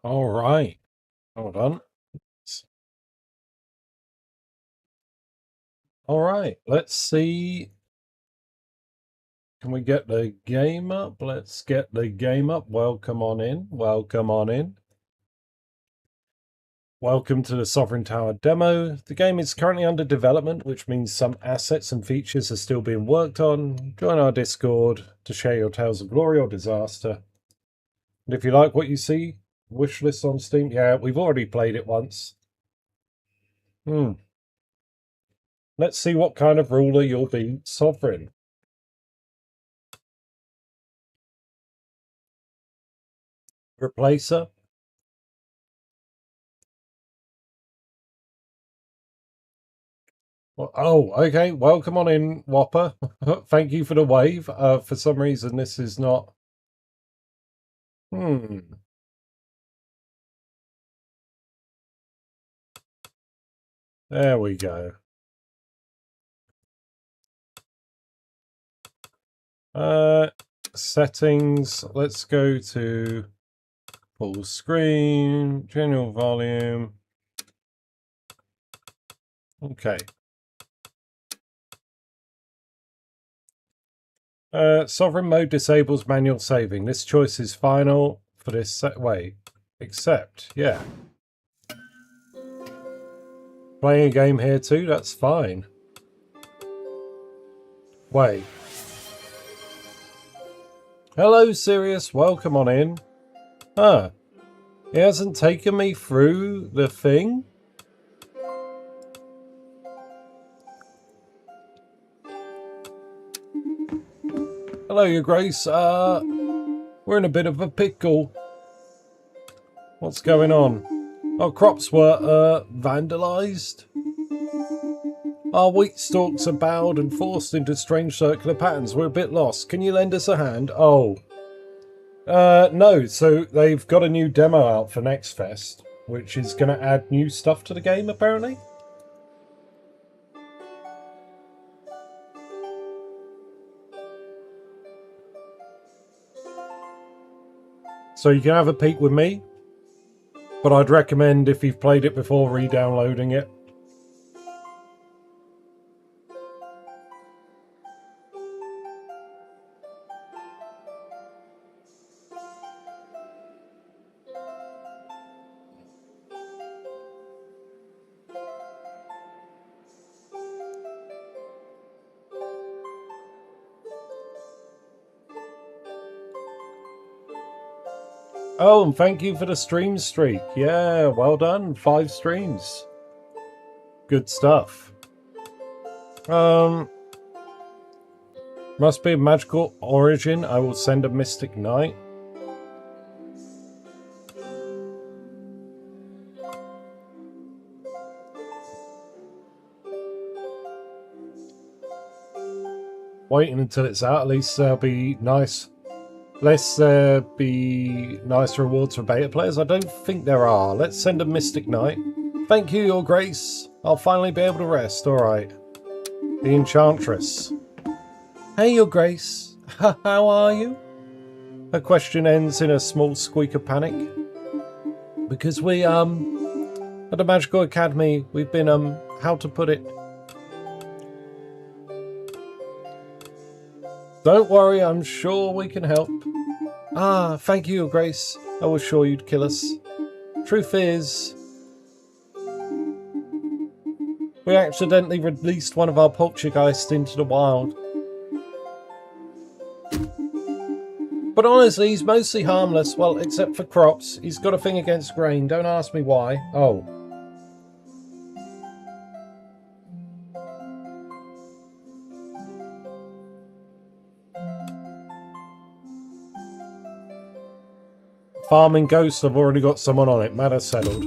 All right. Hold on. All right. Let's see. Can we get the game up? Let's get the game up. Welcome on in. Welcome on in. Welcome to the Sovereign Tower demo. The game is currently under development, which means some assets and features are still being worked on. Join our Discord to share your tales of glory or disaster. And if you like what you see, wishlist on Steam. Yeah, we've already played it once. Let's see what kind of ruler you'll be, Sovereign. Replacer. Well, oh, okay. Welcome on in, Whopper. Thank you for the wave. For some reason, this is not. There we go. Settings. Let's go to full screen, general volume. Okay. Sovereign mode disables manual saving. This choice is final for this set. Wait, except, yeah. Playing a game here too, that's fine. Wait. Hello, Sirius. Welcome on in. Huh. It hasn't taken me through the thing? Hello, Your Grace. We're in a bit of a pickle. What's going on? Our crops were, vandalized. Our wheat stalks are bowed and forced into strange circular patterns. We're a bit lost. Can you lend us a hand? Oh. No. So they've got a new demo out for Nextfest, which is going to add new stuff to the game, apparently. So you can have a peek with me, but I'd recommend, if you've played it before, re-downloading it. Oh, and thank you for the stream streak. Yeah, well done. 5 streams. Good stuff. Must be a magical origin. I will send a mystic knight. Waiting until it's out. At least there'll be nice. Lest there be nice rewards for beta players. I don't think there are. Let's send a mystic knight. Thank you, Your Grace. I'll finally be able to rest. Alright. The Enchantress. Hey, Your Grace. How are you? Her question ends in a small squeak of panic. Because we, at the Magical Academy, we've been, how to put it? Don't worry, I'm sure we can help. Ah, thank you, Your Grace. I was sure you'd kill us. Truth is, we accidentally released one of our poltergeists into the wild. But honestly, he's mostly harmless. Well, except for crops. He's got a thing against grain. Don't ask me why. Oh. Farming Ghost, I've already got someone on it. Matter settled.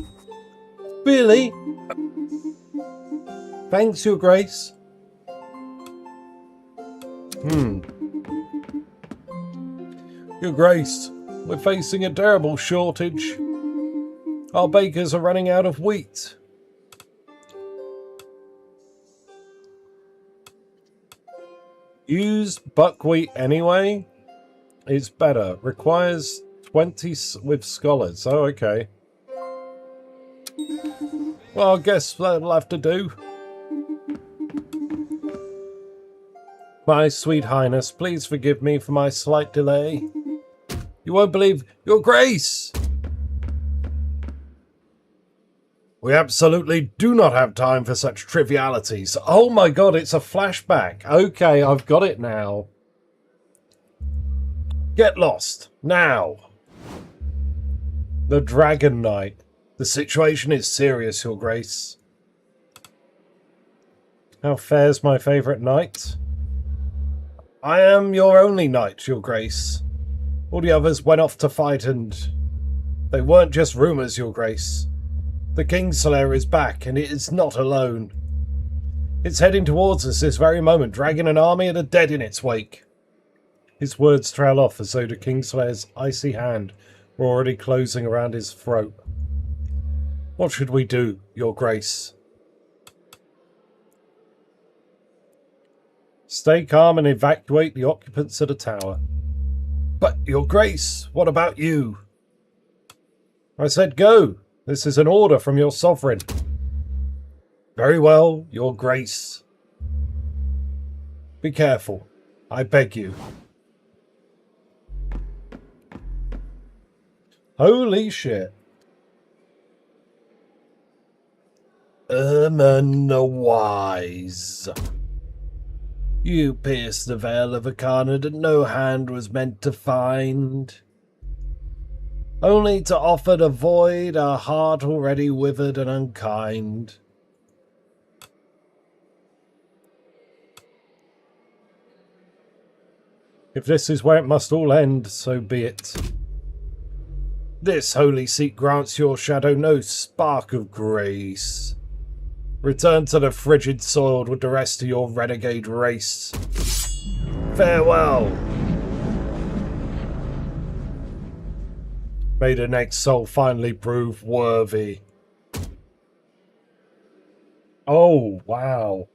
Really? Thanks, Your Grace. Your Grace, we're facing a terrible shortage. Our bakers are running out of wheat. Use buckwheat anyway. It's better. Requires 20 with scholars. Oh, okay. Well, I guess that'll have to do. My sweet highness, please forgive me for my slight delay. You won't believe... Your Grace! We absolutely do not have time for such trivialities. Oh my god, it's a flashback. Okay, I've got it now. Get lost. Now. The Dragon Knight. The situation is serious, Your Grace. How fares my favourite knight? I am your only knight, Your Grace. All the others went off to fight and... They weren't just rumours, Your Grace. The Kingslayer is back, and it is not alone. It's heading towards us this very moment, dragging an army of the dead in its wake. His words trail off as though the Kingslayer's icy hand were already closing around his throat. What should we do, Your Grace? Stay calm and evacuate the occupants of the tower. But, Your Grace, what about you? I said go. This is an order from your sovereign. Very well, Your Grace. Be careful, I beg you. Holy shit. Erman the Wise. You pierced the veil of Arcana that no hand was meant to find. Only to offer the void a heart already withered and unkind. If this is where it must all end, so be it. This holy seat grants your shadow no spark of grace. Return to the frigid soil with the rest of your renegade race. Farewell. May the next soul finally prove worthy. Oh, wow.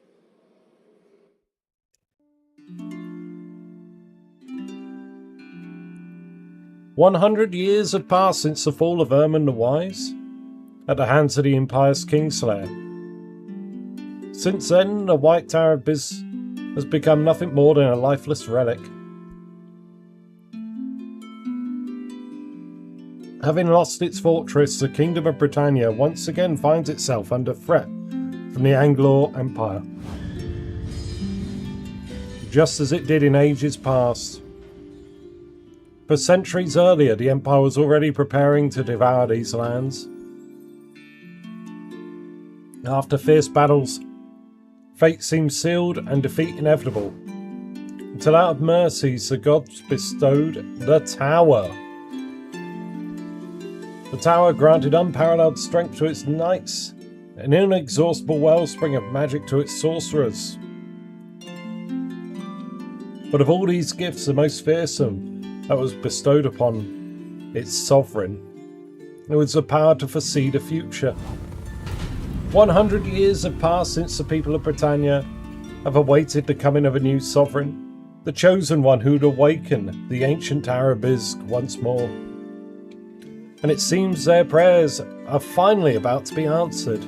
"100 years have passed since the fall of Erman the Wise, at the hands of the impious Kingslayer. Since then, the White Tower of Biz has become nothing more than a lifeless relic. Having lost its fortress, the Kingdom of Britannia once again finds itself under threat from the Anglo Empire, just as it did in ages past. For centuries earlier, the Empire was already preparing to devour these lands. After fierce battles, fate seemed sealed and defeat inevitable, until out of mercies the gods bestowed the Tower. The Tower granted unparalleled strength to its knights, an inexhaustible wellspring of magic to its sorcerers. But of all these gifts, the most fearsome that was bestowed upon its sovereign, it was the power to foresee the future. 100 years have passed since the people of Britannia have awaited the coming of a new sovereign, the chosen one who'd awaken the ancient Tower of Biz once more. And it seems their prayers are finally about to be answered.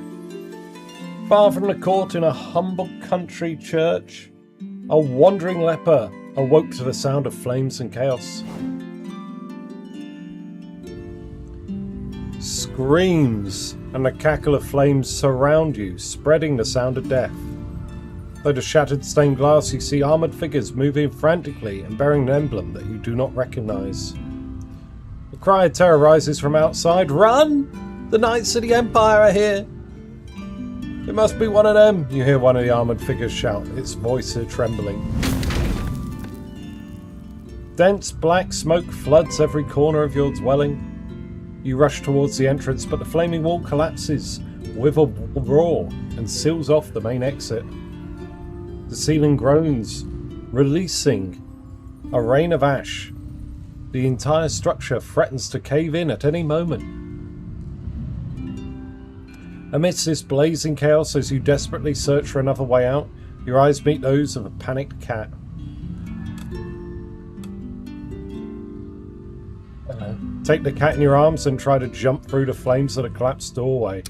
Far from the court in a humble country church, a wandering leper awoke to the sound of flames and chaos. Screams and the cackle of flames surround you, spreading the sound of death. Through the shattered stained glass, you see armoured figures moving frantically and bearing an emblem that you do not recognise. A cry of terror rises from outside. Run! The Knights of the Empire are here! It must be one of them, you hear one of the armoured figures shout, its voice trembling. Dense black smoke floods every corner of your dwelling. You rush towards the entrance, but the flaming wall collapses with a roar and seals off the main exit. The ceiling groans, releasing a rain of ash. The entire structure threatens to cave in at any moment. Amidst this blazing chaos, as you desperately search for another way out, your eyes meet those of a panicked cat. Take the cat in your arms and try to jump through the flames of the collapsed doorway.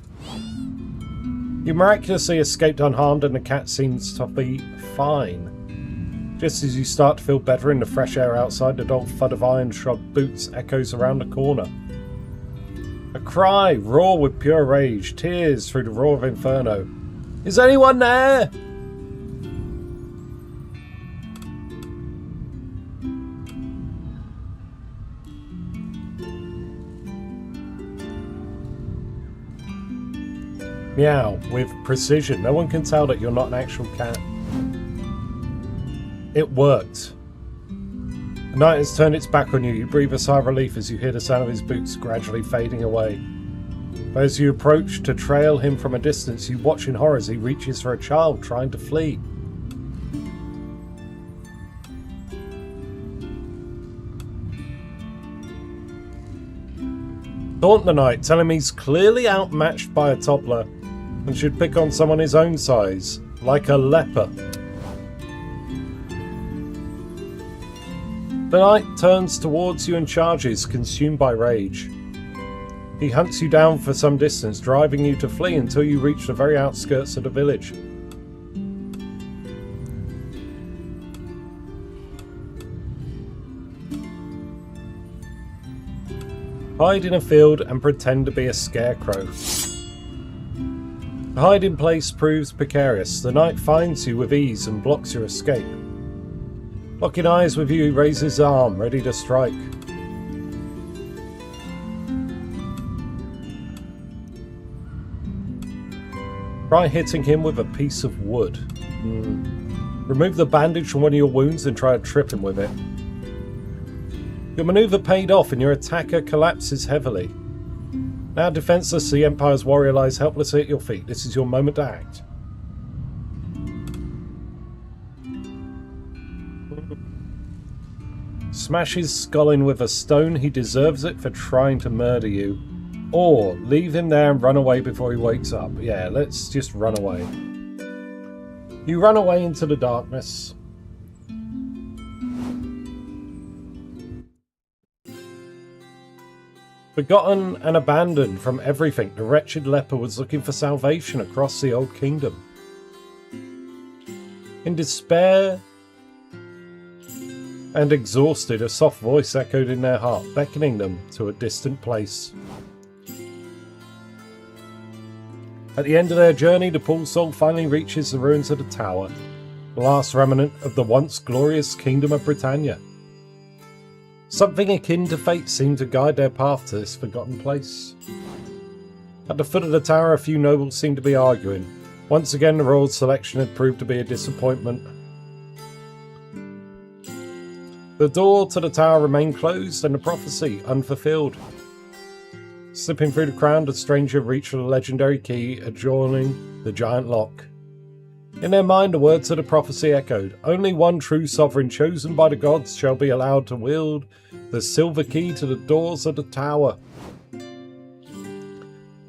You miraculously escaped unharmed and the cat seems to be fine. Just as you start to feel better in the fresh air outside, the dull thud of iron-shod boots echoes around the corner. A cry, raw with pure rage, tears through the roar of inferno. Is anyone there? Meow, with precision. No one can tell that you're not an actual cat. It worked. The night has turned its back on you. You breathe a sigh of relief as you hear the sound of his boots gradually fading away. But as you approach to trail him from a distance, you watch in horror as he reaches for a child trying to flee. Taunt the knight, tell him he's clearly outmatched by a toddler and should pick on someone his own size, like a leper. The knight turns towards you and charges, consumed by rage. He hunts you down for some distance, driving you to flee until you reach the very outskirts of the village. Hide in a field and pretend to be a scarecrow. The hiding place proves precarious. The knight finds you with ease and blocks your escape. Locking eyes with you, he raises his arm, ready to strike. Try hitting him with a piece of wood. Remove the bandage from one of your wounds and try to trip him with it. Your maneuver paid off and your attacker collapses heavily. Now defenseless, the Empire's warrior lies helplessly at your feet. This is your moment to act. Smash his skull in with a stone. He deserves it for trying to murder you. Or leave him there and run away before he wakes up. Yeah, let's just run away. You run away into the darkness. Forgotten and abandoned from everything, the wretched leper was looking for salvation across the old kingdom. In despair and exhausted, a soft voice echoed in their heart, beckoning them to a distant place. At the end of their journey, the poor soul finally reaches the ruins of the tower, the last remnant of the once glorious kingdom of Britannia. Something akin to fate seemed to guide their path to this forgotten place. At the foot of the tower, a few nobles seemed to be arguing. Once again, the royal selection had proved to be a disappointment. The door to the tower remained closed and the prophecy unfulfilled. Slipping through the crowd, the stranger reached for the legendary key adjoining the giant lock. In their mind, the words of the prophecy echoed. Only one true sovereign chosen by the gods shall be allowed to wield the silver key to the doors of the tower.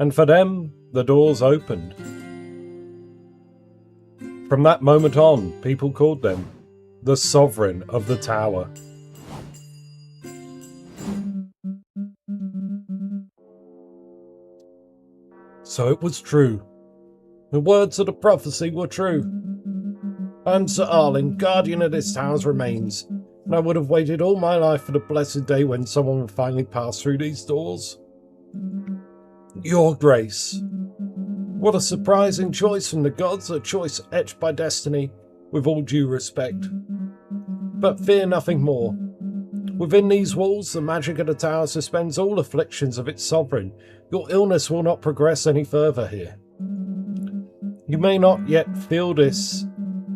And for them, the doors opened. From that moment on, people called them the Sovereign of the Tower. So it was true. The words of the prophecy were true. I'm Sir Arlen, guardian of this tower's remains, and I would have waited all my life for the blessed day when someone would finally pass through these doors. Your Grace. What a surprising choice from the gods, a choice etched by destiny, with all due respect. But fear nothing more. Within these walls, the magic of the tower suspends all afflictions of its sovereign. Your illness will not progress any further here. You may not yet feel this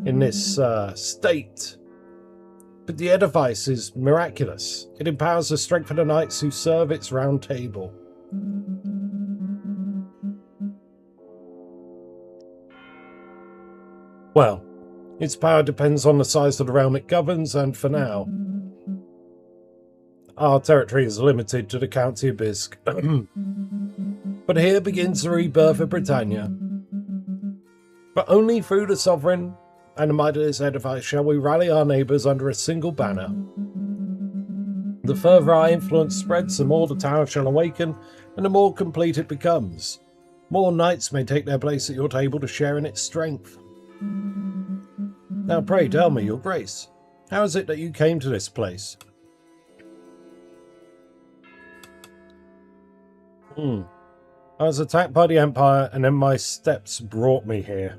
in this state, but the edifice is miraculous. It empowers the strength of the knights who serve its round table. Well, its power depends on the size of the realm it governs, and for now, our territory is limited to the County of Bisque. But here begins the rebirth of Britannia. But only through the sovereign and the might of this edifice shall we rally our neighbours under a single banner. The further our influence spreads, the more the tower shall awaken, and the more complete it becomes. More knights may take their place at your table to share in its strength. Now pray tell me, your grace, how is it that you came to this place? I was attacked by the Empire, and then my steps brought me here.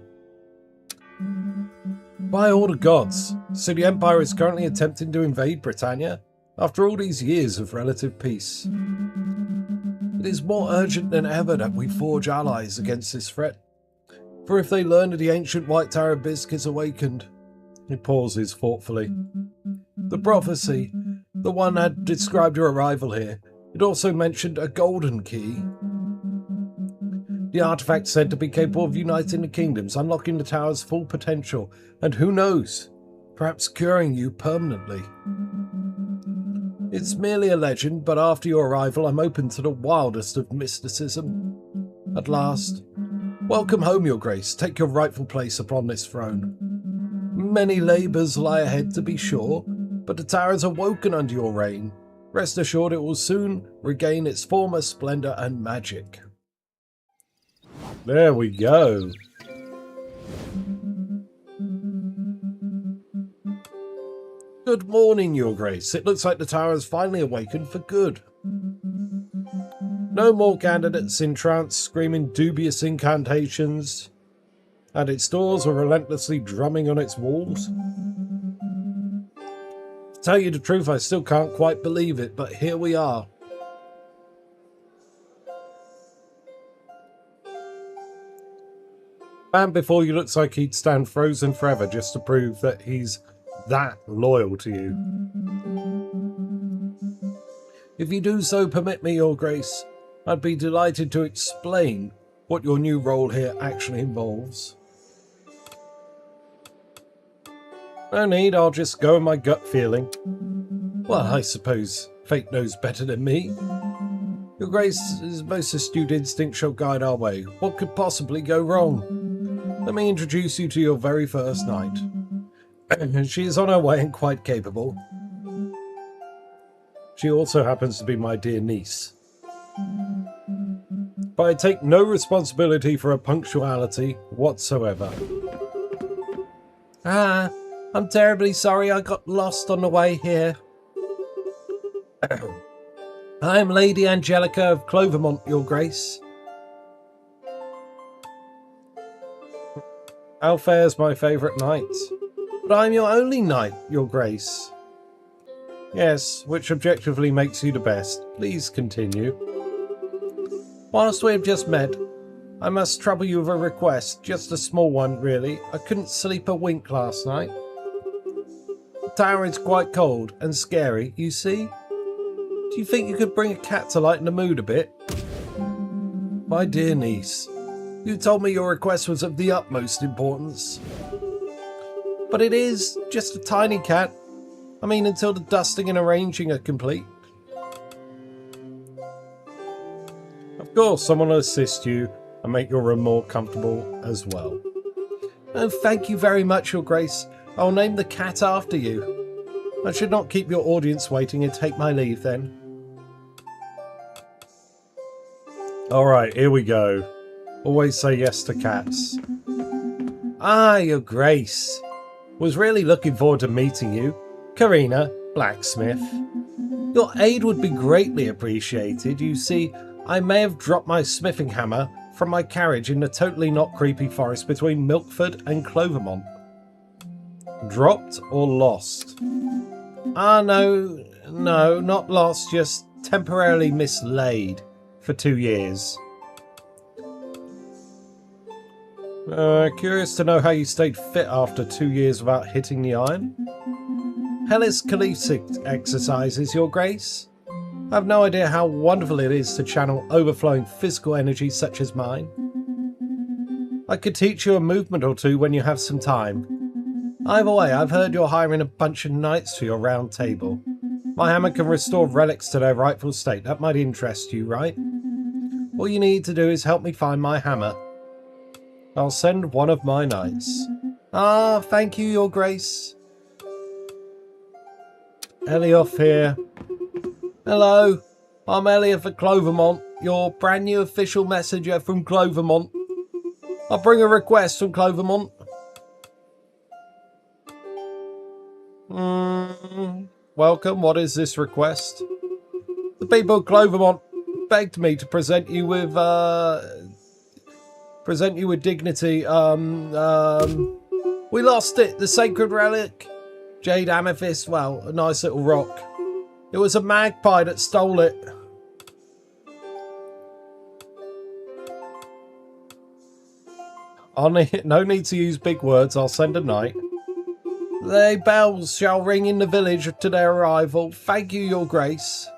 By all the gods, so the Empire is currently attempting to invade Britannia, after all these years of relative peace. It is more urgent than ever that we forge allies against this threat, for if they learn that the ancient White Tower Bisque is awakened... He pauses thoughtfully. The prophecy, the one had described your arrival here, it also mentioned a golden key. The artifact said to be capable of uniting the kingdoms, unlocking the tower's full potential, and who knows, perhaps curing you permanently. It's merely a legend, but after your arrival I'm open to the wildest of mysticism. At last, welcome home, your grace. Take your rightful place upon this throne. Many labours lie ahead, to be sure, but the tower has awoken under your reign. Rest assured it will soon regain its former splendour and magic. There we go. Good morning, your grace. It looks like the tower has finally awakened for good. No more candidates in trance screaming dubious incantations at its doors or relentlessly drumming on its walls. To tell you the truth, I still can't quite believe it, but here we are. Man before you looks like he'd stand frozen forever just to prove that he's that loyal to you. If you do so permit me, your grace, I'd be delighted to explain what your new role here actually involves. No need, I'll just go with my gut feeling. Well, I suppose fate knows better than me. Your grace's most astute instinct shall guide our way. What could possibly go wrong? Let me introduce you to your very first knight. She is on her way and quite capable. She also happens to be my dear niece. But I take no responsibility for her punctuality whatsoever. I'm terribly sorry I got lost on the way here. I am Lady Angelica of Clovermont, your grace. How fares my favourite knight? But I am your only knight, your grace. Yes, which objectively makes you the best. Please continue. Whilst we have just met, I must trouble you with a request. Just a small one, really. I couldn't sleep a wink last night. The tower is quite cold and scary, you see. Do you think you could bring a cat to lighten the mood a bit? My dear niece, you told me your request was of the utmost importance. But it is just a tiny cat. I mean, until the dusting and arranging are complete. Of course, someone will assist you and make your room more comfortable as well. Oh, thank you very much, your grace. I'll name the cat after you. I should not keep your audience waiting and take my leave then. Alright, here we go. Always say yes to cats. Ah, your grace. Was really looking forward to meeting you. Karina, blacksmith. Your aid would be greatly appreciated. You see, I may have dropped my smithing hammer from my carriage in the totally not creepy forest between Milkford and Clovermont. Dropped or lost? Ah, no, not lost, just temporarily mislaid for 2 years. Curious to know how you stayed fit after 2 years without hitting the iron. Hellish Khaleesic exercises, your grace. I have no idea how wonderful it is to channel overflowing physical energy such as mine. I could teach you a movement or two when you have some time. Either way, I've heard you're hiring a bunch of knights for your round table. My hammer can restore relics to their rightful state. That might interest you, right? All you need to do is help me find my hammer. I'll send one of my knights. Ah, thank you, your grace. Elioth here. Hello, I'm Elliot for Clovermont, your brand new official messenger from Clovermont. I bring a request from Clovermont. Welcome, what is this request? The people of Clovermont begged me to present you with dignity. We lost it, the sacred relic. Jade amethyst, well, a nice little rock. It was a magpie that stole it. No need to use big words, I'll send a knight. The bells shall ring in the village to their arrival. Thank you, your grace.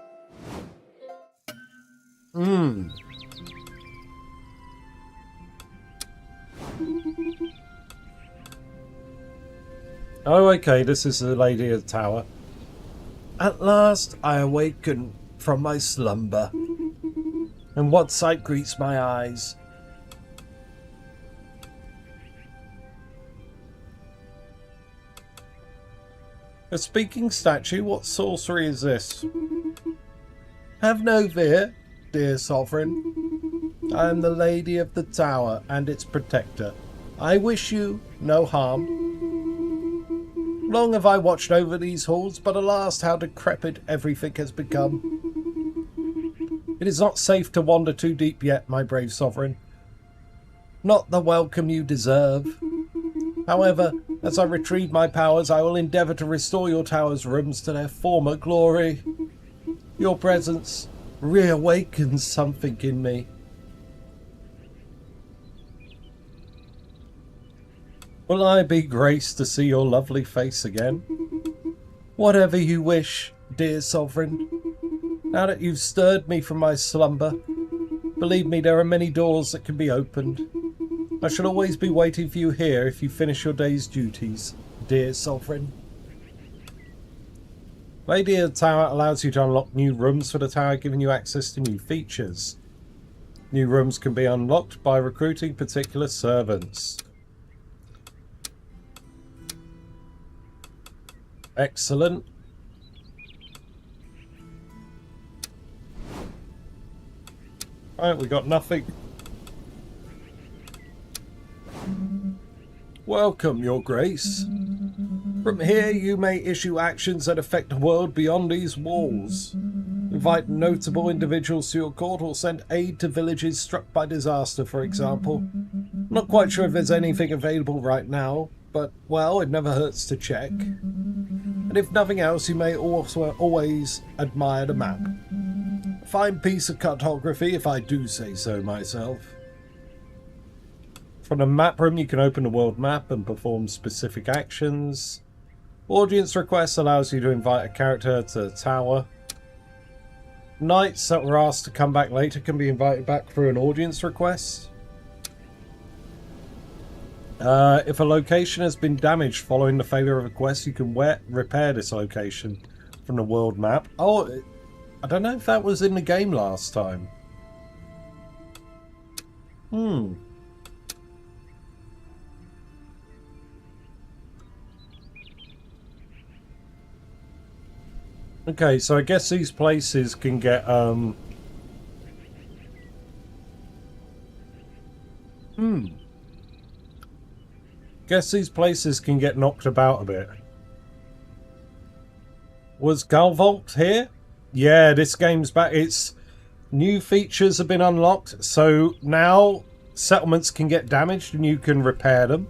Oh, okay, this is the Lady of the Tower. At last I awaken from my slumber, and what sight greets my eyes? A speaking statue? What sorcery is this? Have no fear, dear sovereign. I am the Lady of the Tower and its protector. I wish you no harm. Long have I watched over these halls, but alas, how decrepit everything has become. It is not safe to wander too deep yet, my brave sovereign. Not the welcome you deserve. However, as I retrieve my powers, I will endeavour to restore your tower's rooms to their former glory. Your presence reawakens something in me. Will I be graced to see your lovely face again? Whatever you wish, dear sovereign. Now that you've stirred me from my slumber, believe me, there are many doors that can be opened. I shall always be waiting for you here if you finish your day's duties, dear sovereign. Lady of the Tower allows you to unlock new rooms for the tower, giving you access to new features. New rooms can be unlocked by recruiting particular servants. Excellent. Alright, we got nothing. Welcome, your grace. From here you may issue actions that affect the world beyond these walls. Invite notable individuals to your court or send aid to villages struck by disaster, for example. Not quite sure if there's anything available right now, but, well, it never hurts to check. And if nothing else, you may also always admire the map. A fine piece of cartography, if I do say so myself. From the map room, you can open the world map and perform specific actions. Audience requests allows you to invite a character to the tower. Knights that were asked to come back later can be invited back through an audience request. If a location has been damaged following the failure of a quest, you can repair this location from the world map. Oh, I don't know if that was in the game last time. Okay, so I guess these places can get, Guess these places can get knocked about a bit. Was Galvolt here? Yeah, this game's back. It's new features have been unlocked, so now settlements can get damaged and you can repair them.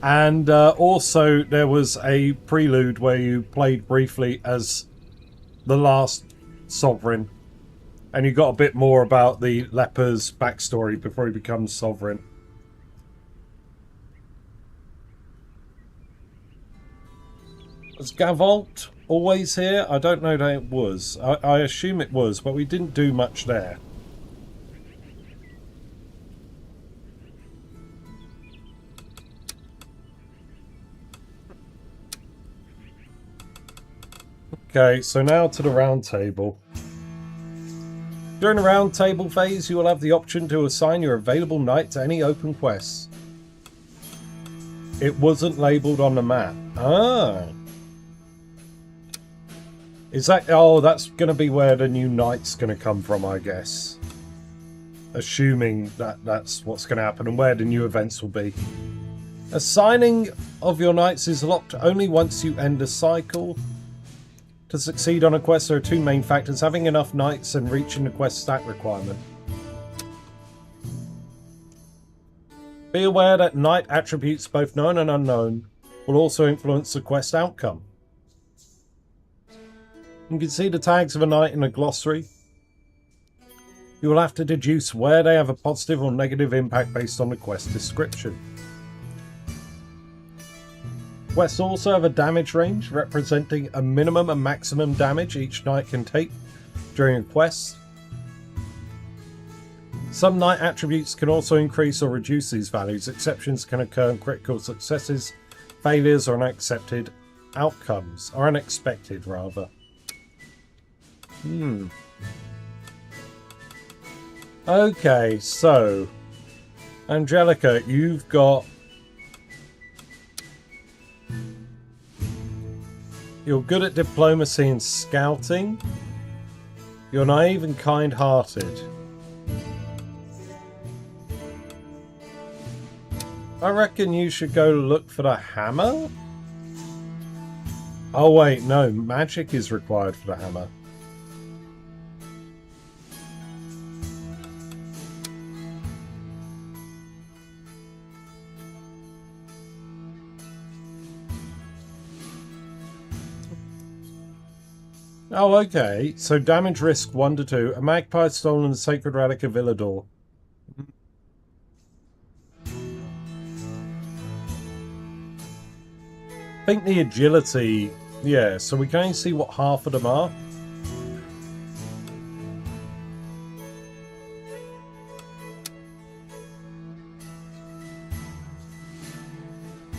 And also there was a prelude where you played briefly as the last sovereign, and you got a bit more about the leper's backstory before he becomes sovereign. Was Gavolt always here? I don't know that it was. I assume it was, but we didn't do much there. Okay, so now to the round table. During the round table phase, you will have the option to assign your available knight to any open quests. It wasn't labelled on the map. Ah. Is that... Oh, that's going to be where the new knight's going to come from, I guess. Assuming that that's what's going to happen and where the new events will be. Assigning of your knights is locked only once you end a cycle. To succeed on a quest, there are two main factors: having enough knights and reaching the quest stat requirement. Be aware that knight attributes, both known and unknown, will also influence the quest outcome. You can see the tags of a knight in a glossary. You will have to deduce where they have a positive or negative impact based on the quest description. Quests also have a damage range, representing a minimum and maximum damage each knight can take during a quest. Some knight attributes can also increase or reduce these values. Exceptions can occur in critical successes, failures, or unaccepted outcomes. Or unexpected, rather. Okay, so... Angelica, you've got... You're good at diplomacy and scouting. You're naive and kind-hearted. I reckon you should go look for the hammer? Oh wait, no, magic is required for the hammer. Oh, okay. So damage risk 1 to 2. A magpie stolen the sacred relic of Illador. I think the agility... Yeah, so we can only see what half of them are.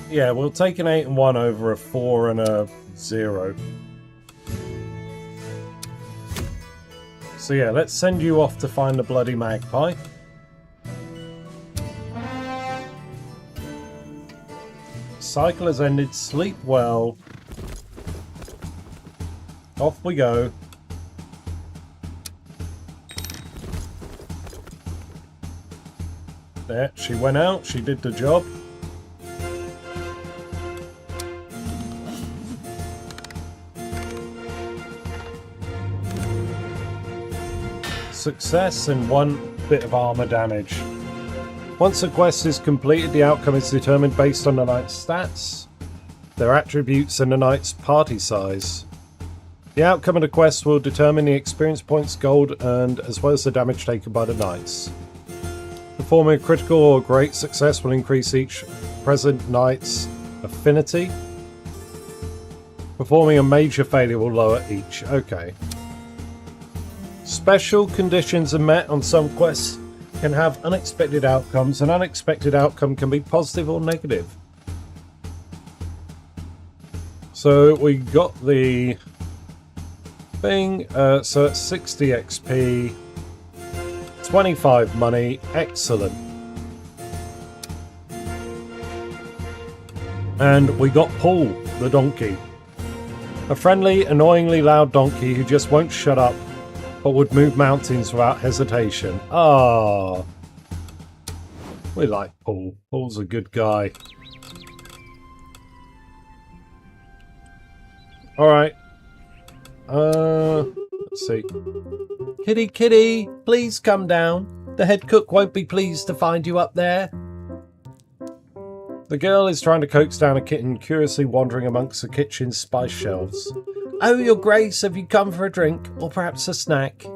Yeah, we'll take an 8 and 1 over a 4 and a 0. So yeah, let's send you off to find the bloody magpie. Cycle has ended. Sleep well. Off we go. There, she went out. She did the job. Success and 1 bit of armor damage. Once a quest is completed, the outcome is determined based on the knight's stats, their attributes, and the knight's party size. The outcome of the quest will determine the experience points, gold earned, as well as the damage taken by the knights. Performing a critical or great success will increase each present knight's affinity. Performing a major failure will lower each. Okay. Special conditions are met on some quests can have unexpected outcomes. An unexpected outcome can be positive or negative. So we got the thing, so it's 60 XP, 25 money, excellent. And we got Paul, the donkey. A friendly, annoyingly loud donkey who just won't shut up, but would move mountains without hesitation. Ah, we like Paul. Paul's a good guy. Alright. Let's see. Kitty, kitty, please come down. The head cook won't be pleased to find you up there. The girl is trying to coax down a kitten, curiously wandering amongst the kitchen's spice shelves. Oh, your grace, have you come for a drink? Or perhaps a snack?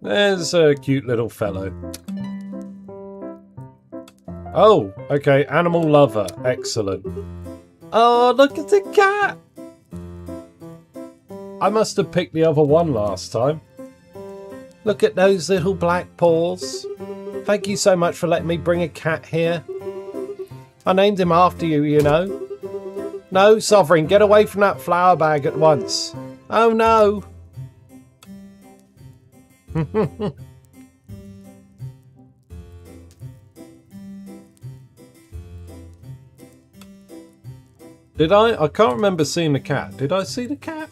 There's a cute little fellow. Oh, okay, animal lover. Excellent. Oh, look at the cat! I must have picked the other one last time. Look at those little black paws. Thank you so much for letting me bring a cat here. I named him after you, you know. No, Sovereign, get away from that flower bag at once. Oh no! Did I? I can't remember seeing the cat. Did I see the cat?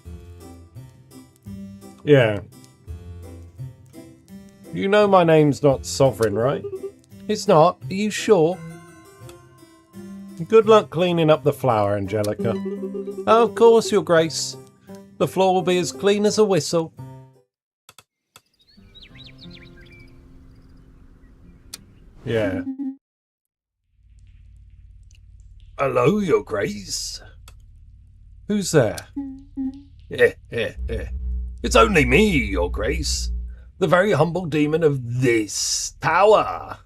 Yeah. You know my name's not Sovereign, right? It's not. Are you sure? Good luck cleaning up the flower, Angelica. Oh, of course, Your Grace. The floor will be as clean as a whistle. Yeah. Hello, Your Grace. Who's there? It's only me, Your Grace. The very humble demon of this tower.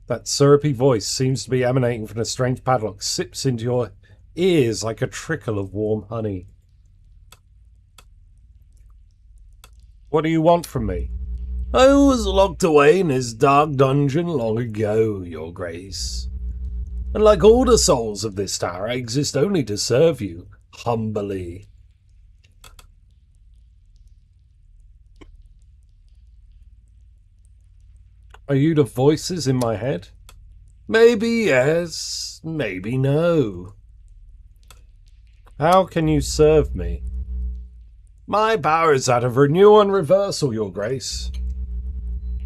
That syrupy voice seems to be emanating from a strange padlock, sips into your ears like a trickle of warm honey. What do you want from me? I was locked away in this dark dungeon long ago, Your Grace. And like all the souls of this tower, I exist only to serve you, humbly. Are you the voices in my head? Maybe yes, maybe no. How can you serve me? My power is that of renewal and reversal, Your Grace.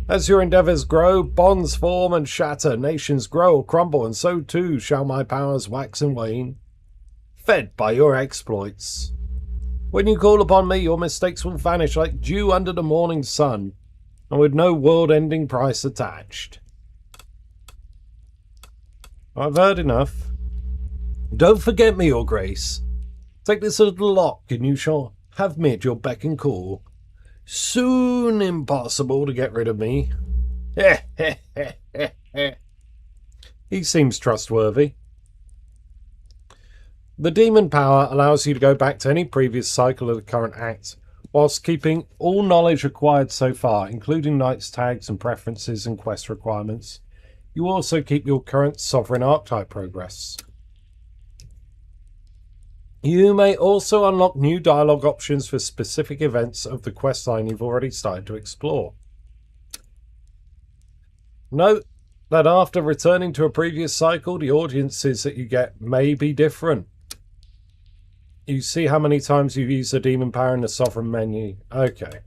As your endeavours grow, bonds form and shatter, nations grow or crumble, and so too shall my powers wax and wane, fed by your exploits. When you call upon me, your mistakes will vanish like dew under the morning sun, and with no world-ending price attached. I've heard enough. Don't forget me, Your Grace. Take this little lock, and you shall have me at your beck and call. Soon impossible to get rid of me. He seems trustworthy. The demon power allows you to go back to any previous cycle of the current act, whilst keeping all knowledge acquired so far, including knight's tags and preferences and quest requirements. You also keep your current sovereign archetype progress. You may also unlock new dialogue options for specific events of the questline you've already started to explore. Note that after returning to a previous cycle, the audiences that you get may be different. You see how many times you've used the demon power in the sovereign menu. Okay.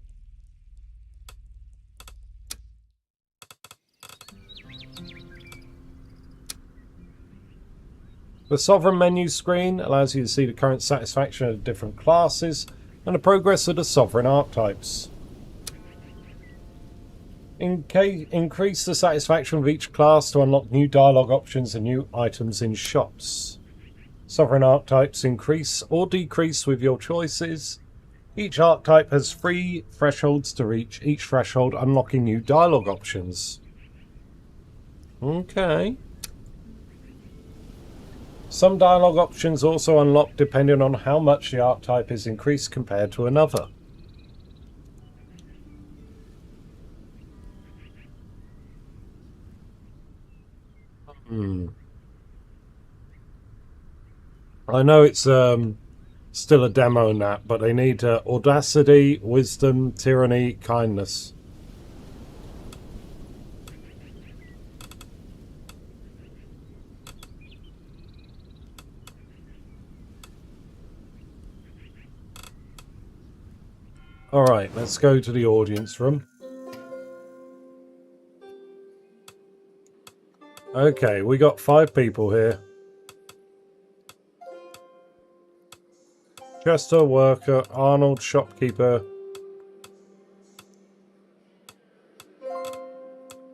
The Sovereign menu screen allows you to see the current satisfaction of different classes and the progress of the Sovereign archetypes. Increase the satisfaction of each class to unlock new dialogue options and new items in shops. Sovereign archetypes increase or decrease with your choices. Each archetype has 3 thresholds to reach, each threshold unlocking new dialogue options. Okay. Some dialogue options also unlock depending on how much the archetype is increased compared to another. I know it's still a demo in that, but they need audacity, wisdom, tyranny, kindness. Alright, let's go to the audience room. Okay, we got 5 people here. Chester, worker, Arnold, shopkeeper.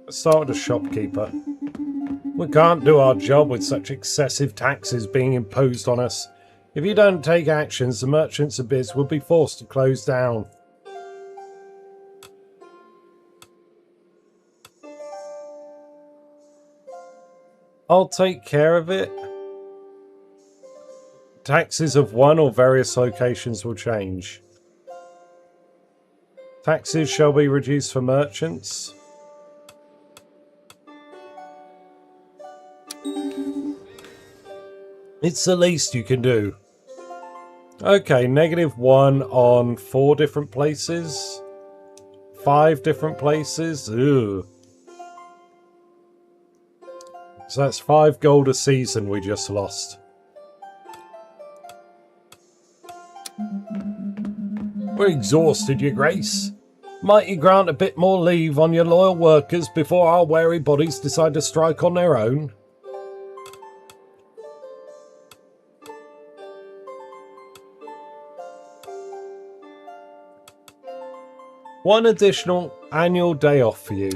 Let's start with the shopkeeper. We can't do our job with such excessive taxes being imposed on us. If you don't take actions, the merchants' abyss will be forced to close down. I'll take care of it. Taxes of one or various locations will change. Taxes shall be reduced for merchants. It's the least you can do. Okay, -1 on 4 different places. 5 different places. Ugh. So that's 5 gold a season we just lost. We're exhausted, your grace. Might you grant a bit more leave on your loyal workers before our weary bodies decide to strike on their own? One additional annual day off for you.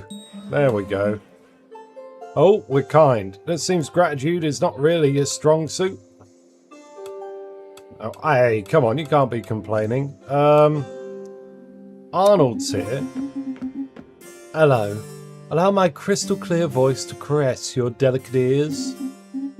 There we go. Oh, we're kind. It seems gratitude is not really your strong suit. Oh, hey, come on, you can't be complaining. Arnold's here. Hello. Allow my crystal clear voice to caress your delicate ears.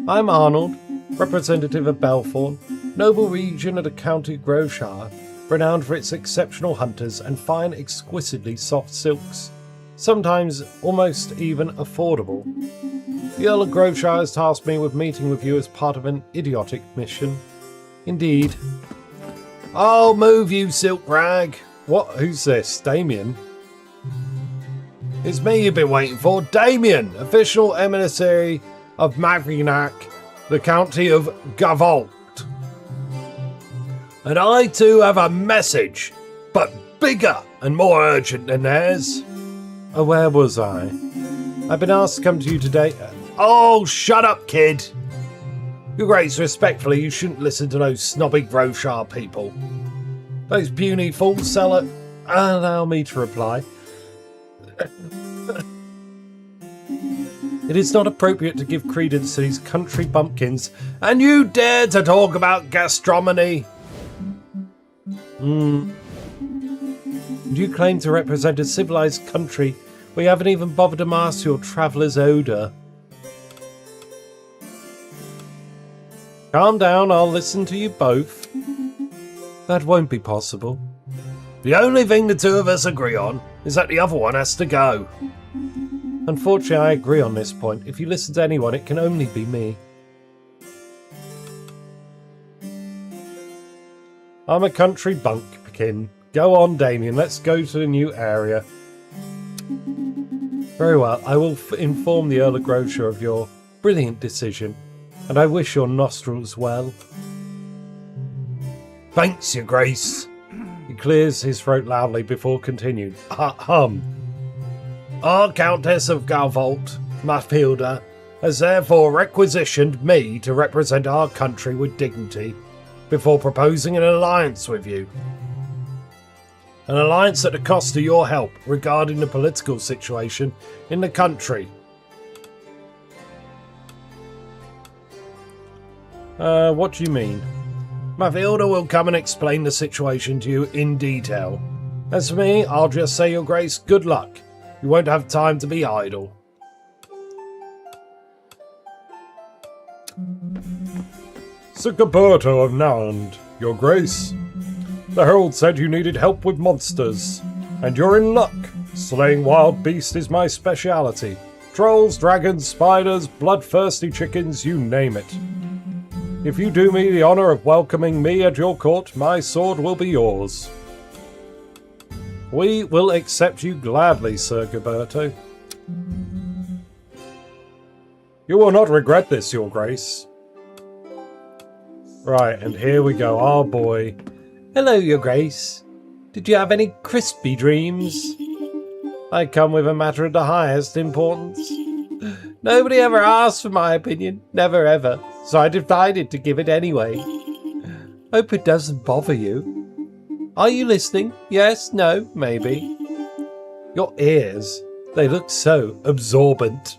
I'm Arnold, representative of Belthorn, noble region of the County of Groveshire, renowned for its exceptional hunters and fine, exquisitely soft silks, sometimes almost even affordable. The Earl of Groveshire has tasked me with meeting with you as part of an idiotic mission. Indeed. I'll move you, silk rag. What? Who's this? Damien? It's me you've been waiting for. Damien, official emissary of Mavinac, the county of Gavolt. And I too have a message, but bigger and more urgent than theirs. Oh, where was I? I've been asked to come to you today. Oh, shut up, kid. Your Grace, respectfully, you shouldn't listen to those snobby Groveshire people. Those puny fools sell it. Allow me to reply. It is not appropriate to give credence to these country bumpkins, and you dare to talk about gastronomy. Do you claim to represent a civilized country where you haven't even bothered to master your traveller's odour? Calm down, I'll listen to you both. That won't be possible. The only thing the two of us agree on is that the other one has to go. Unfortunately, I agree on this point. If you listen to anyone, it can only be me. I'm a country bumpkin. Go on, Damien. Let's go to the new area. Very well. I will inform the Earl of Groveshire of your brilliant decision, and I wish your nostrils well. Thanks, your grace. He clears his throat loudly before continuing. Our Countess of Gavolt, Mathilda, has therefore requisitioned me to represent our country with dignity before proposing an alliance with you. An alliance at the cost of your help regarding the political situation in the country. What do you mean? Mathilda will come and explain the situation to you in detail. As for me, I'll just say, your grace, good luck. You won't have time to be idle. Sigiberto of Narnd, your grace. The herald said you needed help with monsters, and you're in luck. Slaying wild beasts is my speciality. Trolls, dragons, spiders, bloodthirsty chickens, you name it. If you do me the honour of welcoming me at your court, my sword will be yours. We will accept you gladly, Sir Gilberto. You will not regret this, your grace. Right, and here we go, our boy. Hello, your grace. Did you have any crispy dreams? I come with a matter of the highest importance. Nobody ever asked for my opinion, never ever, so I decided to give it anyway. Hope it doesn't bother you. Are you listening? Yes, no, maybe. Your ears, they look so absorbent.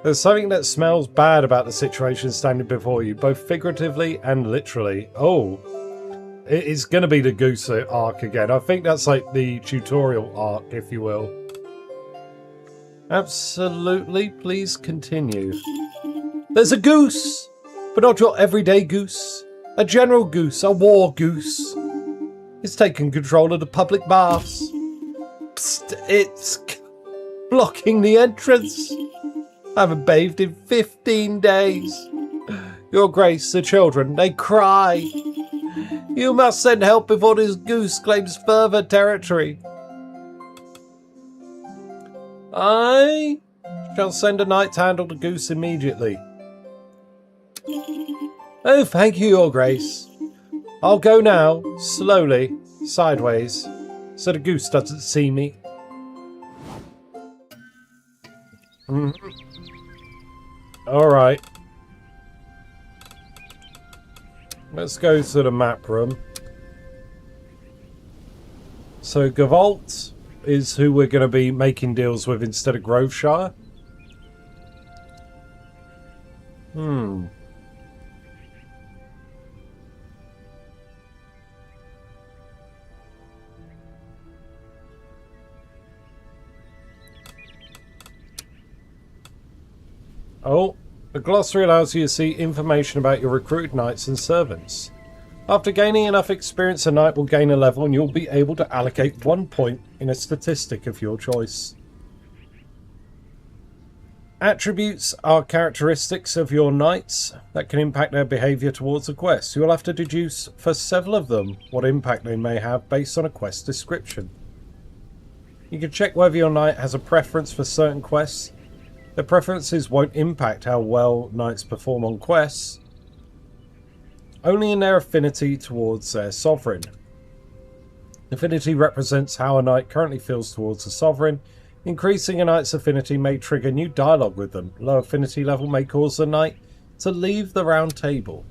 There's something that smells bad about the situation standing before you, both figuratively and literally. Oh, it is going to be the goose arc again. I think that's like the tutorial arc, if you will. Absolutely, please continue. There's a goose, but not your everyday goose. A general goose, a war goose. It's taken control of the public baths. Psst, it's blocking the entrance. I haven't bathed in 15 days. Your grace, the children, they cry. You must send help before this goose claims further territory. I shall send a knight to handle the goose immediately. Oh, thank you, your grace. I'll go now, slowly, sideways, so the goose doesn't see me. Alright. Let's go to the map room. So Gavolt is who we're going to be making deals with instead of Groveshire. Oh, the glossary allows you to see information about your recruited knights and servants. After gaining enough experience, a knight will gain a level and you'll be able to allocate 1 point in a statistic of your choice. Attributes are characteristics of your knights that can impact their behaviour towards a quest. You'll have to deduce for several of them what impact they may have based on a quest description. You can check whether your knight has a preference for certain quests. Their preferences won't impact how well knights perform on quests, only in their affinity towards their sovereign. Affinity represents how a knight currently feels towards a sovereign. Increasing a knight's affinity may trigger new dialogue with them. Low affinity level may cause the knight to leave the round table.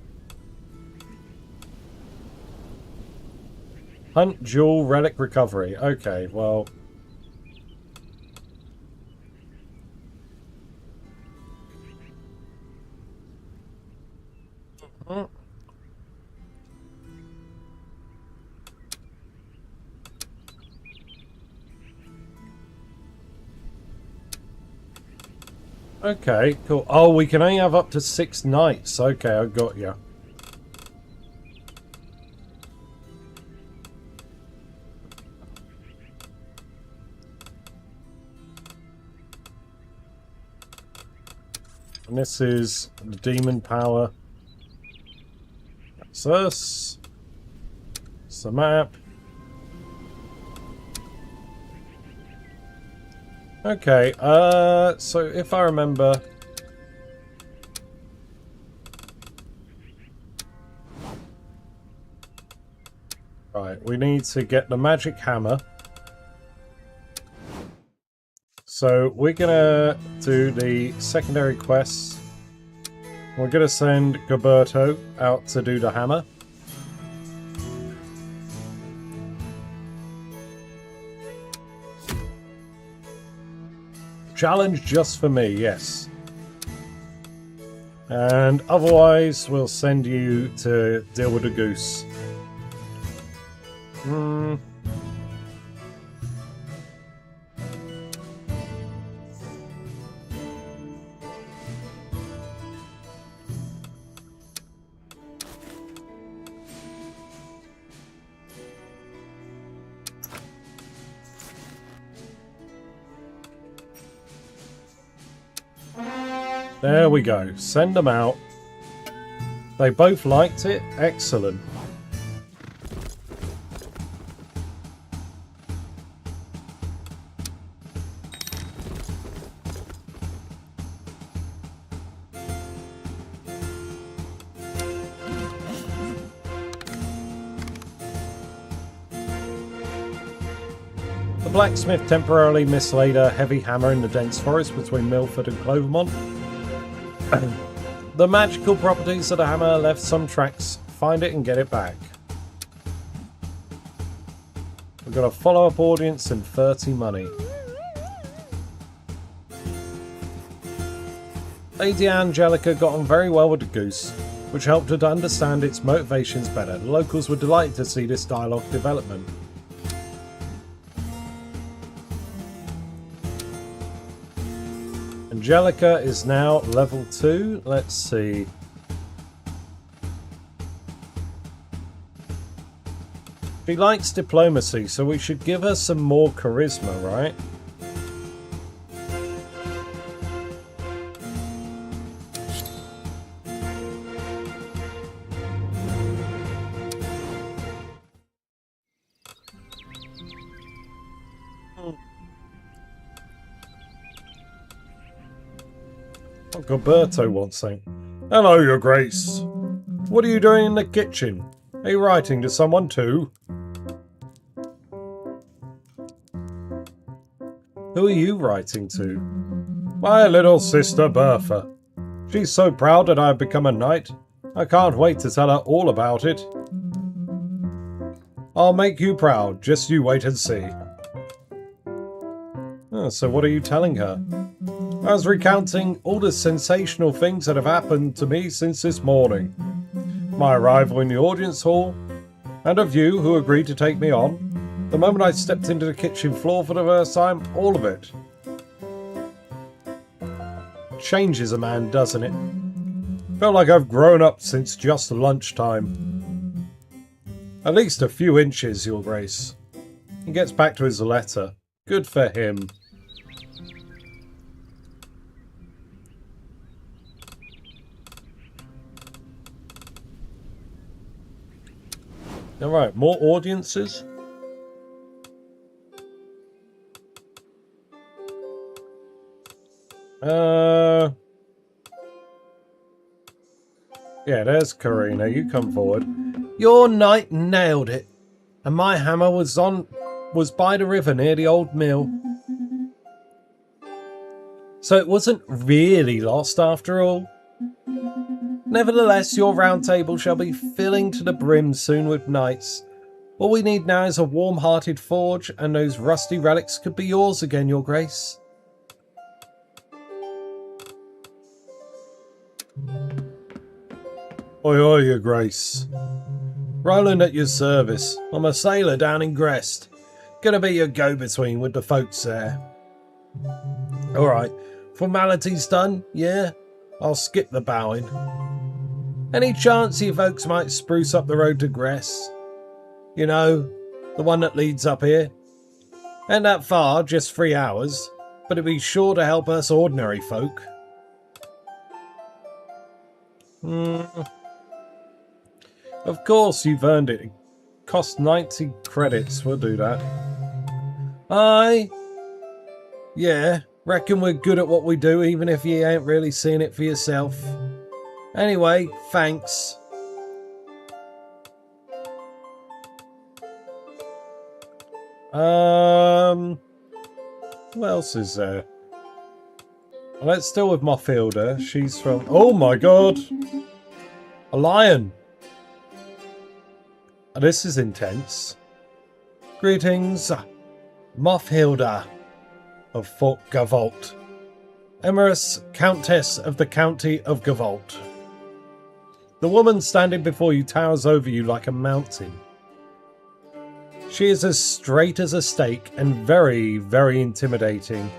Hunt Jewel Relic Recovery. Okay, well... Okay, cool. Oh, we can only have up to 6 knights. Okay, I got you. And this is the demon power. That's us. It's the map. Okay, so if I remember... Right, we need to get the magic hammer. So we're gonna do the secondary quests. We're gonna send Gilberto out to do the hammer. Challenge just for me, yes. And otherwise, we'll send you to deal with the goose. There we go. Send them out. They both liked it. Excellent. The blacksmith temporarily mislaid a heavy hammer in the dense forest between Milford and Clovermont. The magical properties of the hammer left some tracks. Find it and get it back. We've got a follow-up audience and 30 money. Lady Angelica got on very well with the goose, which helped her to understand its motivations better. The locals were delighted to see this dialogue development. Angelica is now level 2. Let's see. She likes diplomacy, so we should give her some more charisma, right? Gilberto wants something. Hello, Your Grace. What are you doing in the kitchen? Are you writing to someone too? Who are you writing to? My little sister Bertha. She's so proud that I've become a knight. I can't wait to tell her all about it. I'll make you proud, just you wait and see. Oh, so what are you telling her? I was recounting all the sensational things that have happened to me since this morning. My arrival in the audience hall, and of you who agreed to take me on. The moment I stepped into the kitchen floor for the first time, all of it. Changes a man, doesn't it? Felt like I've grown up since just lunchtime. At least a few inches, Your Grace. He gets back to his letter. Good for him. Alright, more audiences. Yeah, there's Karina. You come forward. Your knight nailed it. And my hammer was by the river near the old mill. So it wasn't really lost after all. Nevertheless, your round table shall be filling to the brim soon with knights. All we need now is a warm-hearted forge, and those rusty relics could be yours again, Your Grace. Oi, oi, Your Grace. Roland at your service. I'm a sailor down in Grest. Gonna be your go-between with the folks there. Alright, formalities done, yeah? I'll skip the bowing. Any chance you folks might spruce up the road to Gress? You know, the one that leads up here? Ain't that far, just 3 hours, but it'd be sure to help us ordinary folk. Of course, you've earned it. It cost 90 credits, we'll do that. Aye. Yeah, reckon we're good at what we do, even if you ain't really seeing it for yourself. Anyway, thanks. Who else is there? Let's deal with Mothilda. She's from... Oh my god! A lion! This is intense. Greetings, Mothilda of Fort Gavolt. Empress Countess of the County of Gavolt. The woman standing before you towers over you like a mountain. She is as straight as a stake and very, very intimidating.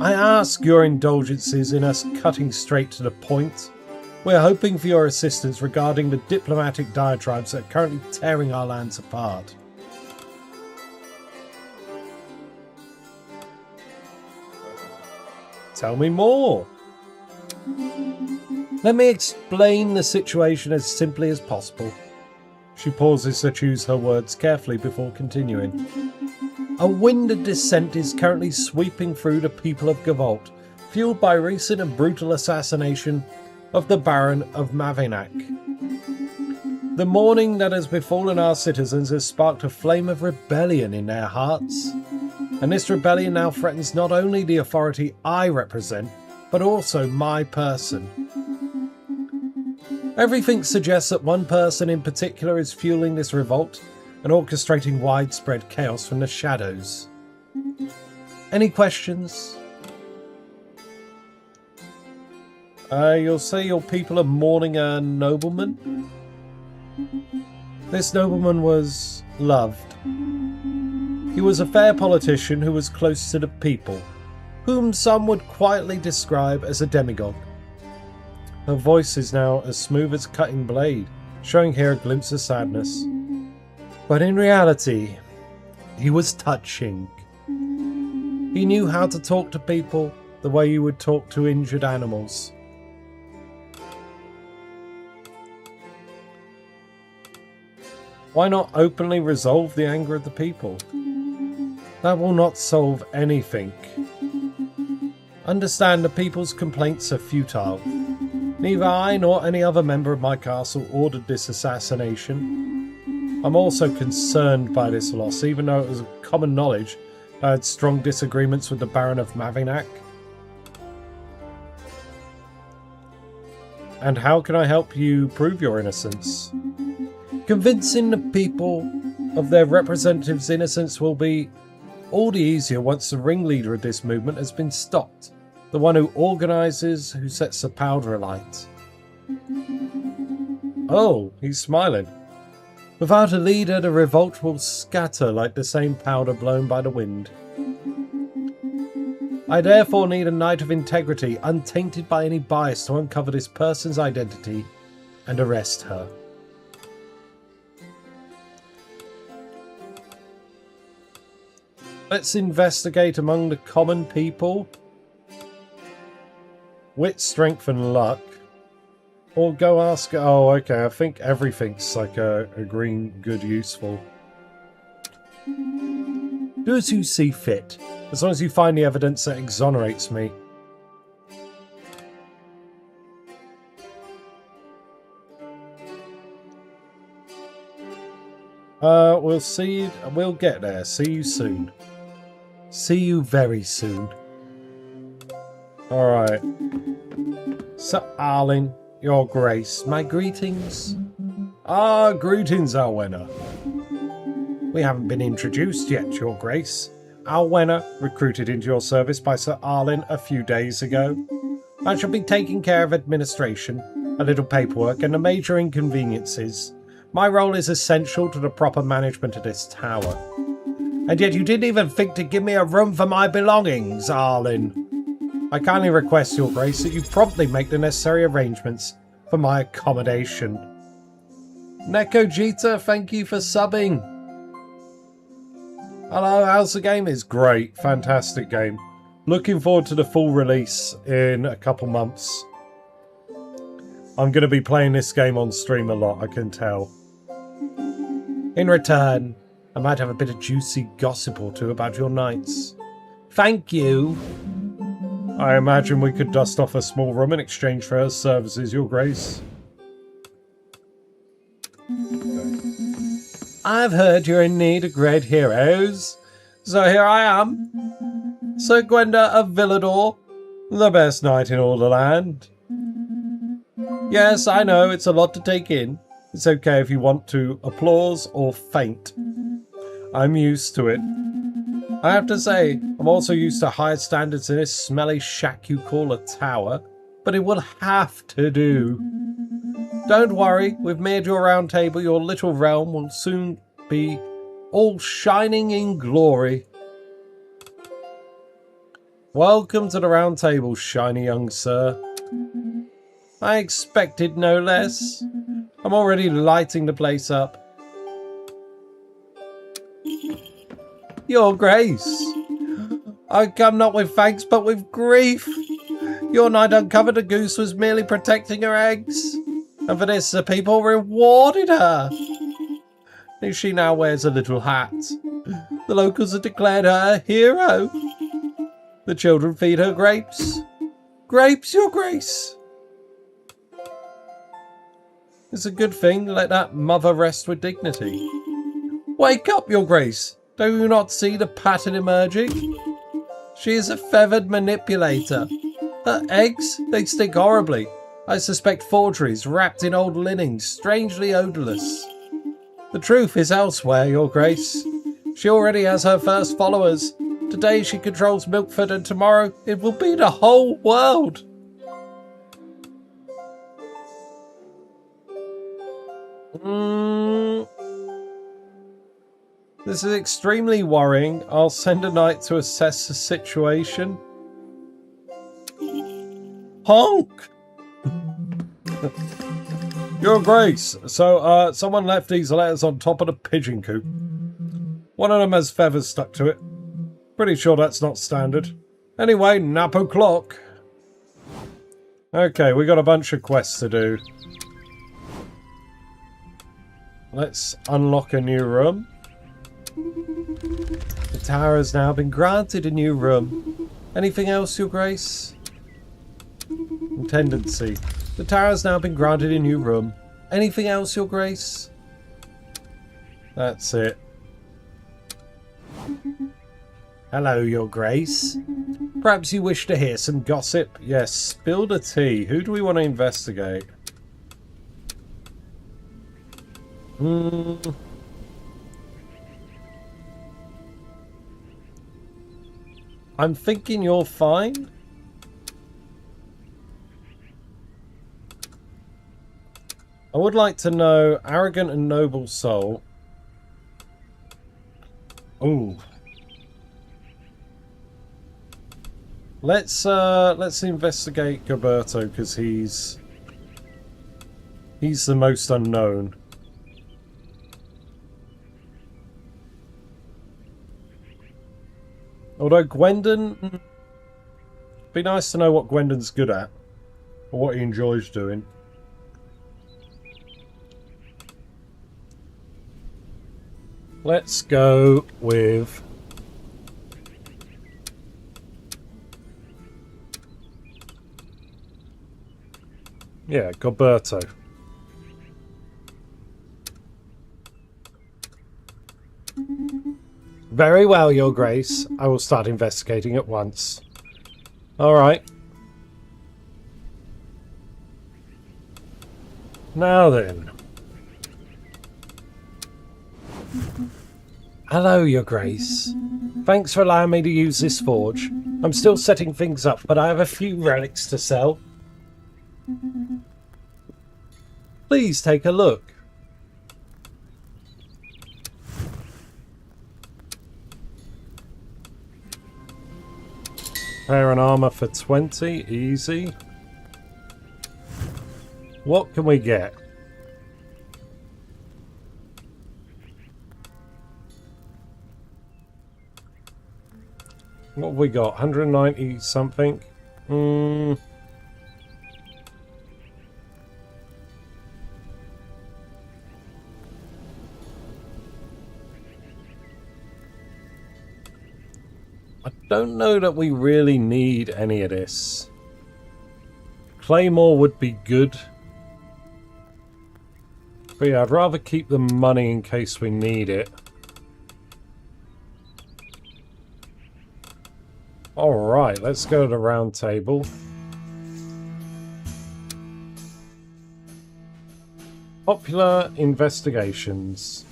I ask your indulgences in us cutting straight to the point. We're hoping for your assistance regarding the diplomatic diatribes that are currently tearing our lands apart. Tell me more. Let me explain the situation as simply as possible. She pauses to choose her words carefully before continuing. A wind of dissent is currently sweeping through the people of Gavolt, fueled by recent and brutal assassination of the Baron of Mavinac. The mourning that has befallen our citizens has sparked a flame of rebellion in their hearts, and this rebellion now threatens not only the authority I represent, but also my person. Everything suggests that one person in particular is fueling this revolt and orchestrating widespread chaos from the shadows. Any questions? You'll say your people are mourning a nobleman? This nobleman was loved. He was a fair politician who was close to the people, whom some would quietly describe as a demigod. Her voice is now as smooth as a cutting blade, showing here a glimpse of sadness. But in reality, he was touching. He knew how to talk to people the way you would talk to injured animals. Why not openly resolve the anger of the people? That will not solve anything. Understand the people's complaints are futile. Neither I nor any other member of my castle ordered this assassination. I'm also concerned by this loss, even though it was common knowledge that I had strong disagreements with the Baron of Mavinac. And how can I help you prove your innocence? Convincing the people of their representatives' innocence will be all the easier once the ringleader of this movement has been stopped. The one who organises, who sets the powder alight. Oh, he's smiling. Without a leader, the revolt will scatter like the same powder blown by the wind. I therefore need a knight of integrity, untainted by any bias, to uncover this person's identity and arrest her. Let's investigate among the common people. Wit, strength and luck. Or go ask... Oh, okay, I think everything's like a green, good, useful. Do as you see fit, as long as you find the evidence that exonerates me. We'll see... We'll get there. See you soon. See you very soon. Alright. Sir Arlen, your grace, my greetings. Ah, greetings, Alwena. We haven't been introduced yet, your grace. Alwena, recruited into your service by Sir Arlen a few days ago. I shall be taking care of administration, a little paperwork and the major inconveniences. My role is essential to the proper management of this tower. And yet you didn't even think to give me a room for my belongings, Arlen. I kindly request, your grace, that you promptly make the necessary arrangements for my accommodation. Nekojita, thank you for subbing. Hello, how's the game? It's great. Fantastic game. Looking forward to the full release in a couple months. I'm going to be playing this game on stream a lot, I can tell. In return, I might have a bit of juicy gossip or two about your knights. Thank you. I imagine we could dust off a small room in exchange for her services, your grace. I've heard you're in need of great heroes, so here I am. Sir Gwenda of Villador, the best knight in all the land. Yes, I know, it's a lot to take in. It's okay if you want to applause or faint. I'm used to it. I have to say, I'm also used to higher standards in this smelly shack you call a tower, but it will have to do. Don't worry, we've made your round table, your little realm will soon be all shining in glory. Welcome to the round table, shiny young sir. I expected no less. I'm already lighting the place up. Your grace, I come not with thanks but with grief. Your knight uncovered a goose was merely protecting her eggs, and for this the people rewarded her. She now wears a little hat. The locals have declared her a hero. The children feed her grapes. Grapes, your grace. It's a good thing, let that mother rest with dignity. Wake up, your grace. Do you not see the pattern emerging? She is a feathered manipulator. Her eggs, they stink horribly. I suspect forgeries wrapped in old linen, strangely odourless. The truth is elsewhere, your grace. She already has her first followers. Today she controls Milkford and tomorrow it will be the whole world. This is extremely worrying. I'll send a knight to assess the situation. Honk! Your grace. So, someone left these letters on top of the pigeon coop. One of them has feathers stuck to it. Pretty sure that's not standard. Anyway, nap o'clock. Okay, we got a bunch of quests to do. Let's unlock a new room. The tower has now been granted a new room. Anything else, your grace? Intendancy. The tower has now been granted a new room. Anything else, Your Grace? That's it. Hello, Your Grace. Perhaps you wish to hear some gossip? Yes, spill the tea. Who do we want to investigate? I'm thinking you're fine. I would like to know arrogant and noble soul. Ooh. Let's investigate Gilberto because he's the most unknown. Although Gwendon, be nice to know what Gwendon's good at or what he enjoys doing. Let's go with Gilberto. Very well, Your Grace. I will start investigating at once. Alright. Now then. Hello, Your Grace. Thanks for allowing me to use this forge. I'm still setting things up, but I have a few relics to sell. Please take a look. Hair and armor for 20, easy. What can we get? What have we got? 190 something. I don't know that we really need any of this. Claymore would be good. But yeah, I'd rather keep the money in case we need it. Alright, let's go to the round table. Popular investigations.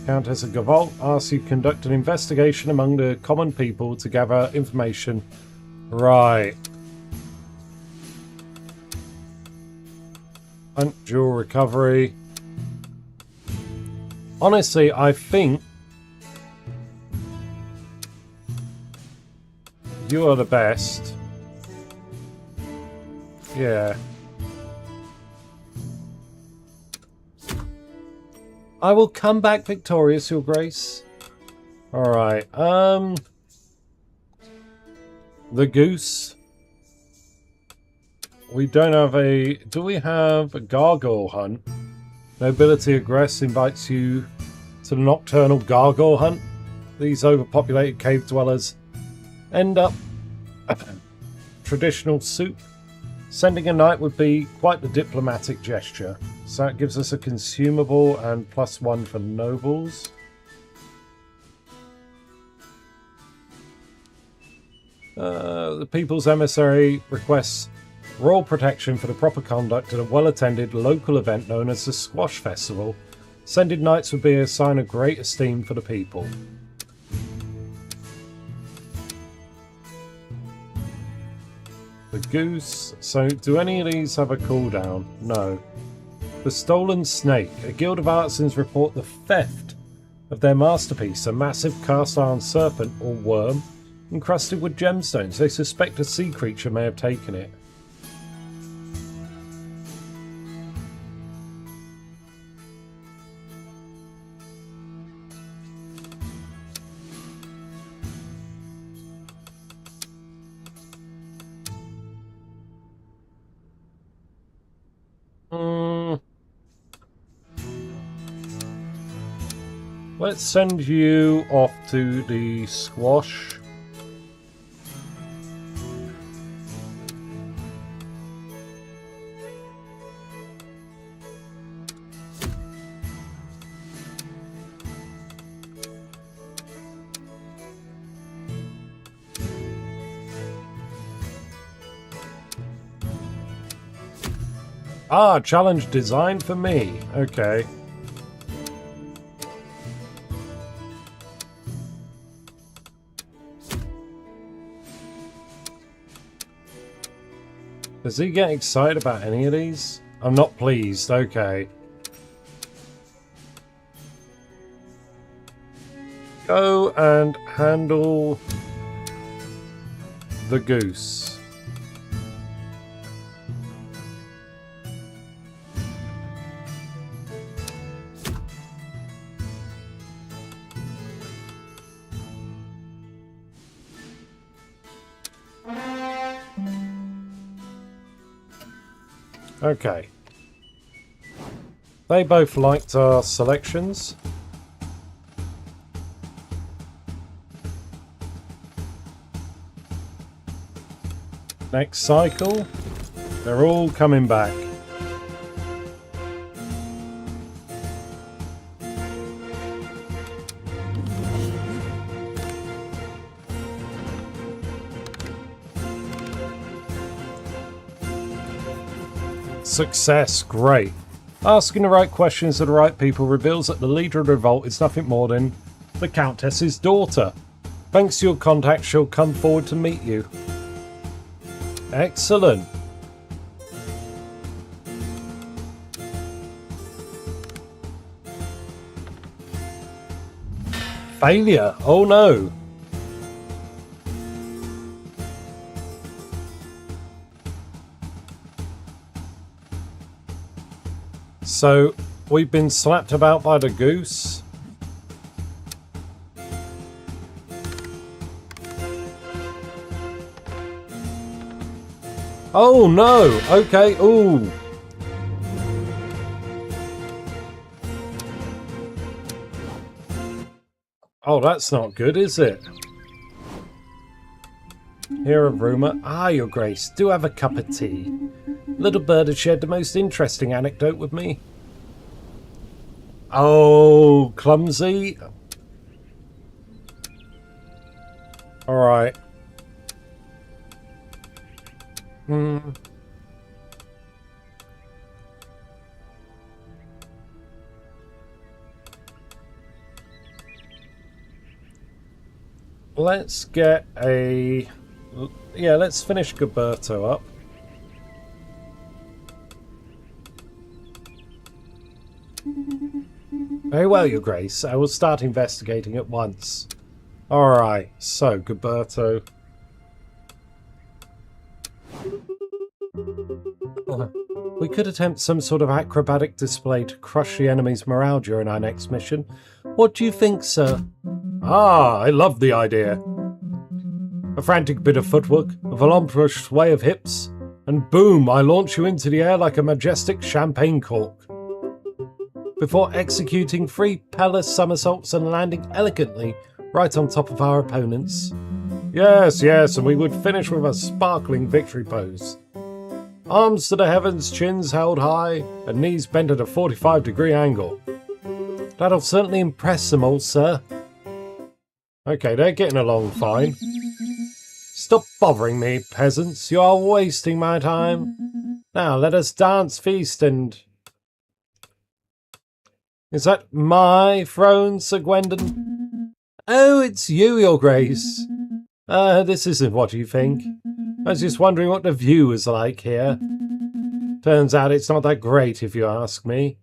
Countess of Gavolt asks you to conduct an investigation among the common people to gather information. Right. Hunt jewel recovery. Honestly, I think you are the best. Yeah. I will come back victorious, Your Grace. Alright, the goose. We don't have a... Do we have a gargoyle hunt? Nobility Aggress invites you to the nocturnal gargoyle hunt. These overpopulated cave dwellers end up traditional soup. Sending a knight would be quite the diplomatic gesture. So that gives us a consumable and +1 for nobles. The People's Emissary requests royal protection for the proper conduct at a well-attended local event known as the Squash Festival. Sended knights would be a sign of great esteem for the people. The goose. So, do any of these have a cooldown? No. The Stolen Snake. A guild of artisans report the theft of their masterpiece, a massive cast-iron serpent or worm encrusted with gemstones. They suspect a sea creature may have taken it. Let's send you off to the squash. Ah, challenge designed for me. Okay. Does he get excited about any of these? I'm not pleased. Okay. Go and handle the goose. Okay. They both liked our selections. Next cycle, they're all coming back. Success, great. Asking the right questions to the right people reveals that the leader of the revolt is nothing more than the Countess's daughter. Thanks to your contact, she'll come forward to meet you. Excellent. Failure. Oh no. So, we've been slapped about by the goose. Oh no! Okay, ooh. Oh, that's not good, is it? Hear a rumour? Ah, your grace, do have a cup of tea. Little bird had shared the most interesting anecdote with me. Oh, clumsy. Alright. Let's get a... Yeah, let's finish Gilberto up. Very well, your grace. I will start investigating at once. Alright, so, Gilberto. We could attempt some sort of acrobatic display to crush the enemy's morale during our next mission. What do you think, sir? Ah, I love the idea. A frantic bit of footwork, a voluptuous sway of hips, and boom, I launch you into the air like a majestic champagne cork. Before executing 3 palace somersaults and landing elegantly right on top of our opponents. Yes, yes, and we would finish with a sparkling victory pose. Arms to the heavens, chins held high, and knees bent at a 45-degree angle. That'll certainly impress them all, sir. Okay, they're getting along fine. Stop bothering me, peasants. You are wasting my time. Now, let us dance, feast, and... Is that my throne, Sir Gwendon? Oh, it's you, your grace. This isn't what you think. I was just wondering what the view is like here. Turns out it's not that great, if you ask me.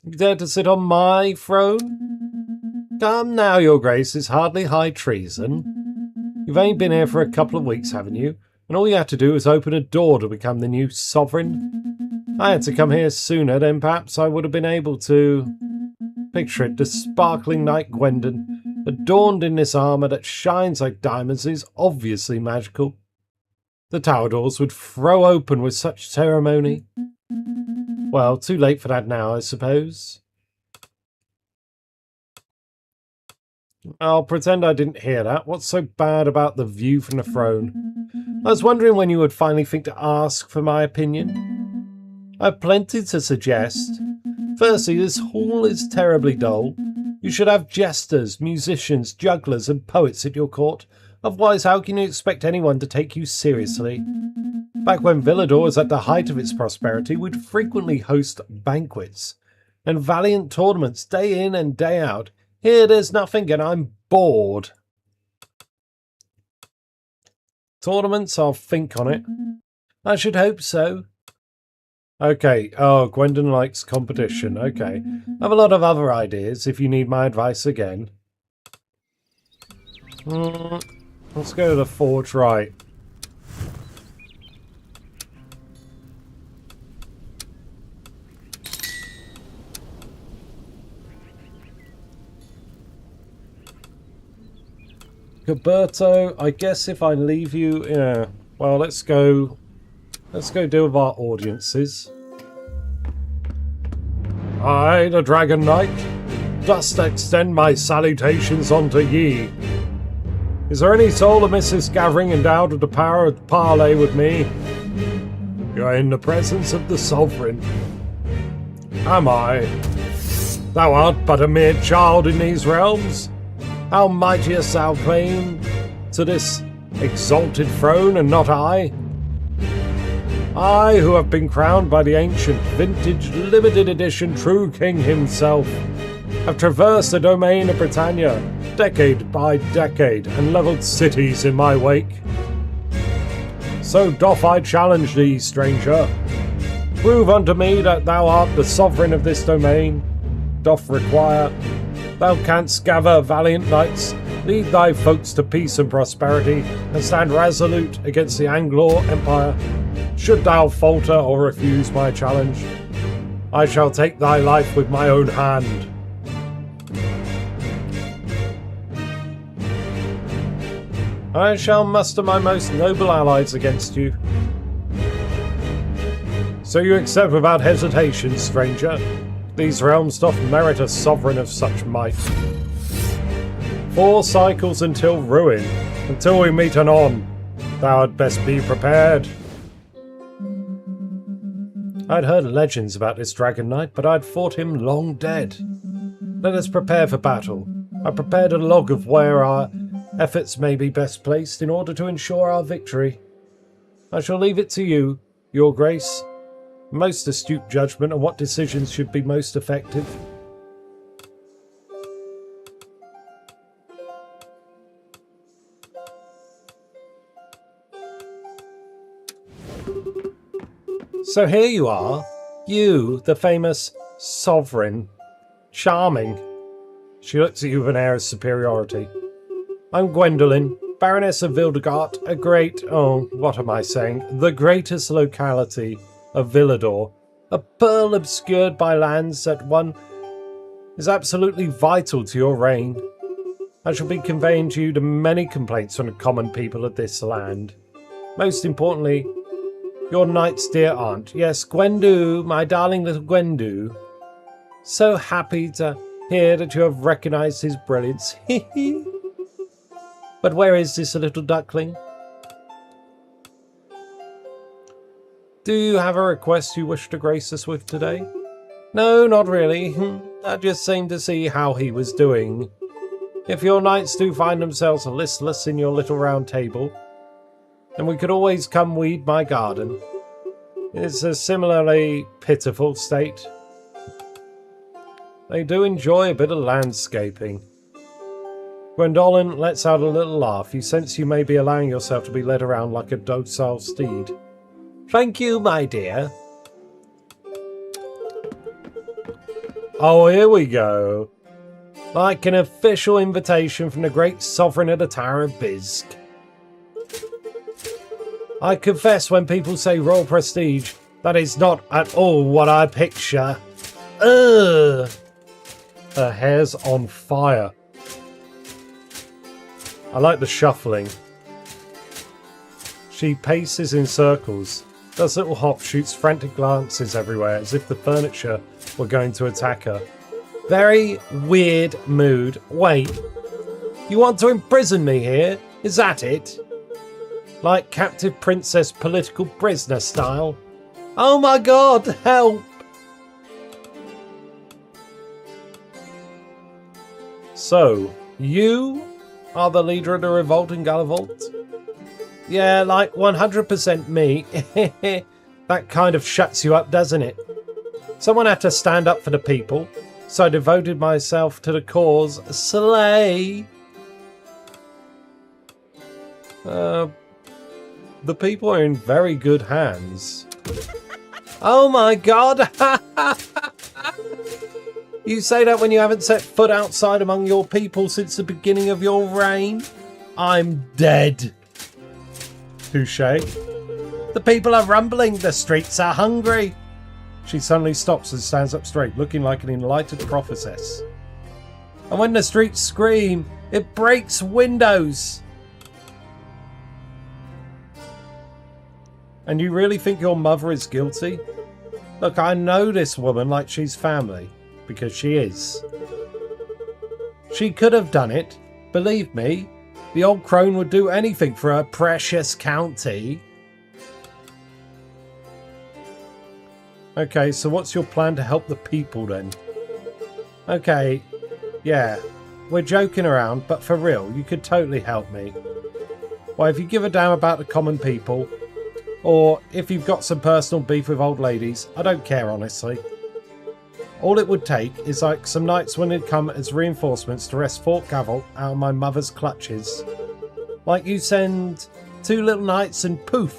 You dare to sit on my throne? Come now, your grace, it's hardly high treason. You've only been here for a couple of weeks, haven't you? And all you had to do was open a door to become the new sovereign. I had to come here sooner, then perhaps I would have been able to... Picture it, the sparkling Knight Gwendon, adorned in this armour that shines like diamonds, is obviously magical. The tower doors would throw open with such ceremony. Well, too late for that now, I suppose. I'll pretend I didn't hear that. What's so bad about the view from the throne? I was wondering when you would finally think to ask for my opinion. I have plenty to suggest. Firstly, this hall is terribly dull. You should have jesters, musicians, jugglers and poets at your court. Otherwise, how can you expect anyone to take you seriously? Back when Villador was at the height of its prosperity, we'd frequently host banquets and valiant tournaments day in and day out. Here there's nothing and I'm bored. Tournaments, I'll think on it. I should hope so. Okay, oh, Gwendon likes competition. Okay. I have a lot of other ideas if you need my advice again. Let's go to the forge, right. Gilberto, I guess if I leave you, yeah. Well, let's go deal with our audiences. I, the Dragon Knight, dost extend my salutations unto ye. Is there any soul amiss this gathering endowed with the power of parley with me? You are in the presence of the Sovereign. Am I? Thou art but a mere child in these realms. How mightiest thou claim to this exalted throne, and not I? I, who have been crowned by the ancient, vintage, limited edition true king himself, have traversed the domain of Britannia, decade by decade, and levelled cities in my wake. So doth I challenge thee, stranger. Prove unto me that thou art the sovereign of this domain. Doth require thou canst gather valiant knights, lead thy folks to peace and prosperity, and stand resolute against the Anglo Empire. Should thou falter or refuse my challenge, I shall take thy life with my own hand. I shall muster my most noble allies against you. So you accept without hesitation, stranger? These realms doth merit a sovereign of such might. 4 cycles until ruin, until we meet anon. Thou had best be prepared. I'd heard legends about this Dragon Knight, but I'd thought him long dead. Let us prepare for battle. I prepared a log of where our efforts may be best placed in order to ensure our victory. I shall leave it to you, Your Grace. Most astute judgment on what decisions should be most effective. So here you are, you, the famous Sovereign. Charming. She looks at you with an air of superiority. I'm Gwendolyn, Baroness of Vildegard, a great, what am I saying? The greatest locality of Villador, a pearl obscured by lands that one is absolutely vital to your reign. I shall be conveying to you the many complaints from the common people of this land. Most importantly, your knight's dear aunt. Yes, Gwendu, my darling little Gwendu. So happy to hear that you have recognised his brilliance. But where is this little duckling? Do you have a request you wish to grace us with today? No, not really. I just seemed to see how he was doing. If your knights do find themselves listless in your little round table, then we could always come weed my garden. It's a similarly pitiful state. They do enjoy a bit of landscaping. Gwendolyn lets out a little laugh. You sense you may be allowing yourself to be led around like a docile steed. Thank you, my dear. Oh, here we go. Like an official invitation from the great sovereign of the Tower of Bisque. I confess when people say royal prestige, that is not at all what I picture. Ugh! Her hair's on fire. I like the shuffling. She paces in circles, does little hops, shoots frantic glances everywhere as if the furniture were going to attack her. Very weird mood. Wait, you want to imprison me here? Is that it? Like captive princess political prisoner style? Oh my god, help! So, you are the leader of the revolt in Gallivant? Yeah, like 100% me. That kind of shuts you up, doesn't it? Someone had to stand up for the people, so I devoted myself to the cause. Slay! The people are in very good hands. Oh my god! You say that when you haven't set foot outside among your people since the beginning of your reign? I'm dead. Touché. The people are rumbling. The streets are hungry. She suddenly stops and stands up straight, looking like an enlightened prophetess. And when the streets scream, it breaks windows. And you really think your mother is guilty? Look, I know this woman like she's family. Because she is. She could have done it. Believe me, the old crone would do anything for her precious county. Okay, so what's your plan to help the people then? Okay, yeah, we're joking around, but for real, you could totally help me. Well, if you give a damn about the common people, or if you've got some personal beef with old ladies, I don't care honestly. All it would take is like some knights when they'd come as reinforcements to wrest Fort Gavel out of my mother's clutches. Like you send 2 little knights and poof!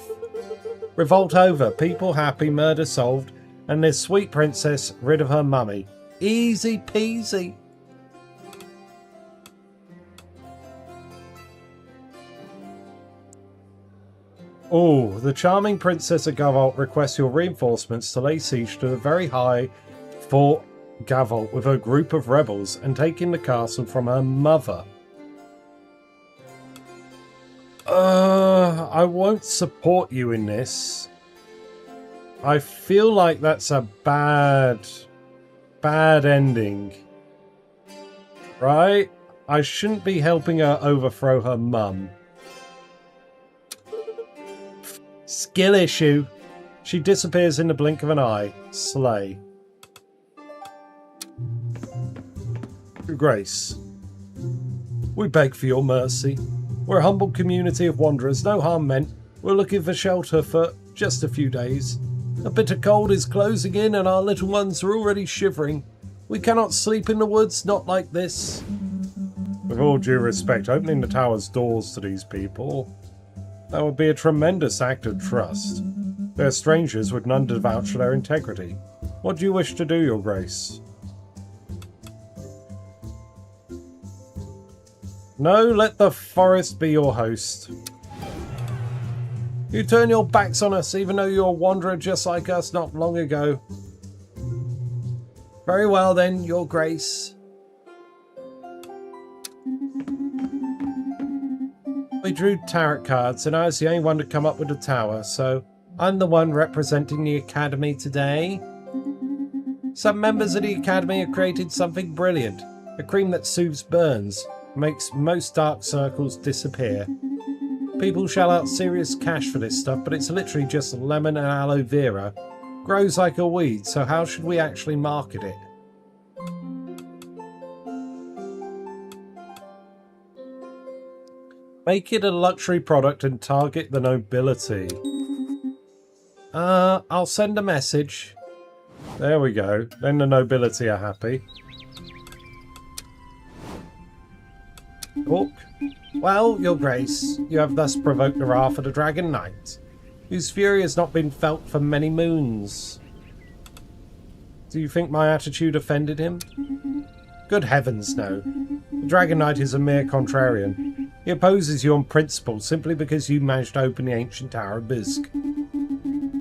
Revolt over, people happy, murder solved, and this sweet princess rid of her mummy. Easy peasy. Oh, the charming Princess of Gavalt requests your reinforcements to lay siege to the very high Fort Gavalt with her group of rebels and taking the castle from her mother. I won't support you in this. I feel like that's a bad ending. Right? I shouldn't be helping her overthrow her mum. Skill issue. She disappears in the blink of an eye. Slay. Your Grace, we beg for your mercy. We're a humble community of wanderers, no harm meant. We're looking for shelter for just a few days. A bitter cold is closing in and our little ones are already shivering. We cannot sleep in the woods, not like this. With all due respect, opening the tower's doors to these people, that would be a tremendous act of trust. They're strangers with none to vouch for their integrity. What do you wish to do, Your Grace? No, let the forest be your host. You turn your backs on us even though you're a wanderer just like us not long ago. Very well then, Your Grace. We drew tarot cards and I was the only one to come up with the tower, so I'm the one representing the Academy today. Some members of the Academy have created something brilliant. A cream that soothes burns, makes most dark circles disappear. People shell out serious cash for this stuff, but it's literally just lemon and aloe vera. Grows like a weed, so how should we actually market it? Make it a luxury product and target the nobility. I'll send a message. There we go. Then the nobility are happy. Talk. Well, Your Grace, you have thus provoked the wrath of the Dragon Knight, whose fury has not been felt for many moons. Do you think my attitude offended him? Good heavens, no. The Dragon Knight is a mere contrarian. He opposes you on principle simply because you managed to open the ancient Tower of Bisque.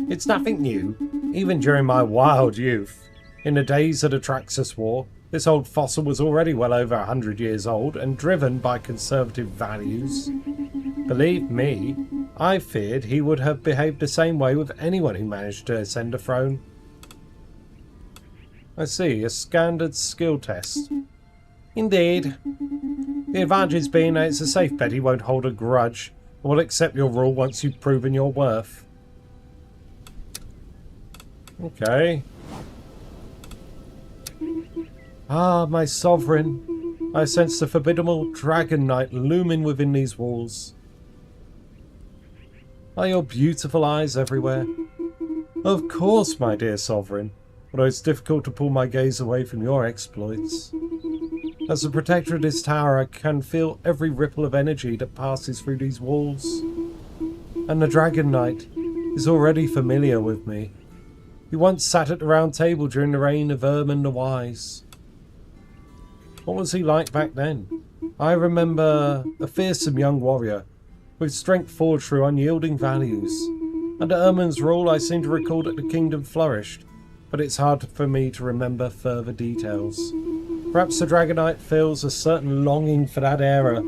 It's nothing new. Even during my wild youth, in the days of the Traxxas War, this old fossil was already well over 100 years old and driven by conservative values. Believe me, I feared he would have behaved the same way with anyone who managed to ascend a throne. I see, a standard skill test. Indeed. The advantage being that it's a safe bet he won't hold a grudge and will accept your rule once you've proven your worth. Okay. Ah, my sovereign. I sense the formidable Dragon Knight looming within these walls. Are your beautiful eyes everywhere? Of course, my dear Sovereign, although it's difficult to pull my gaze away from your exploits. As the protector of this tower, I can feel every ripple of energy that passes through these walls. And the Dragon Knight is already familiar with me. He once sat at the Round Table during the reign of Erman the Wise. What was he like back then? I remember a fearsome young warrior, with strength forged through unyielding values. Under Erman's rule, I seem to recall that the kingdom flourished, but it's hard for me to remember further details. Perhaps the Dragonite feels a certain longing for that era,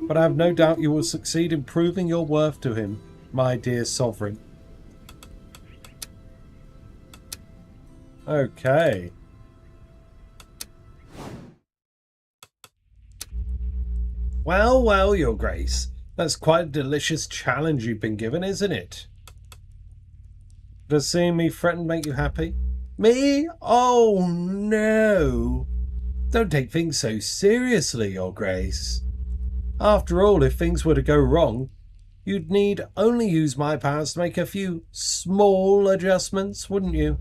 but I have no doubt you will succeed in proving your worth to him, my dear Sovereign. Okay. Well, well, Your Grace. That's quite a delicious challenge you've been given, isn't it? Does seeing me threaten make you happy? Me? Oh, no. Don't take things so seriously, Your Grace. After all, if things were to go wrong, you'd need only use my powers to make a few small adjustments, wouldn't you?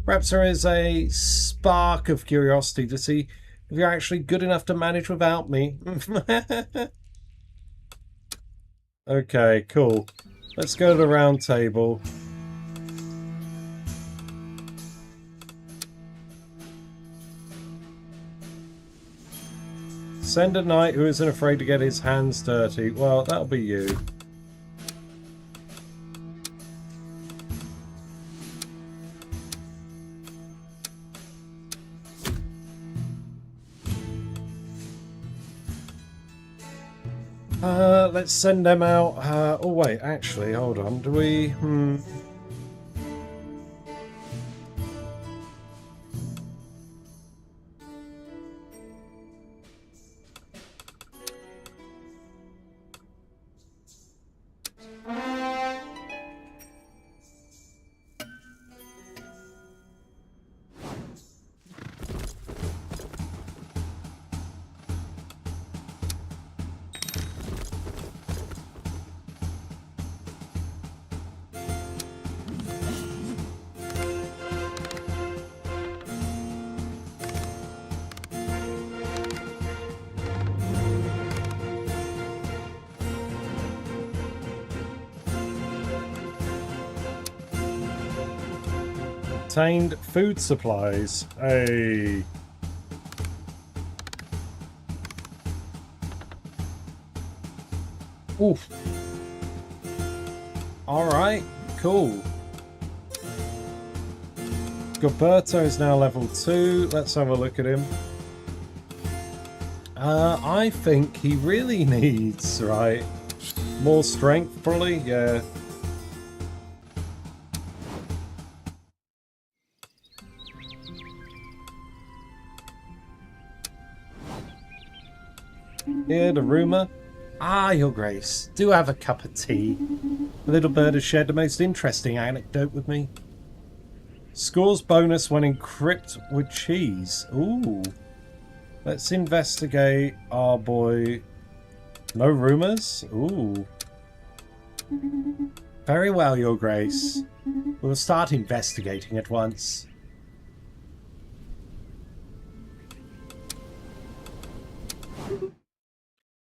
Perhaps there is a spark of curiosity to see if you're actually good enough to manage without me. Okay, cool. Let's go to the Round Table. Send a knight who isn't afraid to get his hands dirty. Well, that'll be you. Let's send them out. Oh wait, actually, hold on. Do we? Obtained food supplies. Hey. Oof. Alright, cool. Gilberto is now level 2. Let's have a look at him. I think he really needs, right, more strength, probably, yeah. Hear the rumour? Ah, Your Grace, do have a cup of tea. The little bird has shared the most interesting anecdote with me. Scores bonus when in crypt with cheese. Ooh. Let's investigate our boy. No rumours? Ooh. Very well, Your Grace. We'll start investigating at once.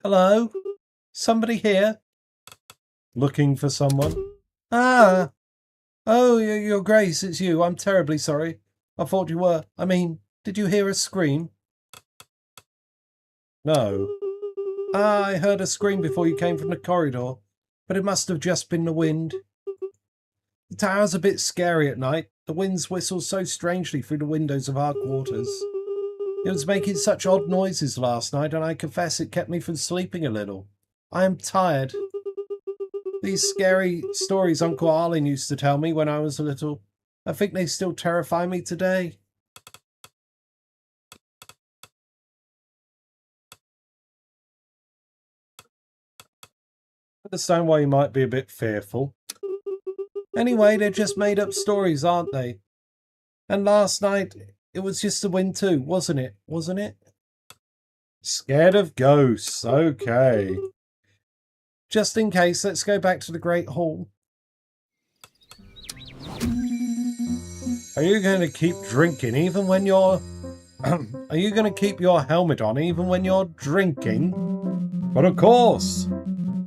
Hello? Somebody here? Looking for someone? Ah! Oh, Your Grace, it's you. I'm terribly sorry. I thought you were. I mean, did you hear a scream? No. Ah, I heard a scream before you came from the corridor, but it must have just been the wind. The tower's a bit scary at night. The winds whistle so strangely through the windows of our quarters. It was making such odd noises last night, and I confess it kept me from sleeping a little. I am tired. These scary stories Uncle Arlen used to tell me when I was little, I think they still terrify me today. I understand why you might be a bit fearful. Anyway, they're just made up stories, aren't they? And last night, it was just the wind too, wasn't it? Wasn't it? Scared of ghosts. Okay. Just in case, let's go back to the Great Hall. Are you going to keep drinking even when you're... Are you going to keep your helmet on even when you're drinking? But of course!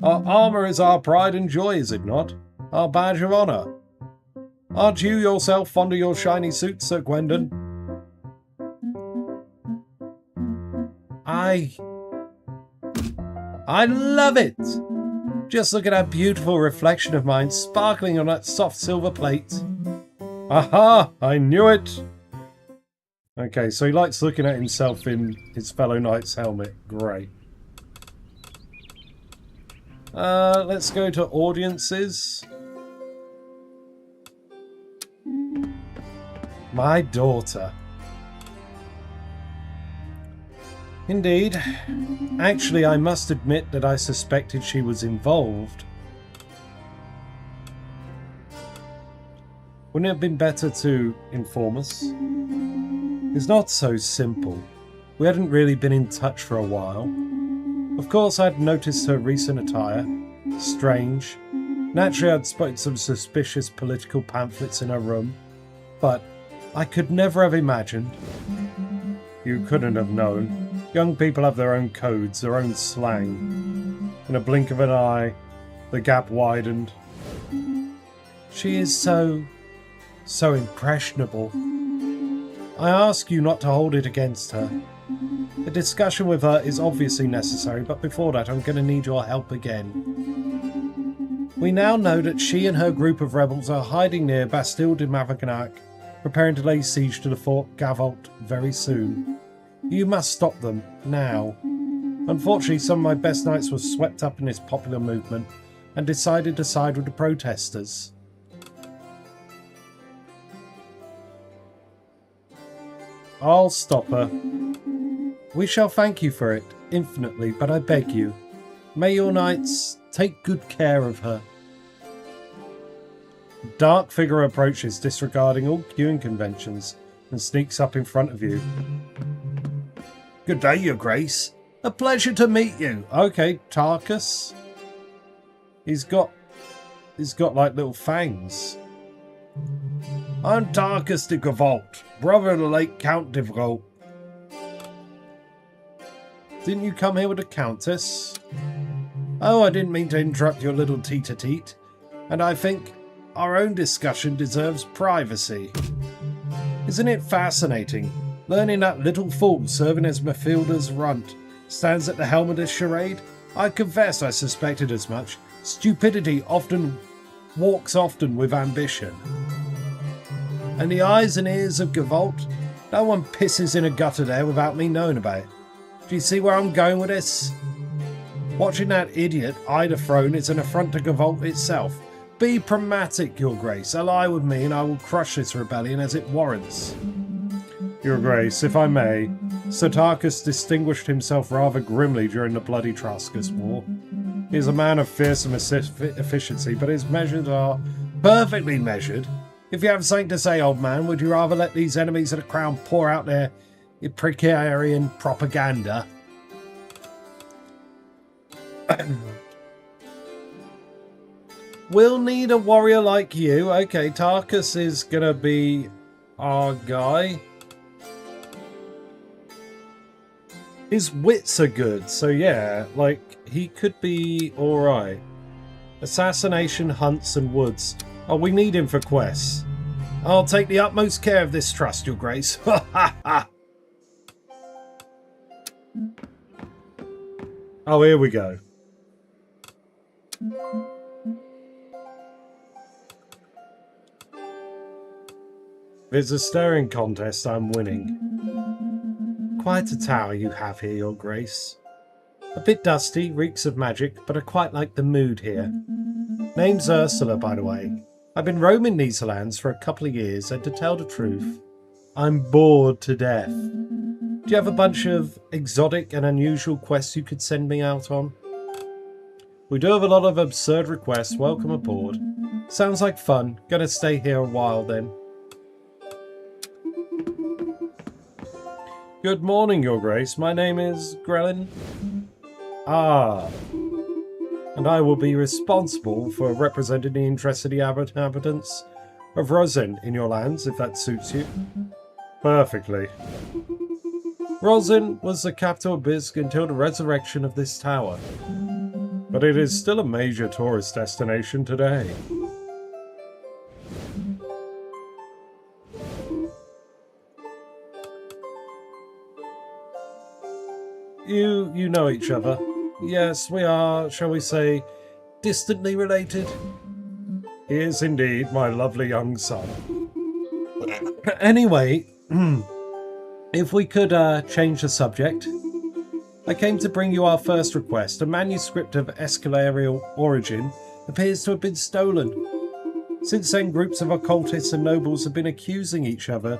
Our armour is our pride and joy, is it not? Our badge of honour. Aren't you yourself fond of your shiny suit, Sir Gwendon? I love it! Just look at that beautiful reflection of mine sparkling on that soft silver plate. Aha! I knew it! Okay, so he likes looking at himself in his fellow knight's helmet. Great. Let's go to audiences. My daughter. Indeed. Actually, I must admit that I suspected she was involved. Wouldn't it have been better to inform us? It's not so simple. We hadn't really been in touch for a while. Of course, I'd noticed her recent attire. Strange. Naturally, I'd spotted some suspicious political pamphlets in her room. But I could never have imagined. You couldn't have known. Young people have their own codes, their own slang. In a blink of an eye, the gap widened. She is so impressionable. I ask you not to hold it against her. A discussion with her is obviously necessary, but before that I'm going to need your help again. We now know that she and her group of rebels are hiding near Bastille de Mavignac, preparing to lay siege to the Fort Gavolt very soon. You must stop them, now. Unfortunately, some of my best knights were swept up in this popular movement and decided to side with the protesters. I'll stop her. We shall thank you for it, infinitely, but I beg you, may your knights take good care of her. A dark figure approaches, disregarding all queuing conventions, and sneaks up in front of you. Good day, Your Grace. A pleasure to meet you. Okay, Tarkus. He's got like little fangs. I'm Tarkus de Gavolt, brother of the late Count de Vrot. Didn't you come here with the Countess? Oh, I didn't mean to interrupt your little tete-a-tete, and I think our own discussion deserves privacy. Isn't it fascinating, learning that little fool serving as Mathilda's runt stands at the helm of this charade? I confess I suspected as much. Stupidity walks often with ambition. And the eyes and ears of Gavolt? No one pisses in a gutter there without me knowing about it. Do you see where I'm going with this? Watching that idiot Ida throne is an affront to Gavolt itself. Be pragmatic, Your Grace. Ally with me and I will crush this rebellion as it warrants. Your Grace, if I may, Sir Tarkus distinguished himself rather grimly during the bloody Truscus War. He is a man of fearsome efficiency, but his measures are perfectly measured. If you have something to say, old man, would you rather let these enemies of the crown pour out their Epicurean propaganda? We'll need a warrior like you. Okay, Tarkus is gonna be our guy. His wits are good, so yeah, like, he could be alright. Assassination, hunts and woods. Oh, we need him for quests. I'll take the utmost care of this trust, Your Grace. Ha ha ha! Oh, here we go. There's a staring contest, I'm winning. Quite a tower you have here, Your Grace. A bit dusty, reeks of magic, but I quite like the mood here. Name's Ursula, by the way. I've been roaming these lands for a couple of years, and to tell the truth, I'm bored to death. Do you have a bunch of exotic and unusual quests you could send me out on? We do have a lot of absurd requests. Welcome aboard. Sounds like fun. Gonna stay here a while then. Good morning, Your Grace. My name is Grellin. Ah. And I will be responsible for representing the interests of the inhabitants of Rosin in your lands, if that suits you. Perfectly. Rosin was the capital of Bisk until the resurrection of this tower. But it is still a major tourist destination today. You know each other. Yes, we are, shall we say, distantly related. He is indeed my lovely young son. Anyway, if we could change the subject. I came to bring you our first request. A manuscript of Escalarial origin appears to have been stolen. Since then, groups of occultists and nobles have been accusing each other,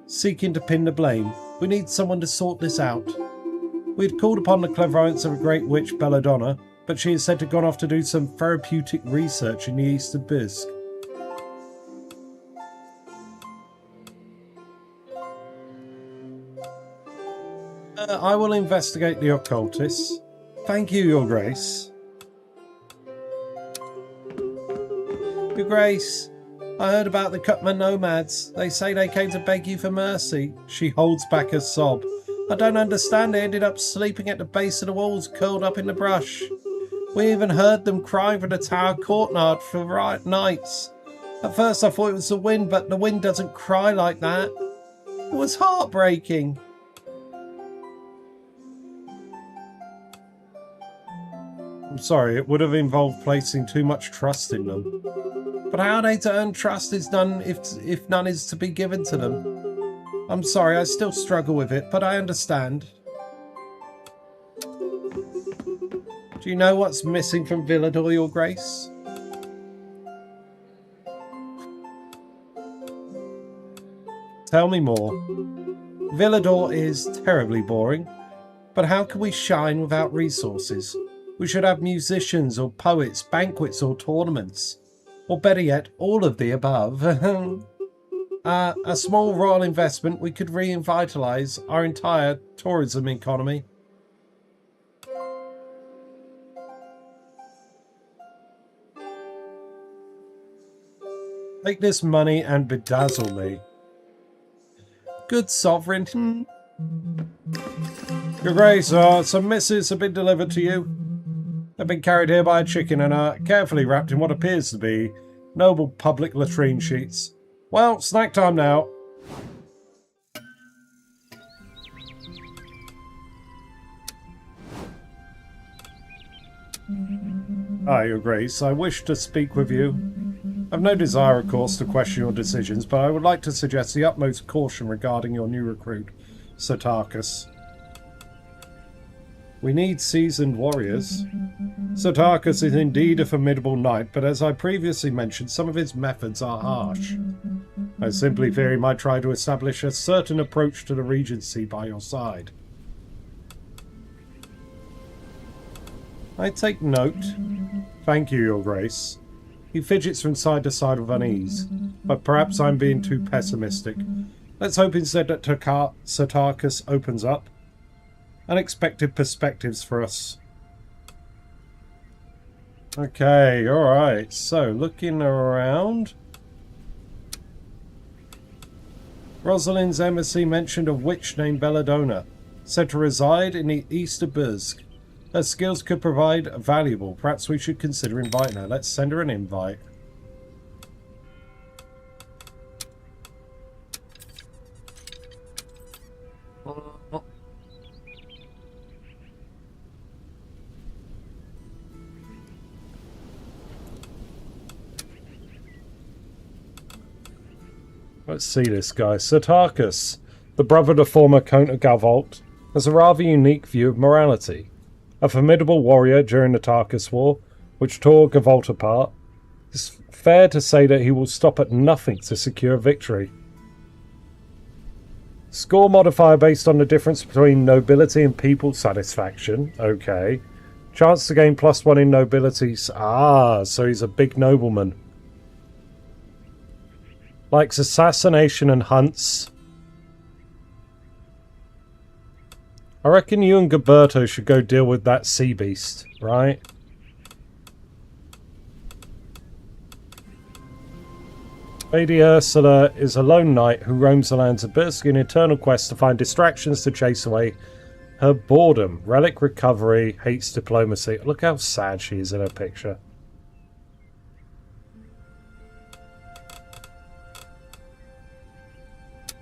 seeking to pin the blame. We need someone to sort this out. We had called upon the clairvoyance of a great witch, Belladonna, but she is said to have gone off to do some therapeutic research in the east of Bisk. I will investigate the occultists. Thank you, Your Grace. Your Grace, I heard about the Cutman nomads. They say they came to beg you for mercy. She holds back a sob. I don't understand. They ended up sleeping at the base of the walls, curled up in the brush. We even heard them crying for the tower courtyard for nights. At first I thought it was the wind, but the wind doesn't cry like that. It was heartbreaking. I'm sorry, it would have involved placing too much trust in them. But how are they to earn trust if none is to be given to them? I'm sorry, I still struggle with it, but I understand. Do you know what's missing from Villador, Your Grace? Tell me more. Villador is terribly boring, but how can we shine without resources? We should have musicians or poets, banquets or tournaments. Or better yet, all of the above. A small royal investment, we could revitalise our entire tourism economy. Take this money and bedazzle me. Good sovereign. Your Grace, some missives have been delivered to you. They've been carried here by a chicken and are carefully wrapped in what appears to be noble public latrine sheets. Well, snack time now. Your Grace, I wish to speak with you. I've no desire, of course, to question your decisions, but I would like to suggest the utmost caution regarding your new recruit, Sotarchus. We need seasoned warriors. Sotarchus is indeed a formidable knight, but as I previously mentioned, some of his methods are harsh. I simply fear he might try to establish a certain approach to the Regency by your side. I take note. Thank you, Your Grace. He fidgets from side to side with unease, but perhaps I'm being too pessimistic. Let's hope instead that Sotarchus opens up. Unexpected perspectives for us. Okay, alright. So, looking around. Rosalind's embassy mentioned a witch named Belladonna, said to reside in the east of Bisk. Her skills could provide valuable. Perhaps we should consider inviting her. Let's send her an invite. Let's see this guy. Sotarchus, the brother of the former Count of Gavolt, has a rather unique view of morality. A formidable warrior during the Tarkus War, which tore Gavolt apart, it's fair to say that he will stop at nothing to secure victory. Score modifier based on the difference between nobility and people satisfaction. Okay. Chance to gain +1 in nobility. Ah, so he's a big nobleman. Likes assassination and hunts. I reckon you and Gilberto should go deal with that sea beast, right? Lady Ursula is a lone knight who roams the lands of Berserk in an eternal quest to find distractions to chase away her boredom. Relic recovery, hates diplomacy. Look how sad she is in her picture.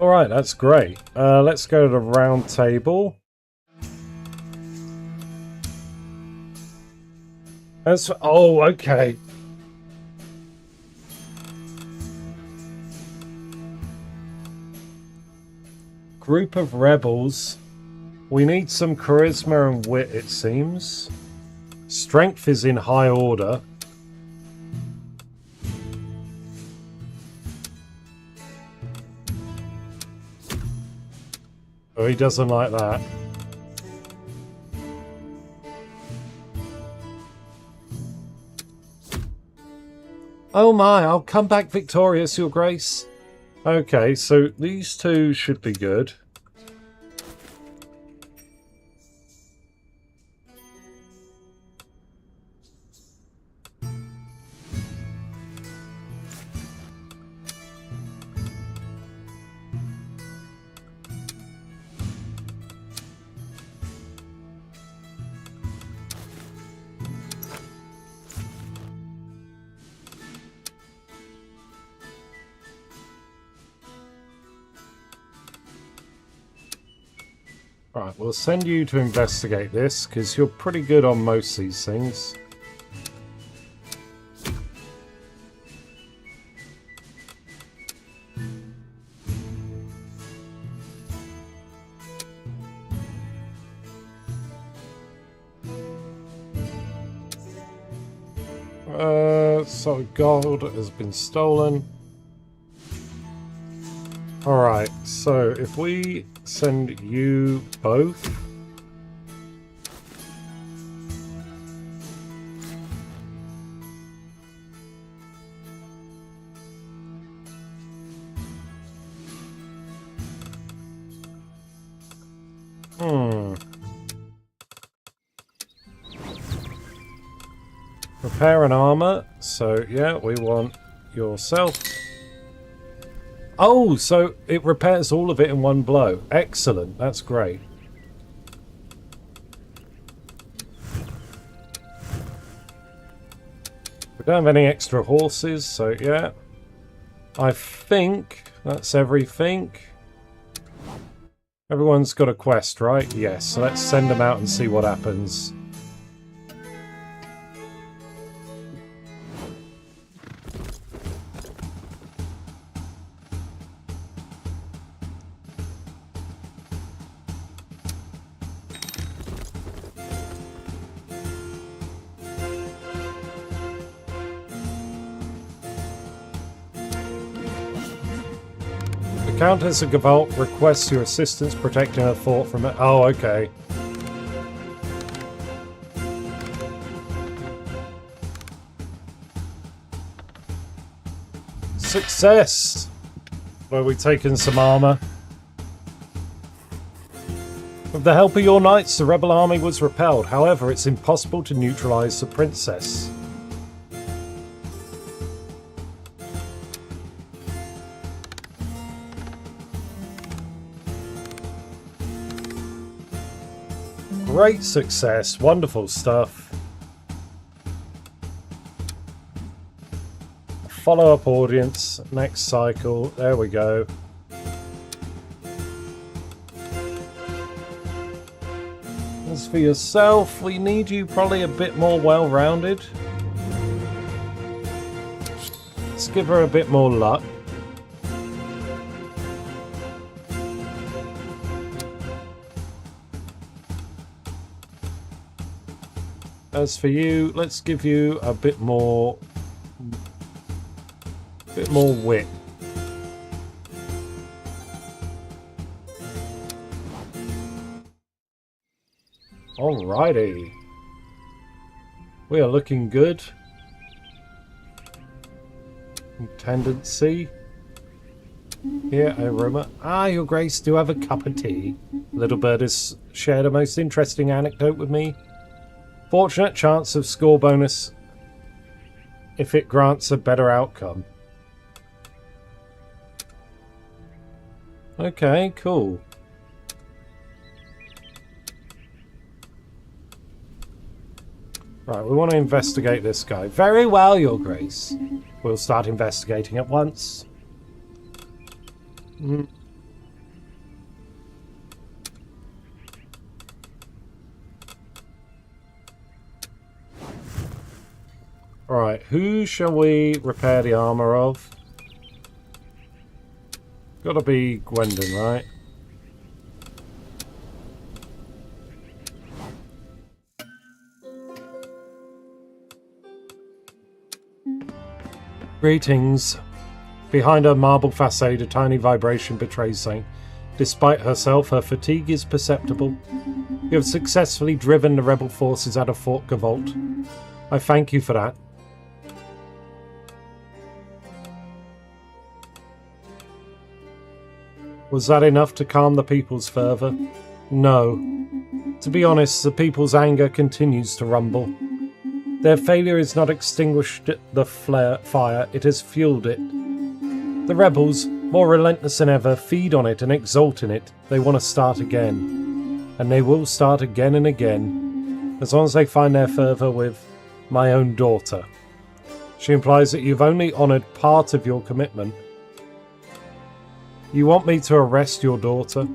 Alright, that's great. Let's go to the round table. Oh, okay. Group of rebels. We need some charisma and wit, it seems. Strength is in high order. Oh, he doesn't like that. Oh my, I'll come back victorious, Your Grace. Okay, so these two should be good. Right, we'll send you to investigate this, because you're pretty good on most of these things. So gold has been stolen. Alright, so if we send you both. Repair and armor. So, yeah, we want yourself. Oh, so it repairs all of it in one blow. Excellent. That's great. We don't have any extra horses, so yeah. I think that's everything. Everyone's got a quest, right? Yes, so let's send them out and see what happens. Countess of Gavalt requests your assistance protecting her fort from it. Oh, okay. Success! Well, we've taken some armor. With the help of your knights, the rebel army was repelled. However, it's impossible to neutralize the princess. Great success, wonderful stuff. Follow-up audience, next cycle, there we go. As for yourself, we need you probably a bit more well-rounded. Let's give her a bit more luck. As for you, let's give you a bit more wit. Alrighty. We are looking good. Tendency. Here, a rumour. Ah, your grace, do have a cup of tea. Little bird has shared a most interesting anecdote with me. Fortunate chance of score bonus if it grants a better outcome. Okay, cool. Right, we want to investigate this guy. Very well, your grace. We'll start investigating at once. Alright, who shall we repair the armour of? Gotta be Gwendon, right? Greetings. Behind her marble facade, a tiny vibration betrays something. Despite herself, her fatigue is perceptible. You have successfully driven the rebel forces out of Fort Gavolt. I thank you for that. Was that enough to calm the people's fervour? No. To be honest, the people's anger continues to rumble. Their failure has not extinguished the fire, it has fueled it. The rebels, more relentless than ever, feed on it and exult in it. They want to start again. And they will start again and again, as long as they find their fervour with my own daughter. She implies that you've only honoured part of your commitment. You want me to arrest your daughter?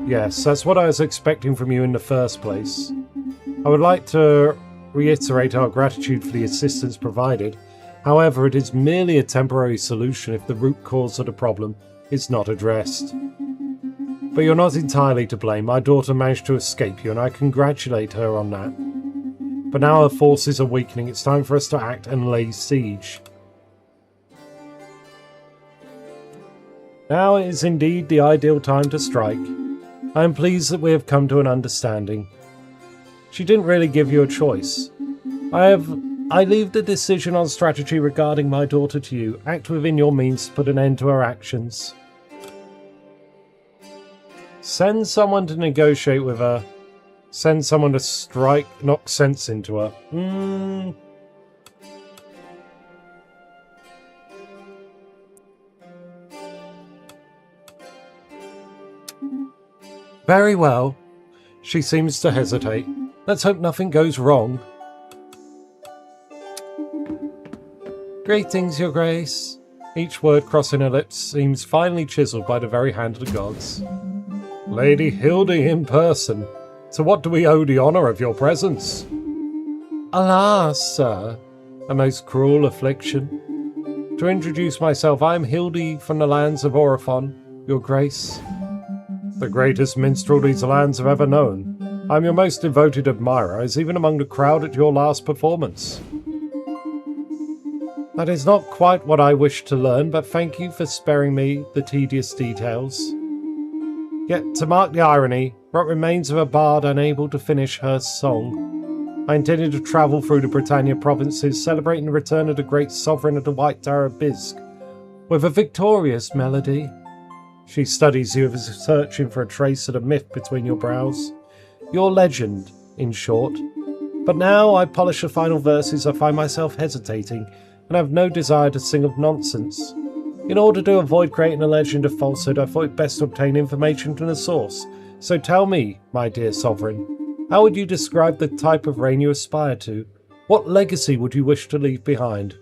Yes, that's what I was expecting from you in the first place. I would like to reiterate our gratitude for the assistance provided. However, it is merely a temporary solution if the root cause of the problem is not addressed. But you're not entirely to blame. My daughter managed to escape you, and I congratulate her on that. But now her forces are weakening. It's time for us to act and lay siege. Now is indeed the ideal time to strike. I am pleased that we have come to an understanding. She didn't really give you a choice. I leave the decision on strategy regarding my daughter to you. Act within your means to put an end to her actions. Send someone to negotiate with her. Send someone to strike, knock sense into her. Very well. She seems to hesitate. Let's hope nothing goes wrong. Greetings, your grace. Each word crossing her lips seems finely chiselled by the very hand of the gods. Lady Hildy in person. To what do we owe the honour of your presence? Alas, sir, a most cruel affliction. To introduce myself, I am Hildy from the lands of Orifon, your grace. The greatest minstrel these lands have ever known. I am your most devoted admirer, as even among the crowd at your last performance. That is not quite what I wished to learn, but thank you for sparing me the tedious details. Yet, to mark the irony, what remains of a bard unable to finish her song. I intended to travel through the Britannia provinces, celebrating the return of the great sovereign of the White Tower of Bisque, with a victorious melody. She studies you as searching for a trace of the myth between your brows. Your legend, in short. But now I polish the final verses, I find myself hesitating, and have no desire to sing of nonsense. In order to avoid creating a legend of falsehood, I thought it best to obtain information from the source. So tell me, my dear sovereign, how would you describe the type of reign you aspire to? What legacy would you wish to leave behind?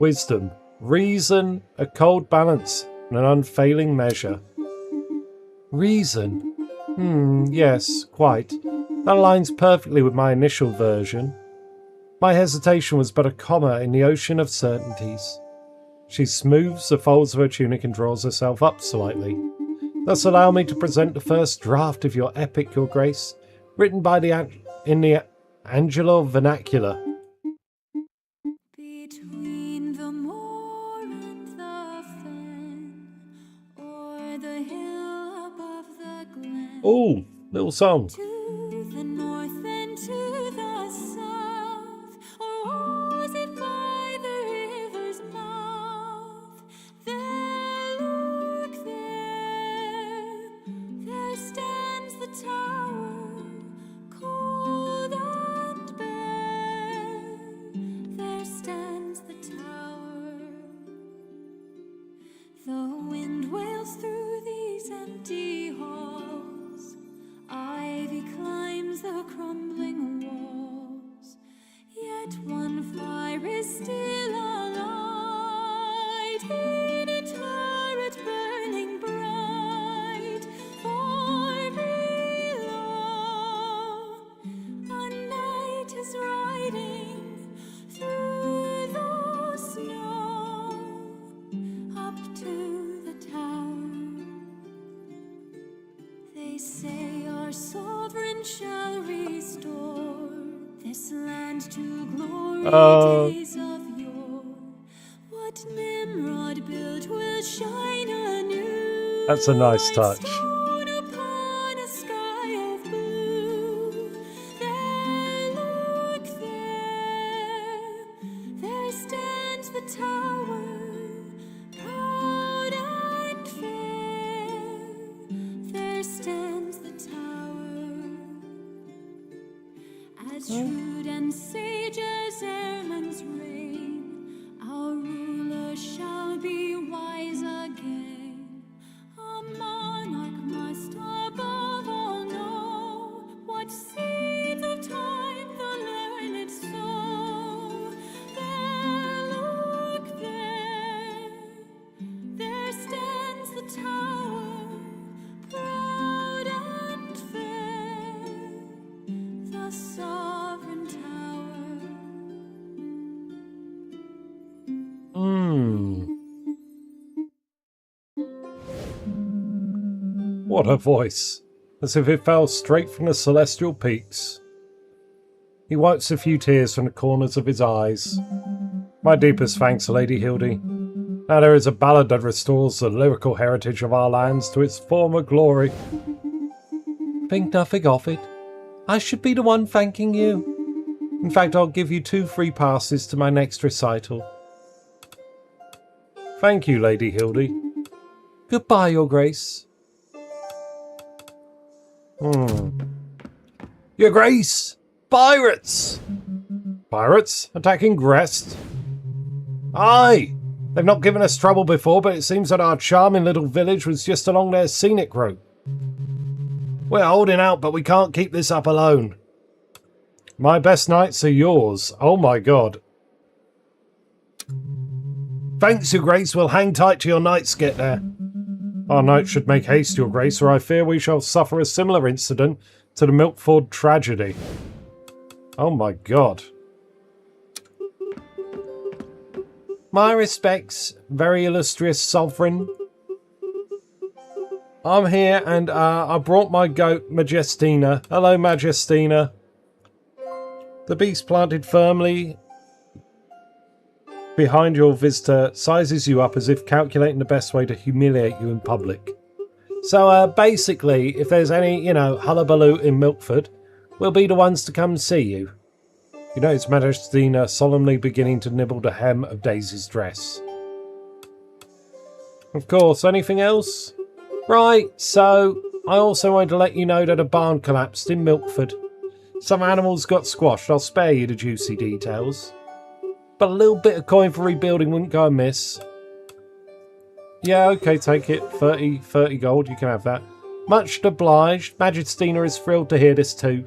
Wisdom, reason, a cold balance, and an unfailing measure. Reason? Yes, quite. That aligns perfectly with my initial version. My hesitation was but a comma in the ocean of certainties. She smooths the folds of her tunic and draws herself up slightly. Thus allow me to present the first draft of your epic, your grace, written by in the Angelo vernacular. Between the moor and the fen, o'er the hill above the glen. Oh, Little song. To the north and to the south, or was it by the river's mouth? There, look there stands the tower, cold and bare. There stands the tower. The wind wails through these empty halls. Ivy climbs the crumbling walls. Yet one fire is still alight in a turret burning bright. Far below, a knight is riding through the snow up to the tower. They say our sovereign shall restore this land to glory days of yore. What Nimrod built will shine anew. That's a nice touch. Stone upon a sky of blue. There, look there stands the tower, proud and fair. There stands the tower. As shrewd and sage as Erlen's reign, our ruler shall be wise again. A monarch must above all know what seeds of time the learned sow. There, look there stands the tower, proud and fair, the sovereign tower. What a voice, as if it fell straight from the celestial peaks. He wipes a few tears from the corners of his eyes. My deepest thanks, Lady Hildy. Now there is a ballad that restores the lyrical heritage of our lands to its former glory. Think nothing of it. I should be the one thanking you. In fact, I'll give you 2 free passes to my next recital. Thank you, Lady Hildy. Goodbye, Your Grace. Your Grace! Pirates! Pirates? Attacking Grest? Aye! They've not given us trouble before, but it seems that our charming little village was just along their scenic route. We're holding out, but we can't keep this up alone. My best knights are yours. Oh my god. Thanks, Your Grace. We'll hang tight till your knights get there. Our knights should make haste, Your Grace, or I fear we shall suffer a similar incident to the Milkford tragedy. Oh my god. My respects, very illustrious sovereign. I'm here and I brought my goat, Majestina. Hello, Majestina. The beast planted firmly behind your visitor sizes you up as if calculating the best way to humiliate you in public. So basically, if there's any, hullabaloo in Milkford, we'll be the ones to come see you. You notice Majestina solemnly beginning to nibble the hem of Daisy's dress. Of course, anything else? Right, so I also wanted to let you know that a barn collapsed in Milkford. Some animals got squashed. I'll spare you the juicy details. But a little bit of coin for rebuilding wouldn't go amiss. Yeah, okay, take it. 30 gold, you can have that. Much obliged. Majestina is thrilled to hear this too.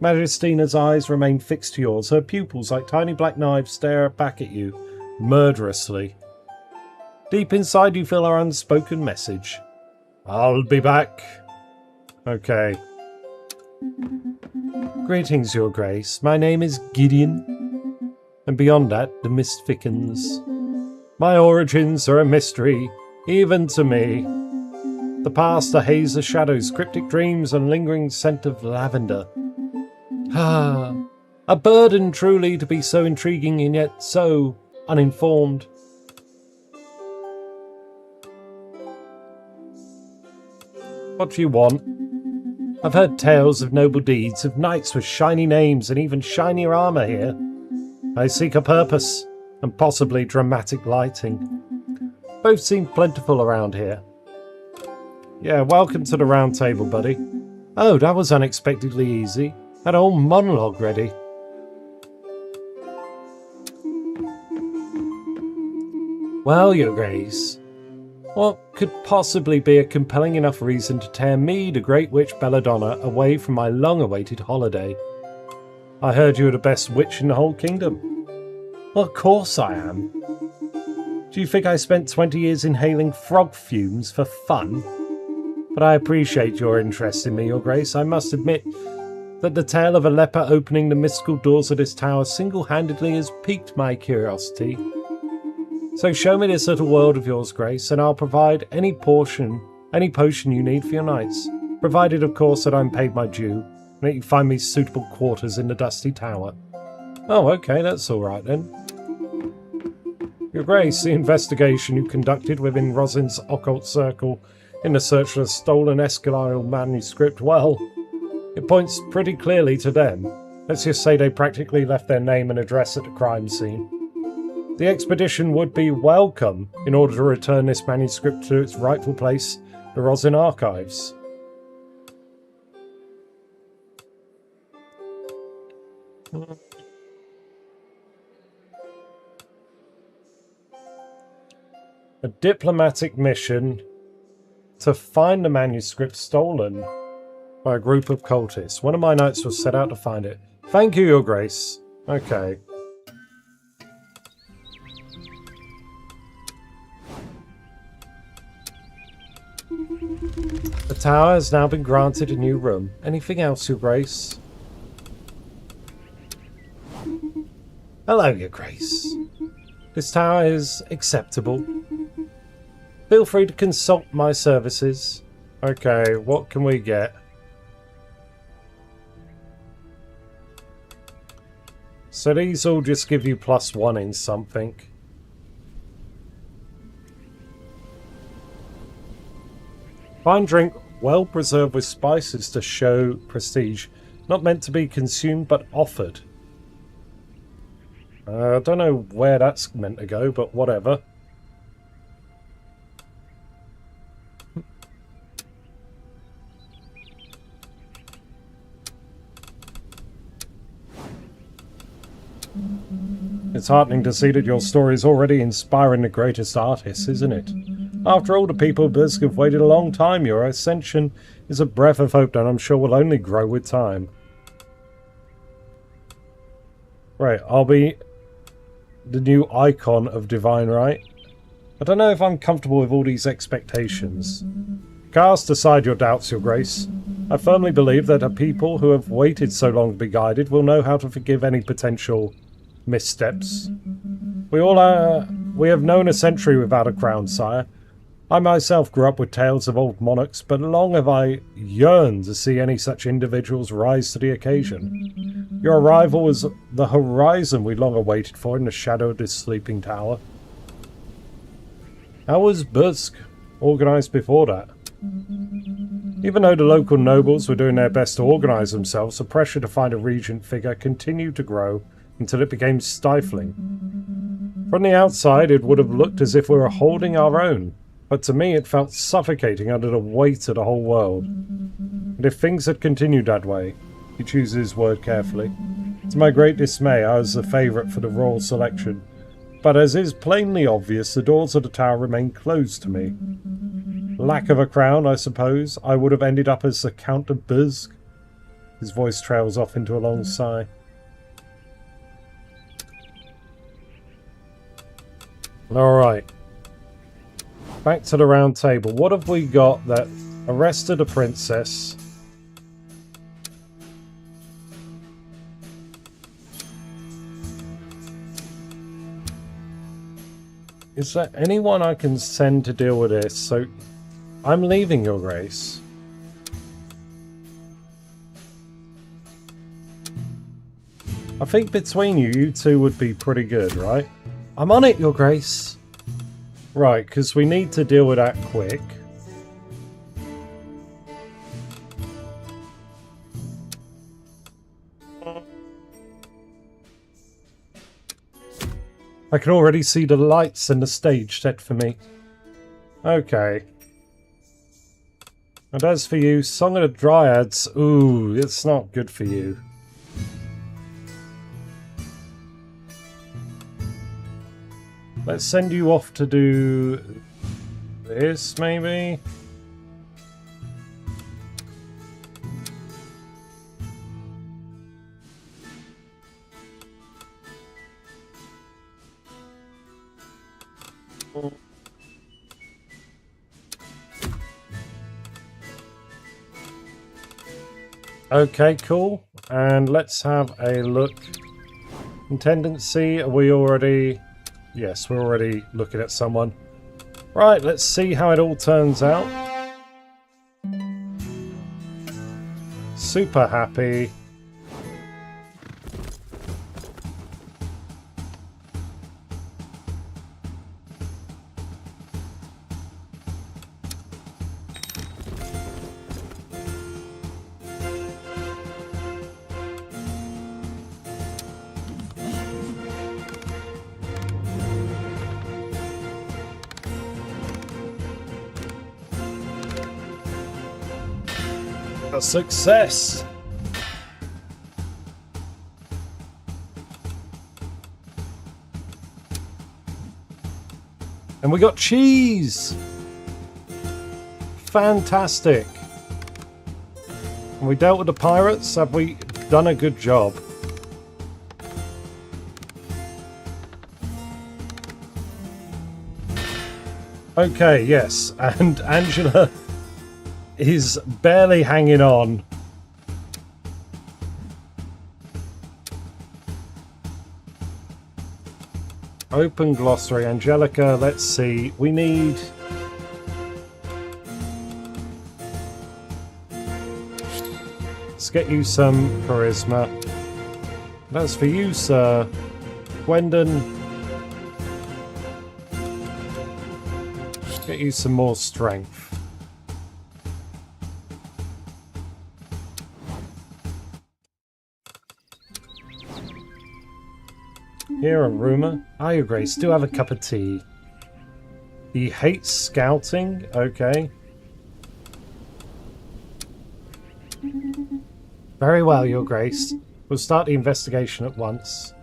Majestina's eyes remain fixed to yours. Her pupils, like tiny black knives, stare back at you, murderously. Deep inside you feel our unspoken message. I'll be back. Okay. Greetings, Your Grace. My name is Gideon. And beyond that, the mist thickens. My origins are a mystery, even to me. The past, a haze of shadows, cryptic dreams, and lingering scent of lavender. Ah, a burden truly to be so intriguing and yet so uninformed. What do you want? I've heard tales of noble deeds, of knights with shiny names and even shinier armour here. I seek a purpose, and possibly dramatic lighting. Both seem plentiful around here. Yeah, welcome to the round table, buddy. Oh, that was unexpectedly easy. Had a whole monologue ready. Well, Your Grace, what could possibly be a compelling enough reason to tear me, the Great Witch Belladonna, away from my long-awaited holiday? I heard you were the best witch in the whole kingdom. Well, of course I am. Do you think I spent 20 years inhaling frog fumes for fun? But I appreciate your interest in me, Your Grace. I must admit that the tale of a leper opening the mystical doors of this tower single-handedly has piqued my curiosity. So show me this little world of yours, Grace, and I'll provide any potion you need for your nights, provided, of course, that I'm paid my due, and that you find me suitable quarters in the dusty tower. Oh, okay, that's all right then. Your Grace, the investigation you conducted within Rosin's occult circle in the search for the stolen Escalarial manuscript, well, it points pretty clearly to them. Let's just say they practically left their name and address at the crime scene. The expedition would be welcome in order to return this manuscript to its rightful place, the Rosin archives. A diplomatic mission to find the manuscript stolen by a group of cultists. One of my knights will set out to find it. Thank you, Your Grace. Okay. The tower has now been granted a new room. Anything else, Your Grace? Hello, Your Grace. This tower is acceptable. Feel free to consult my services. Okay, what can we get? So these all just give you +1 in something. Fine drink, well preserved with spices to show prestige. Not meant to be consumed, but offered. I don't know where that's meant to go, but whatever. It's heartening to see that your story is already inspiring the greatest artists, isn't it? After all, the people of Bisk have waited a long time. Your ascension is a breath of hope that I'm sure will only grow with time. Right, I'll be the new icon of divine right. I don't know if I'm comfortable with all these expectations. Cast aside your doubts, Your Grace. I firmly believe that a people who have waited so long to be guided will know how to forgive any potential missteps. We have known a century without a crown, sire. I myself grew up with tales of old monarchs, but long have I yearned to see any such individuals rise to the occasion. Your arrival was the horizon we long awaited for in the shadow of this sleeping tower. How was Bisk organised before that? Even though the local nobles were doing their best to organise themselves, the pressure to find a regent figure continued to grow until it became stifling. From the outside, it would have looked as if we were holding our own, but to me it felt suffocating under the weight of the whole world. And if things had continued that way, he chooses his word carefully. To my great dismay, I was the favourite for the royal selection, but as is plainly obvious, the doors of the tower remained closed to me. Lack of a crown, I suppose, I would have ended up as the Count of Bisk. His voice trails off into a long sigh. Alright. Back to the round table. What have we got that arrested a princess? Is there anyone I can send to deal with this? So, I'm leaving, Your Grace. I think between you two would be pretty good, right? I'm on it, Your Grace. Right, because we need to deal with that quick. I can already see the lights and the stage set for me. Okay. And as for you, Song of the Dryads, ooh, it's not good for you. Let's send you off to do this, maybe? Okay, cool. And let's have a look. Intendancy, are we already... Yes, we're already looking at someone. Right, let's see how it all turns out. Super happy. A success! And we got cheese! Fantastic! And we dealt with the pirates. Have we done a good job? Okay, yes. And Angela is barely hanging on. Open glossary. Angelica, let's see. We need... Let's get you some charisma. That's for you, sir. Gwendon. Get you some more strength. Here, a rumour. Ah, Your Grace, do have a cup of tea. He hates scouting? Okay. Very well, Your Grace. We'll start the investigation at once.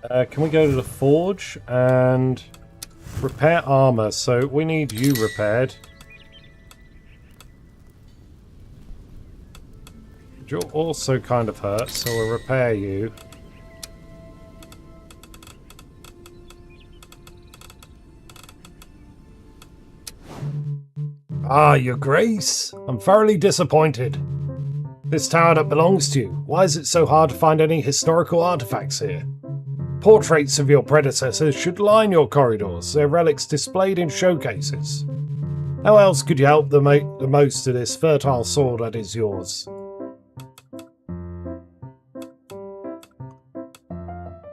Can we go to the forge and repair armour? So we need you repaired. You're also kind of hurt, so we'll repair you. Ah, Your Grace. I'm thoroughly disappointed. This tower that belongs to you. Why is it so hard to find any historical artifacts here? Portraits of your predecessors should line your corridors, their relics displayed in showcases. How else could you help them make the most of this fertile soil that is yours?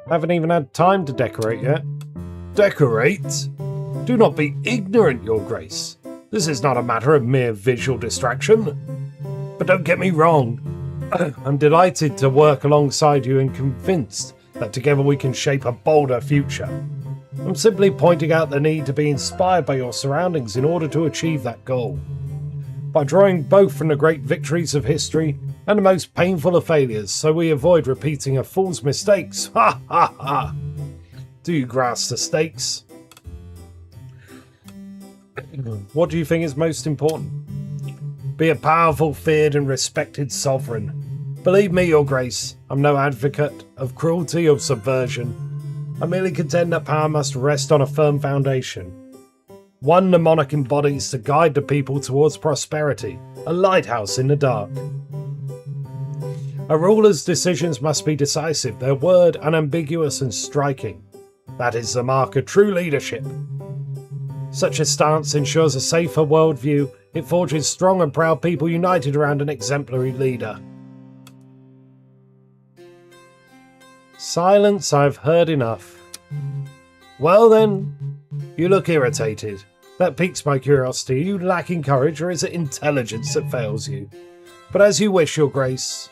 Haven't even had time to decorate yet. Decorate? Do not be ignorant, Your Grace. This is not a matter of mere visual distraction. But don't get me wrong. I'm delighted to work alongside you and convinced that together we can shape a bolder future. I'm simply pointing out the need to be inspired by your surroundings in order to achieve that goal. By drawing both from the great victories of history and the most painful of failures, so we avoid repeating a fool's mistakes. Ha ha ha! Do you grasp the stakes? What do you think is most important? Be a powerful, feared and respected sovereign. Believe me, Your Grace, I'm no advocate of cruelty or subversion. I merely contend that power must rest on a firm foundation. One the monarch embodies to guide the people towards prosperity, a lighthouse in the dark. A ruler's decisions must be decisive, their word unambiguous and striking. That is the mark of true leadership. Such a stance ensures a safer worldview. It forges strong and proud people united around an exemplary leader. Silence, I've heard enough. Well then, you look irritated. That piques my curiosity. Are you lacking courage, or is it intelligence that fails you? But as you wish, Your Grace.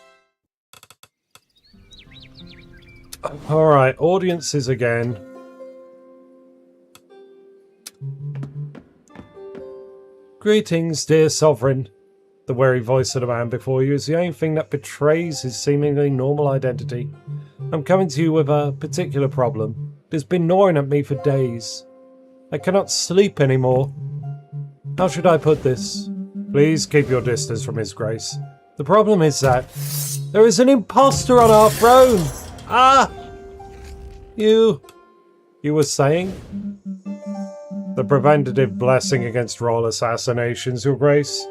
Alright, audiences again. Greetings, dear sovereign. The wary voice of the man before you is the only thing that betrays his seemingly normal identity. I'm coming to you with a particular problem. It has been gnawing at me for days. I cannot sleep anymore. How should I put this? Please keep your distance from His Grace. The problem is that there is an imposter on our throne. Ah! You were saying? The preventative blessing against royal assassinations, Your Grace.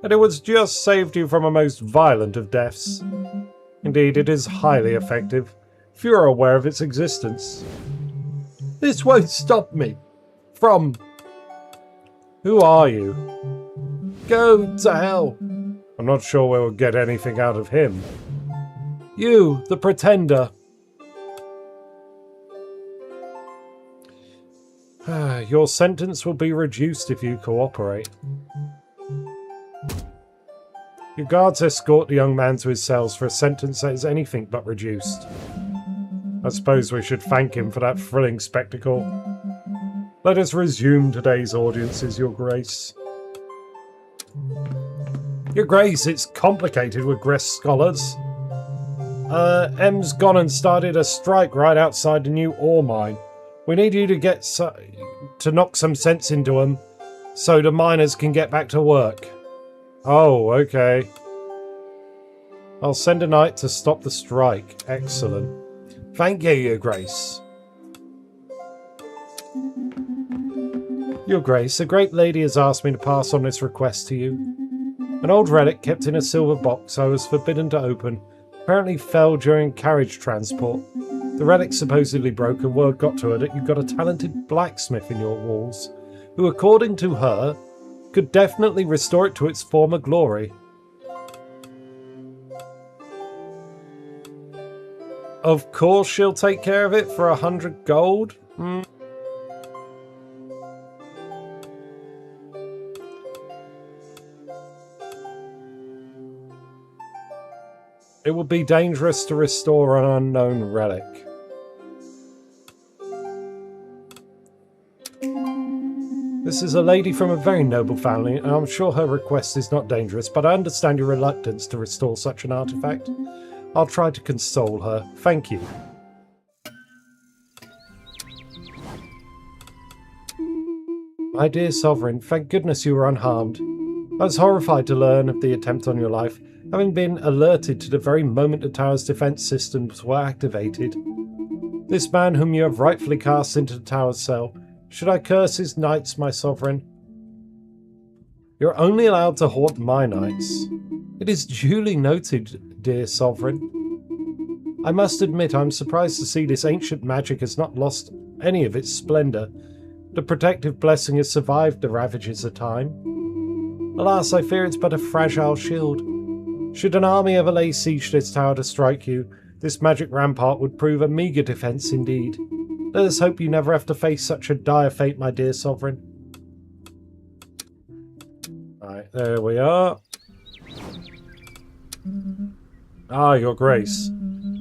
And it was just saved you from a most violent of deaths. Indeed, it is highly effective, if you are aware of its existence. This won't stop me from... Who are you? Go to hell. I'm not sure we'll get anything out of him. You, the pretender. Your sentence will be reduced if you cooperate. Your guards escort the young man to his cells for a sentence that is anything but reduced. I suppose we should thank him for that thrilling spectacle. Let us resume today's audiences, Your Grace. Your Grace, it's complicated with Gress scholars. M's gone and started a strike right outside the new ore mine. We need you to get to knock some sense into them so the miners can get back to work. Oh, okay. I'll send a knight to stop the strike. Excellent. Thank you, Your Grace. Your Grace, a great lady has asked me to pass on this request to you. An old relic kept in a silver box I was forbidden to open apparently fell during carriage transport. The relic supposedly broke and word got to her that you've got a talented blacksmith in your walls, who, according to her, could definitely restore it to its former glory. Of course she'll take care of it for 100 gold? It would be dangerous to restore an unknown relic. This is a lady from a very noble family, and I'm sure her request is not dangerous, but I understand your reluctance to restore such an artifact. I'll try to console her. Thank you. My dear Sovereign, thank goodness you were unharmed. I was horrified to learn of the attempt on your life, having been alerted to the very moment the tower's defense systems were activated. This man whom you have rightfully cast into the tower's cell, should I curse his knights, my Sovereign? You're only allowed to haunt my knights. It is duly noted, dear Sovereign. I must admit I'm surprised to see this ancient magic has not lost any of its splendour. The protective blessing has survived the ravages of time. Alas, I fear it's but a fragile shield. Should an army ever lay siege to this tower to strike you, this magic rampart would prove a meagre defence indeed. Let us hope you never have to face such a dire fate, my dear Sovereign. Right, there we are. Ah, Your Grace.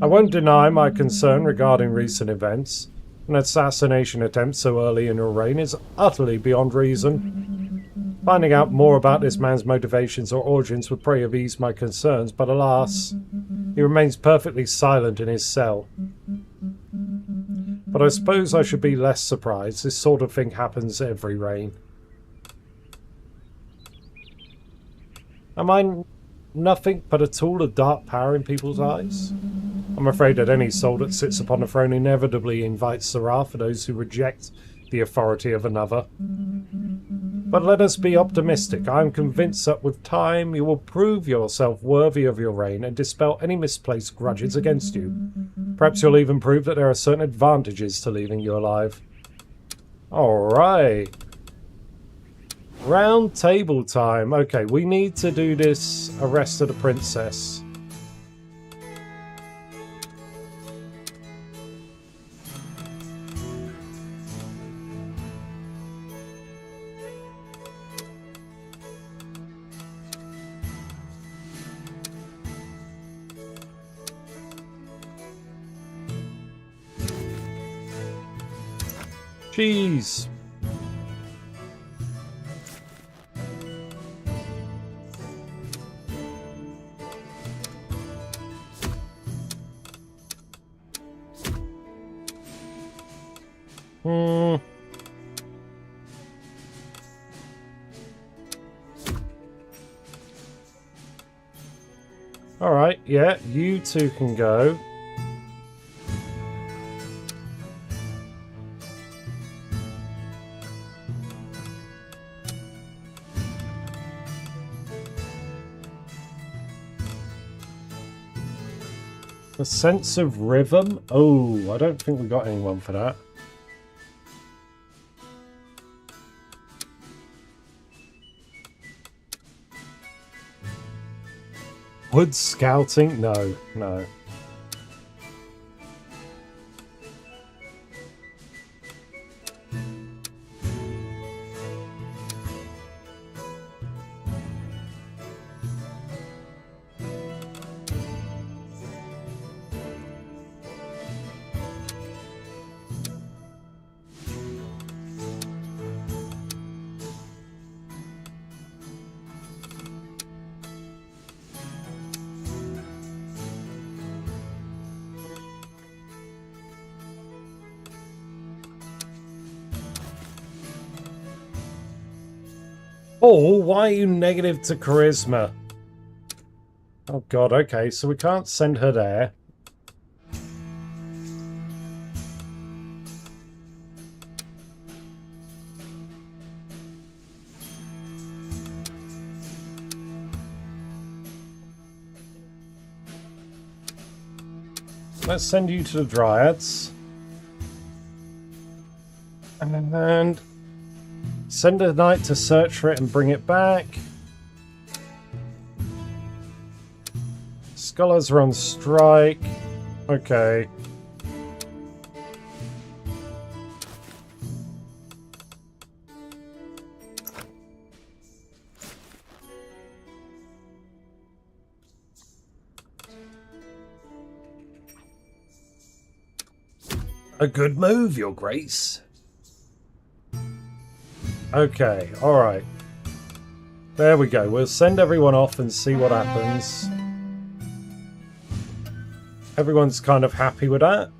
I won't deny my concern regarding recent events. An assassination attempt so early in your reign is utterly beyond reason. Finding out more about this man's motivations or origins would pray have eased my concerns, but alas, he remains perfectly silent in his cell. But I suppose I should be less surprised. This sort of thing happens every reign. Am I nothing but a tool of dark power in people's eyes? I'm afraid that any soul that sits upon the throne inevitably invites the wrath of those who reject the authority of another. But let us be optimistic. I am convinced that with time you will prove yourself worthy of your reign and dispel any misplaced grudges against you. Perhaps you'll even prove that there are certain advantages to leaving you alive. Alright. Round table time. Okay, we need to do this Arrest of the Princess. Jeez. Alright, yeah, you two can go. A sense of rhythm? Oh, I don't think we got anyone for that. Wood scouting? No, no. Oh, why are you negative to charisma? Oh god, okay, so we can't send her there. Let's send you to the Dryads. And send a knight to search for it and bring it back. Scholars are on strike. Okay. A good move, Your Grace. Okay, alright. There we go. We'll send everyone off and see what happens. Everyone's kind of happy with that.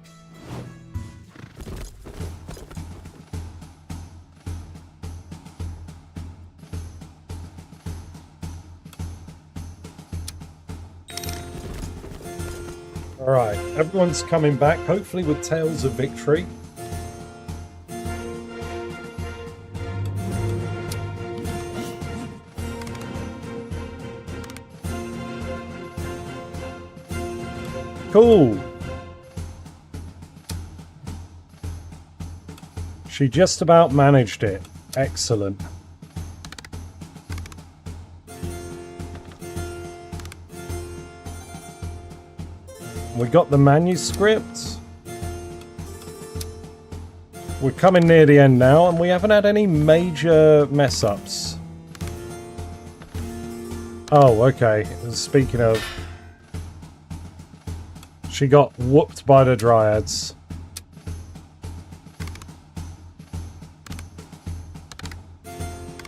Alright, everyone's coming back, hopefully with tales of victory. Cool. She just about managed it. Excellent. We got the manuscript. We're coming near the end now, and we haven't had any major mess-ups. Oh, okay. Speaking of... She got whooped by the Dryads.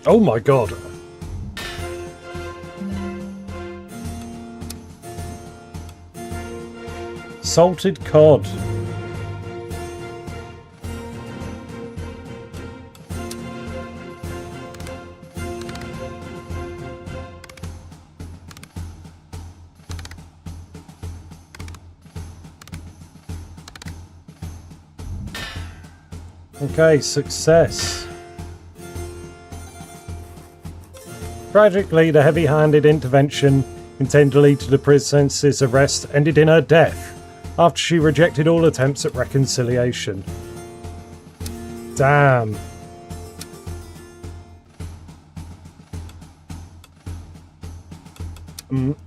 Oh my god. Salted cod. Okay, success. Tragically, the heavy-handed intervention intended to lead to the princess's arrest ended in her death after she rejected all attempts at reconciliation. Damn.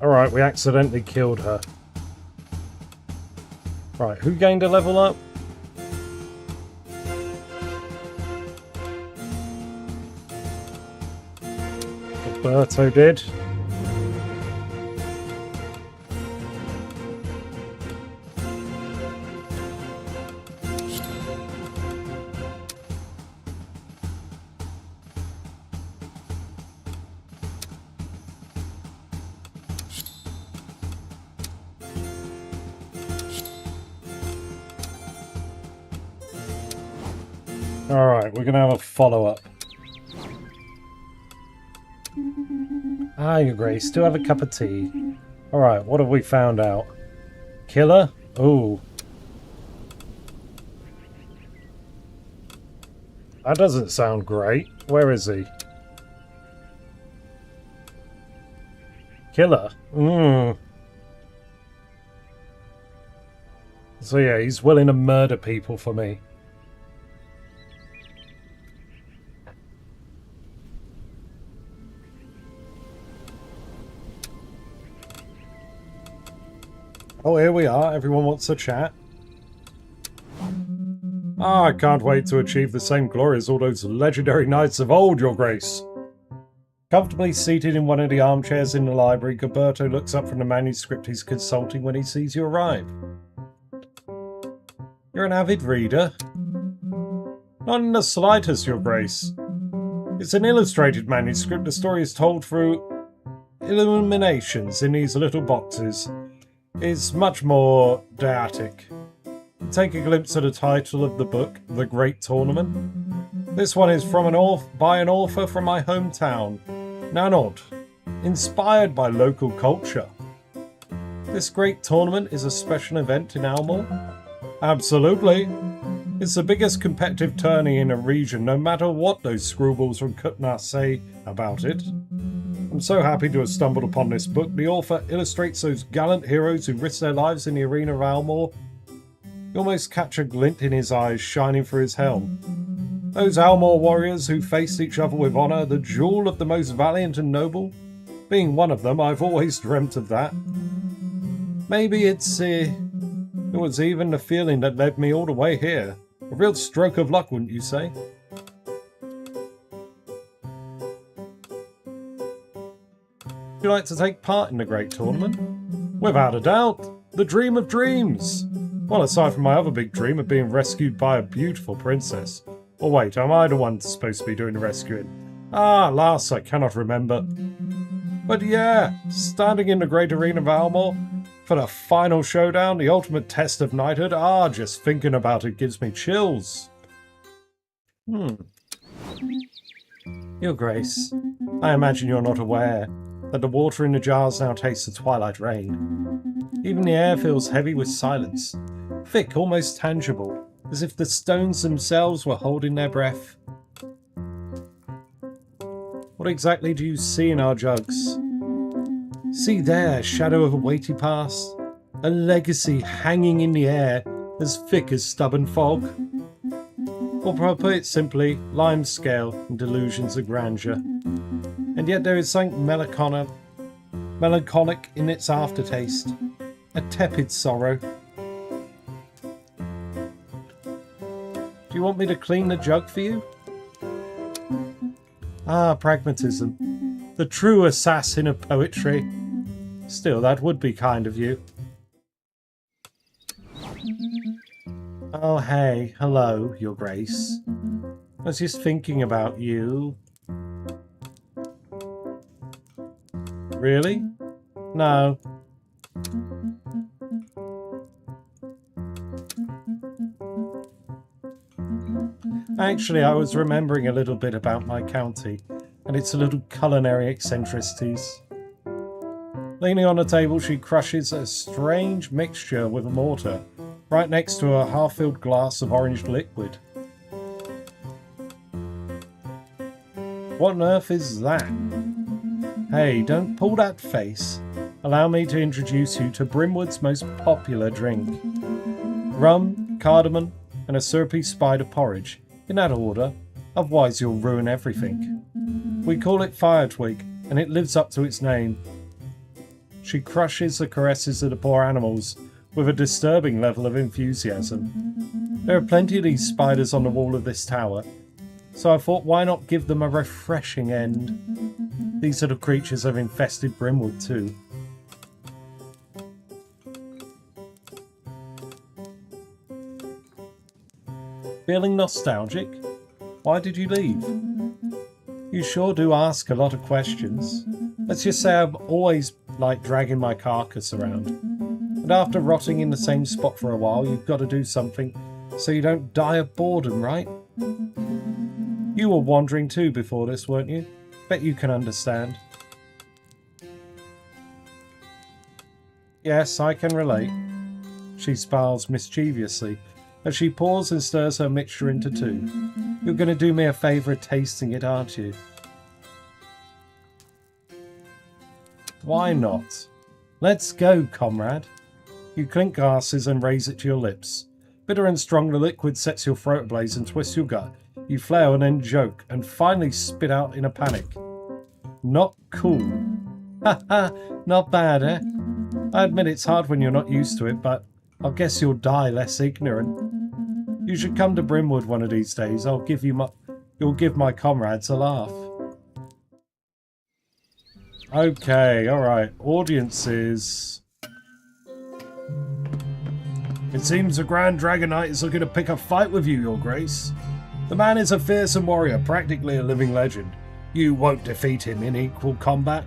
Alright, we accidentally killed her. Right, who gained a level up? Alberto did. Alright, we're going to have a follow-up. Ah, Your Grace, do have a cup of tea. Alright, what have we found out? Killer? Ooh. That doesn't sound great. Where is he? Killer? So yeah, he's willing to murder people for me. Oh, here we are. Everyone wants to chat. Ah, I can't wait to achieve the same glory as all those legendary knights of old, Your Grace. Comfortably seated in one of the armchairs in the library, Gilberto looks up from the manuscript he's consulting when he sees you arrive. You're an avid reader? Not in the slightest, Your Grace. It's an illustrated manuscript. The story is told through illuminations in these little boxes. It's much more didactic. Take a glimpse at the title of the book, The Great Tournament. This one is from by an author from my hometown, Nanod, inspired by local culture. This great tournament is a special event in Almor? Absolutely. It's the biggest competitive tourney in a region, no matter what those screwballs from Kutna say about it. I'm so happy to have stumbled upon this book. The author illustrates those gallant heroes who risk their lives in the arena of Almor. You almost catch a glint in his eyes shining through his helm. Those Almor warriors who faced each other with honour, the jewel of the most valiant and noble. Being one of them, I've always dreamt of that. Maybe it was even the feeling that led me all the way here. A real stroke of luck, wouldn't you say? Would you like to take part in the great tournament? Without a doubt. The dream of dreams. Well, aside from my other big dream of being rescued by a beautiful princess. Or wait, am I the one supposed to be doing the rescuing? Ah, alas, I cannot remember. But yeah, standing in the great arena of Almor for the final showdown, the ultimate test of knighthood. Ah, just thinking about it gives me chills. Your Grace, I imagine you're not aware that the water in the jars now tastes the twilight rain. Even the air feels heavy with silence, thick, almost tangible, as if the stones themselves were holding their breath. What exactly do you see in our jugs? See there, shadow of a weighty past, a legacy hanging in the air as thick as stubborn fog. Or to put it simply, lime scale and delusions of grandeur. And yet there is something melancholic in its aftertaste, a tepid sorrow. Do you want me to clean the jug for you? Ah, pragmatism. The true assassin of poetry. Still, that would be kind of you. Oh, hey. Hello, Your Grace. I was just thinking about you. Really? No. Actually, I was remembering a little bit about my county and its little culinary eccentricities. Leaning on the table, she crushes a strange mixture with a mortar right next to a half-filled glass of orange liquid. What on earth is that? Hey, don't pull that face. Allow me to introduce you to Brimwood's most popular drink. Rum, cardamom, and a syrupy spider porridge. In that order, otherwise you'll ruin everything. We call it Fire Twig, and it lives up to its name. She crushes the caresses of the poor animals with a disturbing level of enthusiasm. There are plenty of these spiders on the wall of this tower, so I thought why not give them a refreshing end. These sort of creatures have infested Brimwood too. Feeling nostalgic? Why did you leave? You sure do ask a lot of questions. Let's just say I've always liked dragging my carcass around. And after rotting in the same spot for a while, you've got to do something so you don't die of boredom, right? You were wandering too before this, weren't you? Bet you can understand. Yes, I can relate. She smiles mischievously as she pours and stirs her mixture into two. You're going to do me a favour tasting it, aren't you? Why not? Let's go, comrade. You clink glasses and raise it to your lips. Bitter and strong, the liquid sets your throat ablaze and twists your gut. You flail and then joke, and finally spit out in a panic. Not cool. Ha ha, not bad, eh? I admit it's hard when you're not used to it, but I guess you'll die less ignorant. You should come to Brimwood one of these days. You'll give my comrades a laugh. Okay, alright. Audiences. It seems the Grand Dragonite is looking to pick a fight with you, Your Grace. The man is a fearsome warrior, practically a living legend. You won't defeat him in equal combat.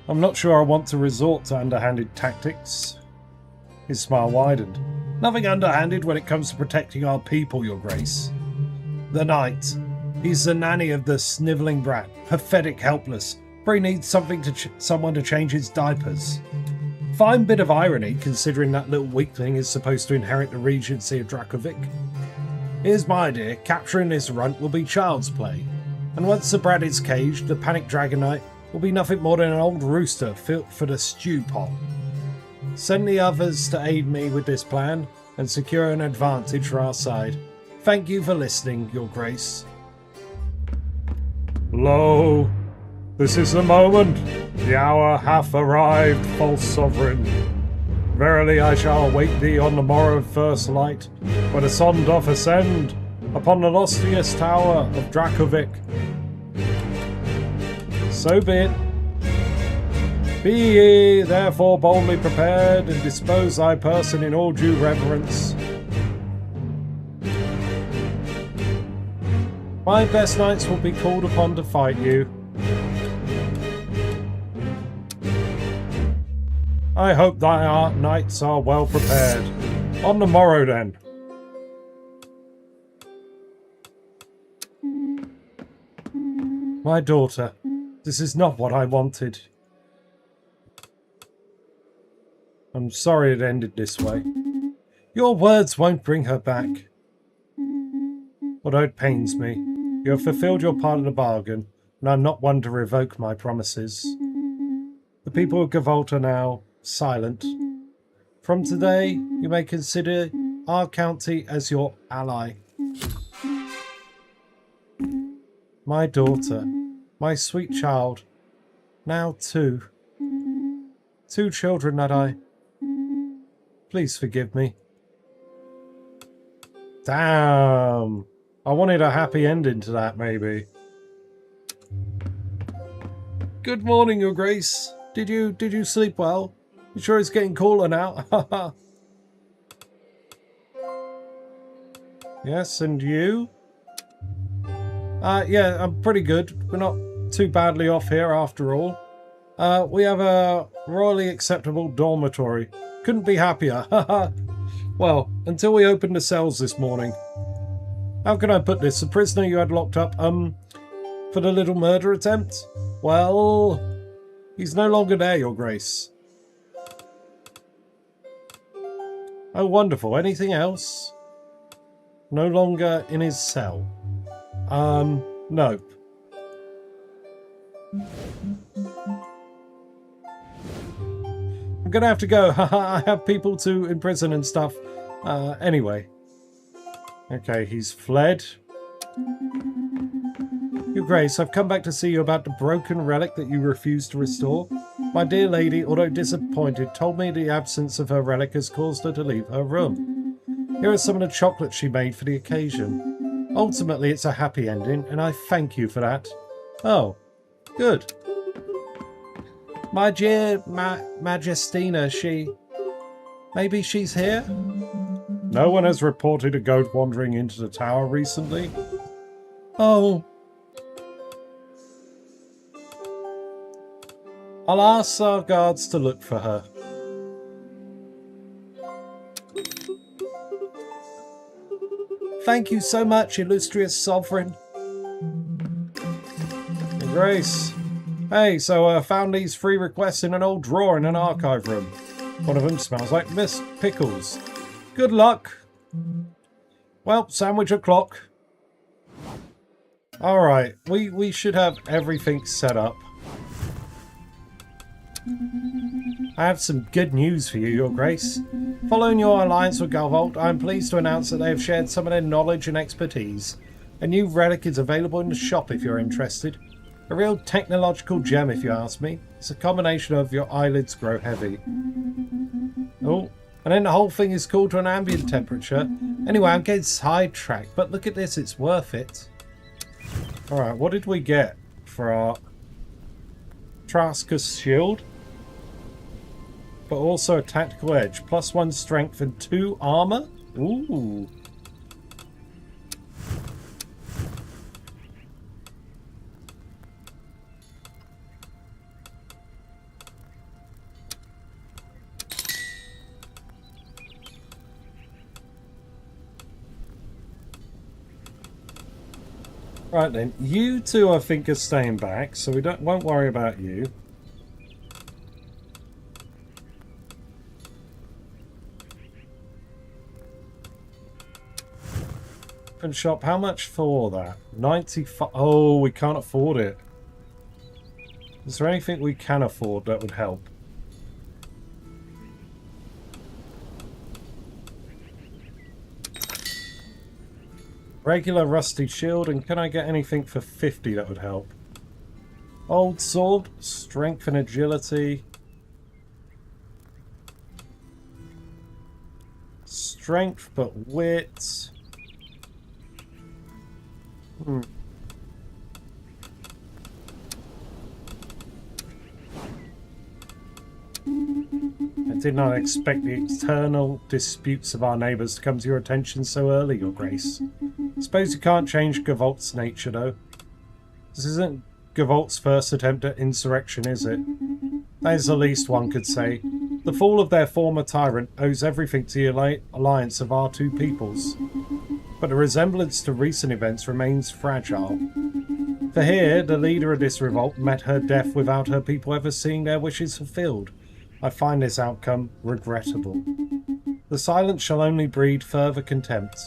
I'm not sure I want to resort to underhanded tactics. His smile widened. Nothing underhanded when it comes to protecting our people, Your Grace. The knight. He's the nanny of the snivelling brat, pathetic, helpless. But he needs someone to change his diapers. Fine bit of irony, considering that little weakling is supposed to inherit the regency of Dracovic. Here's my idea. Capturing this runt will be child's play. And once the brat is caged, the panicked Dragonite will be nothing more than an old rooster fit for the stew pot. Send the others to aid me with this plan and secure an advantage for our side. Thank you for listening, Your Grace. Lo, this is the moment. The hour hath arrived, false sovereign. Verily I shall await thee on the morrow of first light, where the sun doth ascend upon the loftiest tower of Dracovic. So be it. Be ye therefore boldly prepared, and dispose thy person in all due reverence. My best knights will be called upon to fight you. I hope thy knights are well prepared. On the morrow then. My daughter, this is not what I wanted. I'm sorry it ended this way. Your words won't bring her back. Although it pains me, you have fulfilled your part of the bargain, and I'm not one to revoke my promises. The people of Gavolta now silent. From today, you may consider our county as your ally. My daughter, my sweet child, now two children that I... Please forgive me. Damn. I wanted a happy ending to that, maybe. Good morning, Your Grace. Did you sleep well? You sure it's getting cooler now? Yes, and you? Yeah, I'm pretty good. We're not too badly off here after all. We have a royally acceptable dormitory. Couldn't be happier. Well, until we opened the cells this morning. How can I put this? The prisoner you had locked up, for the little murder attempt? Well, he's no longer there, Your Grace. Oh, wonderful. Anything else? No longer in his cell. Nope. I'm gonna have to go. I have people to imprison and stuff. Anyway. Okay, he's fled. Your Grace, I've come back to see you about the broken relic that you refused to restore. My dear lady, although disappointed, told me the absence of her relic has caused her to leave her room. Here are some of the chocolates she made for the occasion. Ultimately, it's a happy ending, and I thank you for that. Oh, good. My dear Majestina, maybe she's here? No one has reported a goat wandering into the tower recently. Oh. I'll ask our guards to look for her. Thank you so much, illustrious sovereign. Your Grace. Hey, so I found these 3 requests in an old drawer in an archive room. One of them smells like Miss Pickles. Good luck. Well, sandwich o'clock. Alright, we should have everything set up. I have some good news for you, Your Grace. Following your alliance with Galvolt, I am pleased to announce that they have shared some of their knowledge and expertise. A new relic is available in the shop if you're interested. A real technological gem, if you ask me. It's a combination of your eyelids grow heavy. Oh, and then the whole thing is cooled to an ambient temperature. Anyway, I'm getting sidetracked, but look at this, it's worth it. Alright, what did we get for our Traskus shield? But also a tactical edge. +1 strength and 2 armor? Ooh. Right then, you two I think are staying back, so we won't worry about you. Open shop, how much for that? 95. Oh, we can't afford it. Is there anything we can afford that would help? Regular rusty shield, and can I get anything for 50 that would help? Old sword, strength and agility. Strength but wit. I did not expect the eternal disputes of our neighbours to come to your attention so early, Your Grace. Suppose you can't change Gavolt's nature, though. This isn't Gavolt's first attempt at insurrection, is it? That is the least one could say. The fall of their former tyrant owes everything to the alliance of our two peoples. But the resemblance to recent events remains fragile. For here, the leader of this revolt met her death without her people ever seeing their wishes fulfilled. I find this outcome regrettable. The silence shall only breed further contempt.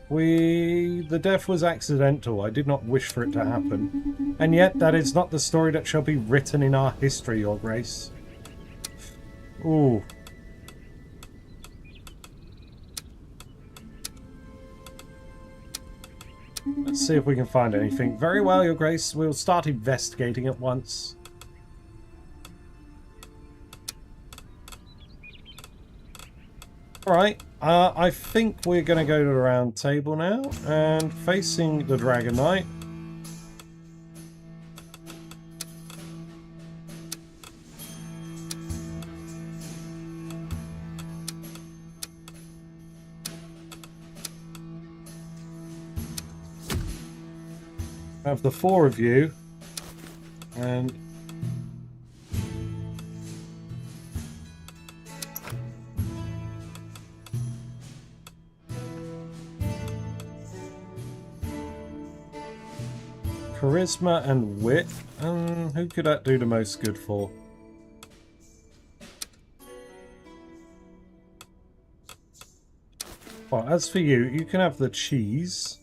The death was accidental. I did not wish for it to happen. And yet, that is not the story that shall be written in our history, Your Grace. Ooh. Let's see if we can find anything. Very well, Your Grace. We'll start investigating at once. Alright, I think we're going to go to the round table now, and facing the Dragon Knight. Have the 4 of you, and charisma and wit. Who could that do the most good for? Well, as for you, you can have the cheese.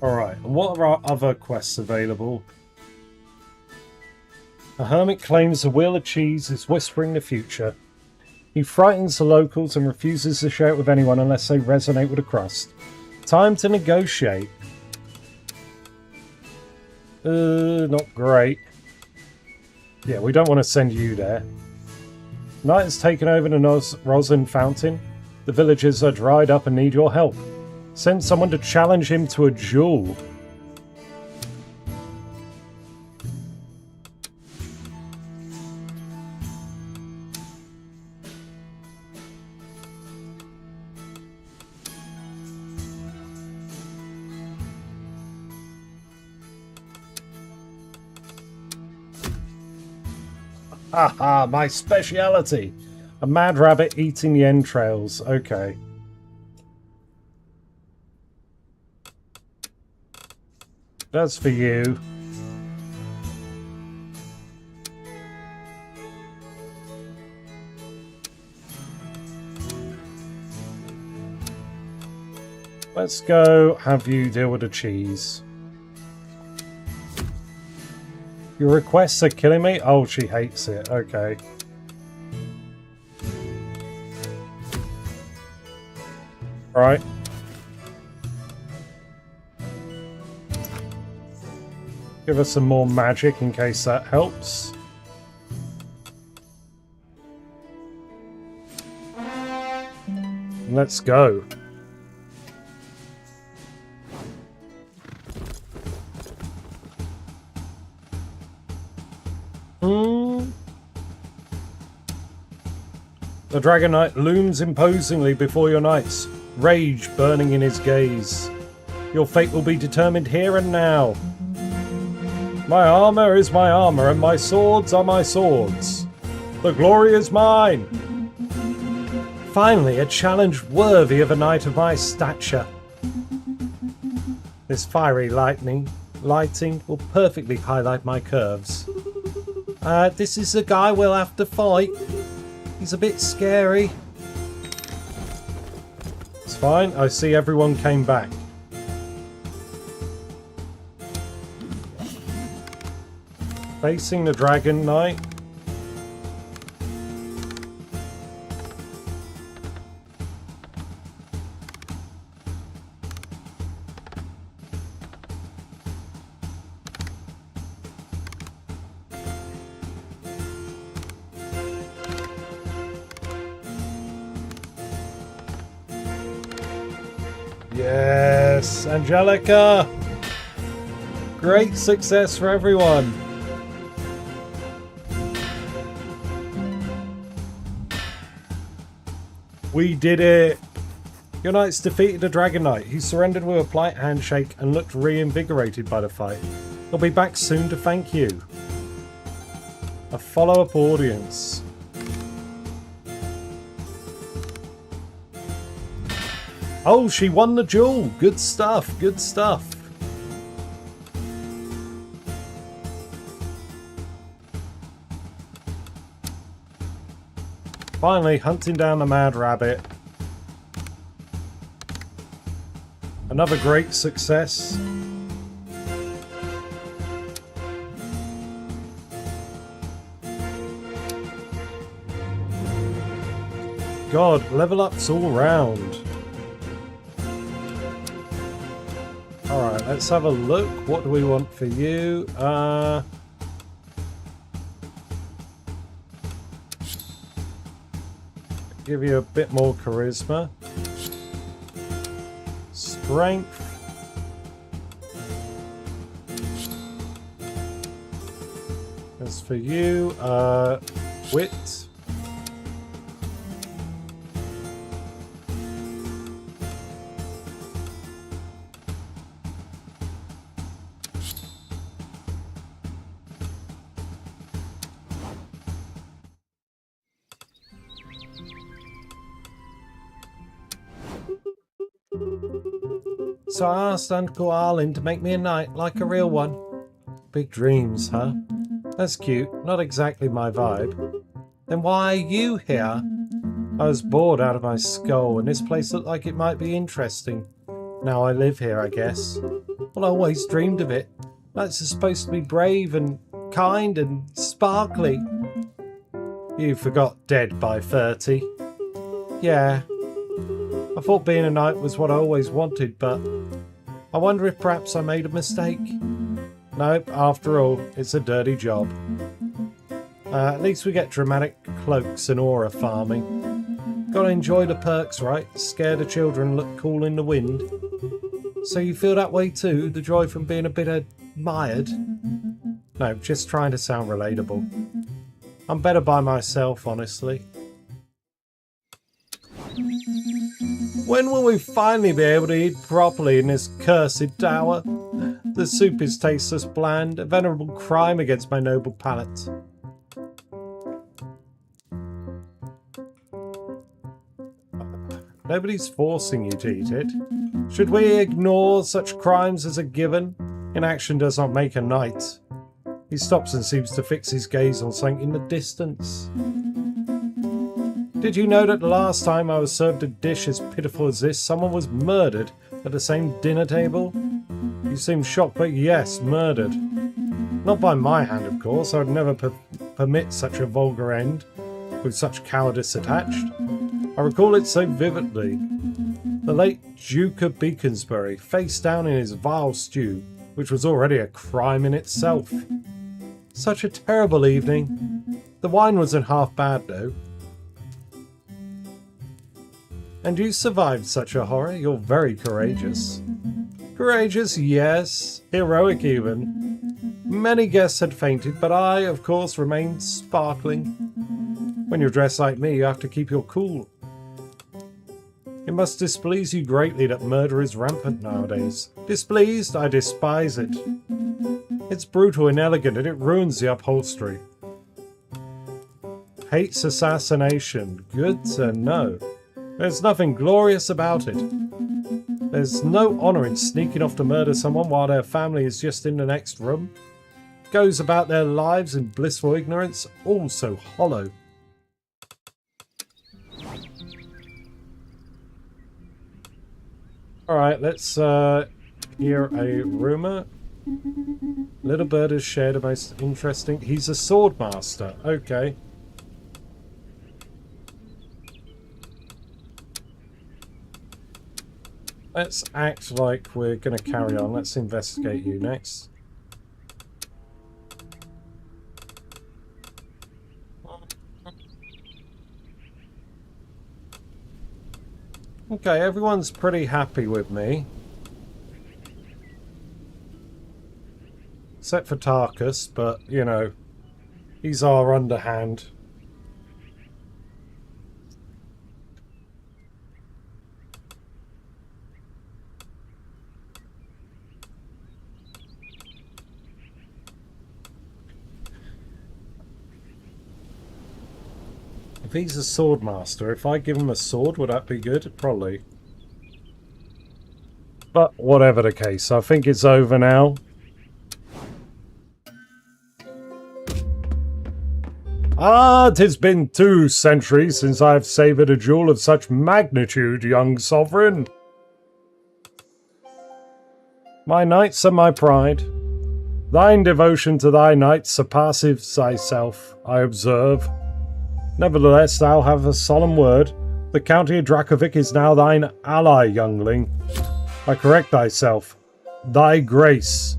Alright, and what are our other quests available? A hermit claims the wheel of cheese is whispering the future. He frightens the locals and refuses to share it with anyone unless they resonate with the crust. Time to negotiate. Not great. Yeah, we don't want to send you there. Night has taken over the Rosin Fountain. The villagers are dried up and need your help. Send someone to challenge him to a duel. Haha, my speciality. A mad rabbit eating the entrails. Okay. That's for you. Let's go have you deal with the cheese. Your requests are killing me? Oh, she hates it. Okay. Right. Give us some more magic in case that helps. Let's go. The Dragon Knight looms imposingly before your knights, rage burning in his gaze. Your fate will be determined here and now. My armour is my armour, and my swords are my swords. The glory is mine. Finally, a challenge worthy of a knight of my stature. This fiery lighting will perfectly highlight my curves. This is the guy we'll have to fight. He's a bit scary. It's fine, I see everyone came back. Facing the Dragon Knight. Yes, Angelica! Great success for everyone! We did it! Your knights defeated the Dragon Knight. He surrendered with a polite handshake and looked reinvigorated by the fight. He'll be back soon to thank you. A follow-up audience. Oh, she won the duel! Good stuff, good stuff. Finally, hunting down the mad rabbit. Another great success. God, level ups all round. Alright, let's have a look. What do we want for you? Give you a bit more charisma. Strength. As for you, wit. So I asked Uncle Arlen to make me a knight, like a real one. Big dreams, huh? That's cute, not exactly my vibe. Then why are you here? I was bored out of my skull and this place looked like it might be interesting. Now I live here, I guess. Well, I always dreamed of it. Knights are supposed to be brave and kind and sparkly. You forgot dead by 30. Yeah. I thought being a knight was what I always wanted, but I wonder if perhaps I made a mistake. Nope, after all, it's a dirty job. At least we get dramatic cloaks and aura farming. Gotta enjoy the perks, right? Scare the children look cool in the wind. So you feel that way too? The joy from being a bit admired? No, just trying to sound relatable. I'm better by myself, honestly. When will we finally be able to eat properly in this cursed tower? The soup is tasteless bland, a venerable crime against my noble palate. Nobody's forcing you to eat it. Should we ignore such crimes as a given? Inaction does not make a knight. He stops and seems to fix his gaze on something in the distance. Did you know that the last time I was served a dish as pitiful as this, someone was murdered at the same dinner table? You seem shocked, but yes, murdered. Not by my hand, of course. I would never permit such a vulgar end, with such cowardice attached. I recall it so vividly. The late Duke of Beaconsbury, face down in his vile stew, which was already a crime in itself. Such a terrible evening. The wine wasn't half bad, though. And you survived such a horror. You're very courageous. Courageous, yes. Heroic, even. Many guests had fainted, but I, of course, remained sparkling. When you're dressed like me, you have to keep your cool. It must displease you greatly that murder is rampant nowadays. Displeased? I despise it. It's brutal, inelegant, and it ruins the upholstery. Hates assassination. Good to know. There's nothing glorious about it. There's no honour in sneaking off to murder someone while their family is just in the next room. Goes about their lives in blissful ignorance, all so hollow. Alright, let's hear a rumour. Little bird has shared a most interesting... He's a sword master. Okay. Let's act like we're going to carry on. Let's investigate you next. Okay, everyone's pretty happy with me. Except for Tarkus, but, you know, he's our underhand. If he's a sword master, if I give him a sword, would that be good? Probably. But whatever the case, I think it's over now. Ah, 'tis been 2 centuries since I have savoured a jewel of such magnitude, young sovereign. My knights are my pride. Thine devotion to thy knights surpasses thyself, I observe. Nevertheless, thou have a solemn word. The county of Dracovic is now thine ally, youngling. I correct thyself. Thy grace.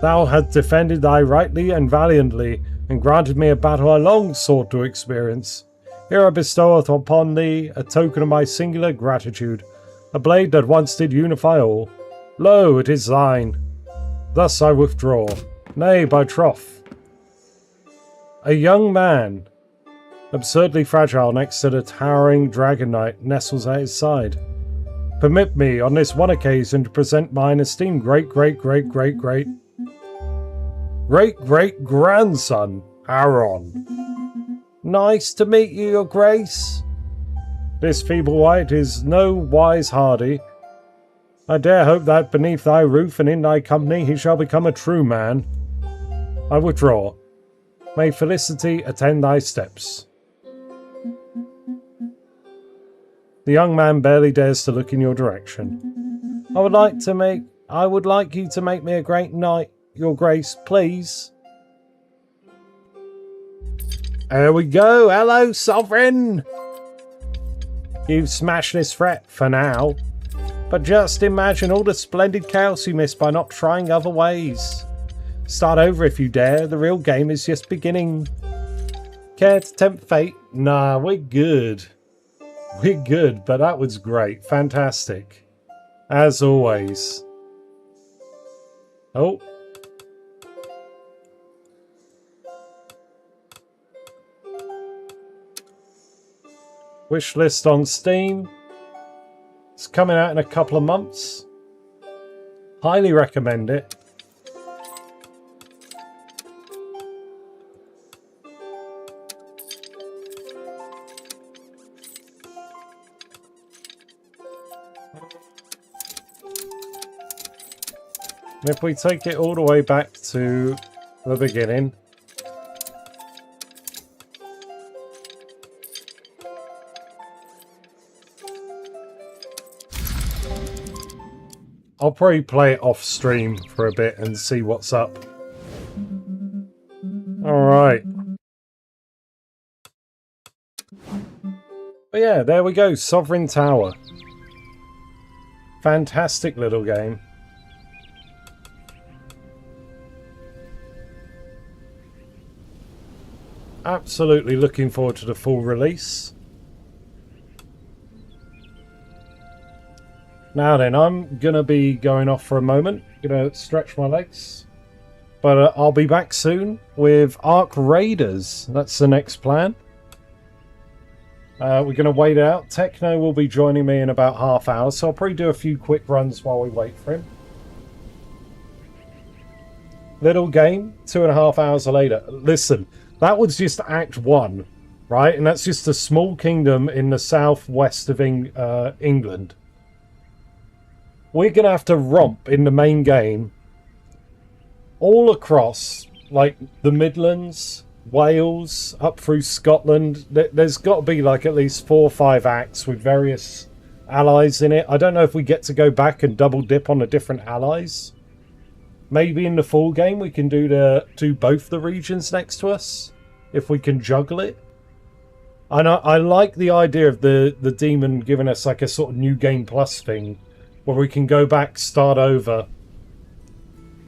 Thou hast defended thy rightly and valiantly, and granted me a battle I long sought to experience. Here I bestow upon thee a token of my singular gratitude, a blade that once did unify all. Lo, it is thine. Thus I withdraw. Nay, by troth. A young man, absurdly fragile next to the towering dragon knight, nestles at his side. Permit me, on this one occasion, to present mine esteemed great-great-grandson, Aaron. Nice to meet you, your grace. This feeble wight is no wise hardy. I dare hope that beneath thy roof and in thy company he shall become a true man. I withdraw. May felicity attend thy steps. The young man barely dares to look in your direction. I would like you to make me a great knight, your grace, please. There we go. Hello, sovereign. You've smashed this threat for now. But just imagine all the splendid chaos you missed by not trying other ways. Start over if you dare. The real game is just beginning. Care to tempt fate? Nah, we're good. We're good, but that was great. Fantastic. As always. Oh. Wish list on Steam. It's coming out in a couple of months. Highly recommend it. And if we take it all the way back to the beginning, I'll probably play it off stream for a bit and see what's up. Alright. But yeah, there we go. Sovereign Tower. Fantastic little game. Absolutely looking forward to the full release. Now then, I'm going to be going off for a moment. Going to stretch my legs. But I'll be back soon with Ark Raiders. That's the next plan. We're going to wait it out. Techno will be joining me in about half hour, so I'll probably do a few quick runs while we wait for him. Little game, 2.5 hours later. Listen, that was just Act 1, right? And that's just a small kingdom in the southwest of England. We're going to have to romp in the main game all across, like, the Midlands, Wales, up through Scotland. There's got to be, like, at least 4 or 5 acts with various allies in it. I don't know if we get to go back and double dip on the different allies. Maybe in the full game we can do both the regions next to us, if we can juggle it. And I like the idea of the demon giving us, like, a sort of new game plus thing, where we can go back, start over,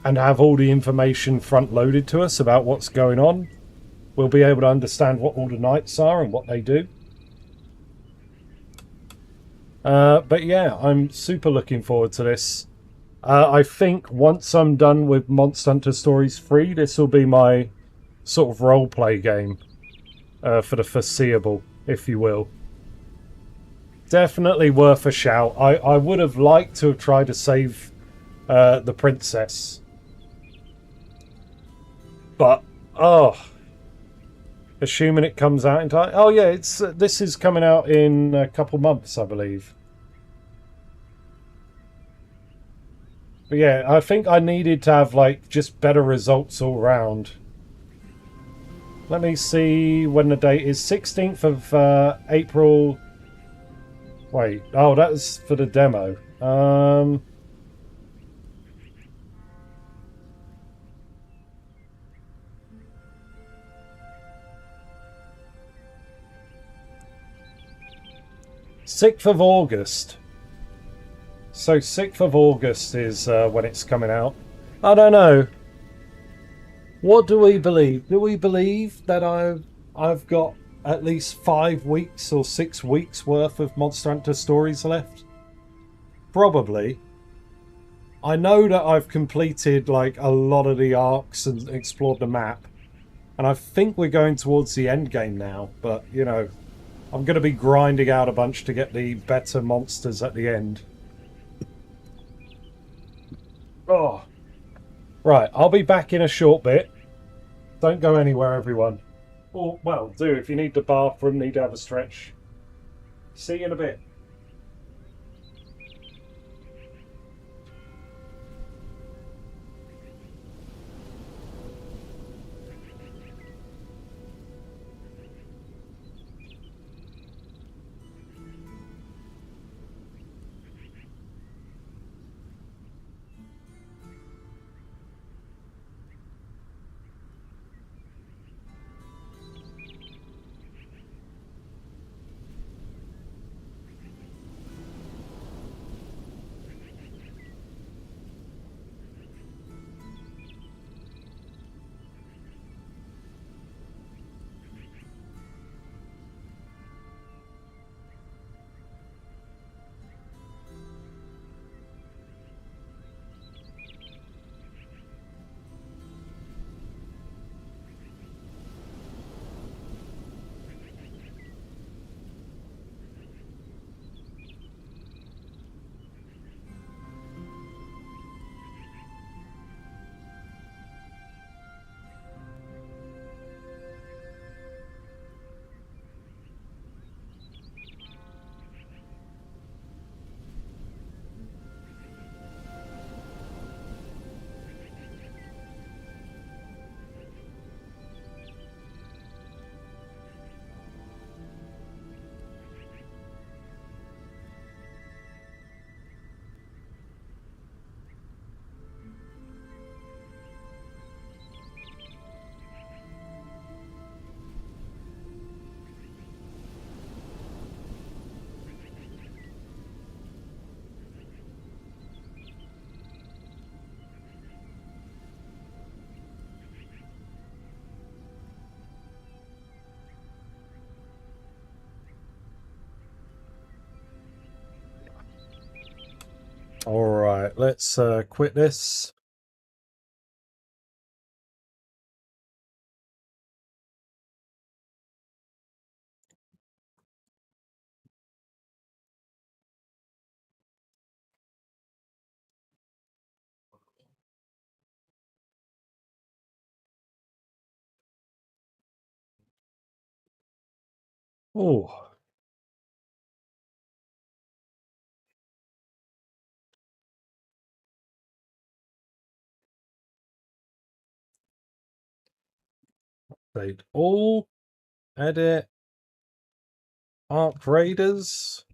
and have all the information front loaded to us about what's going on. We'll be able to understand what all the knights are and what they do. But yeah, I'm super looking forward to this. I think once I'm done with Monster Hunter Stories 3, this will be my sort of roleplay game for the foreseeable, if you will. Definitely worth a shout. I would have liked to have tried to save the princess. But, assuming it comes out in time. Oh yeah, this is coming out in a couple months, I believe. But yeah, I think I needed to have, like, just better results all round. Let me see when the date is. 16th of April. Wait, oh, that's for the demo. 6th of August. So 6th of August is when it's coming out. I don't know. What do we believe? Do we believe that I've got at least 5 weeks or 6 weeks worth of Monster Hunter Stories left? Probably. I know that I've completed, like, a lot of the arcs and explored the map. And I think we're going towards the end game now. But, you know, I'm going to be grinding out a bunch to get the better monsters at the end. Oh. Right, I'll be back in a short bit. Don't go anywhere, everyone. Or, well, do if you need the bathroom, need to have a stretch. See you in a bit. All right, let's quit this. Oh, update all, edit, Arc Raiders.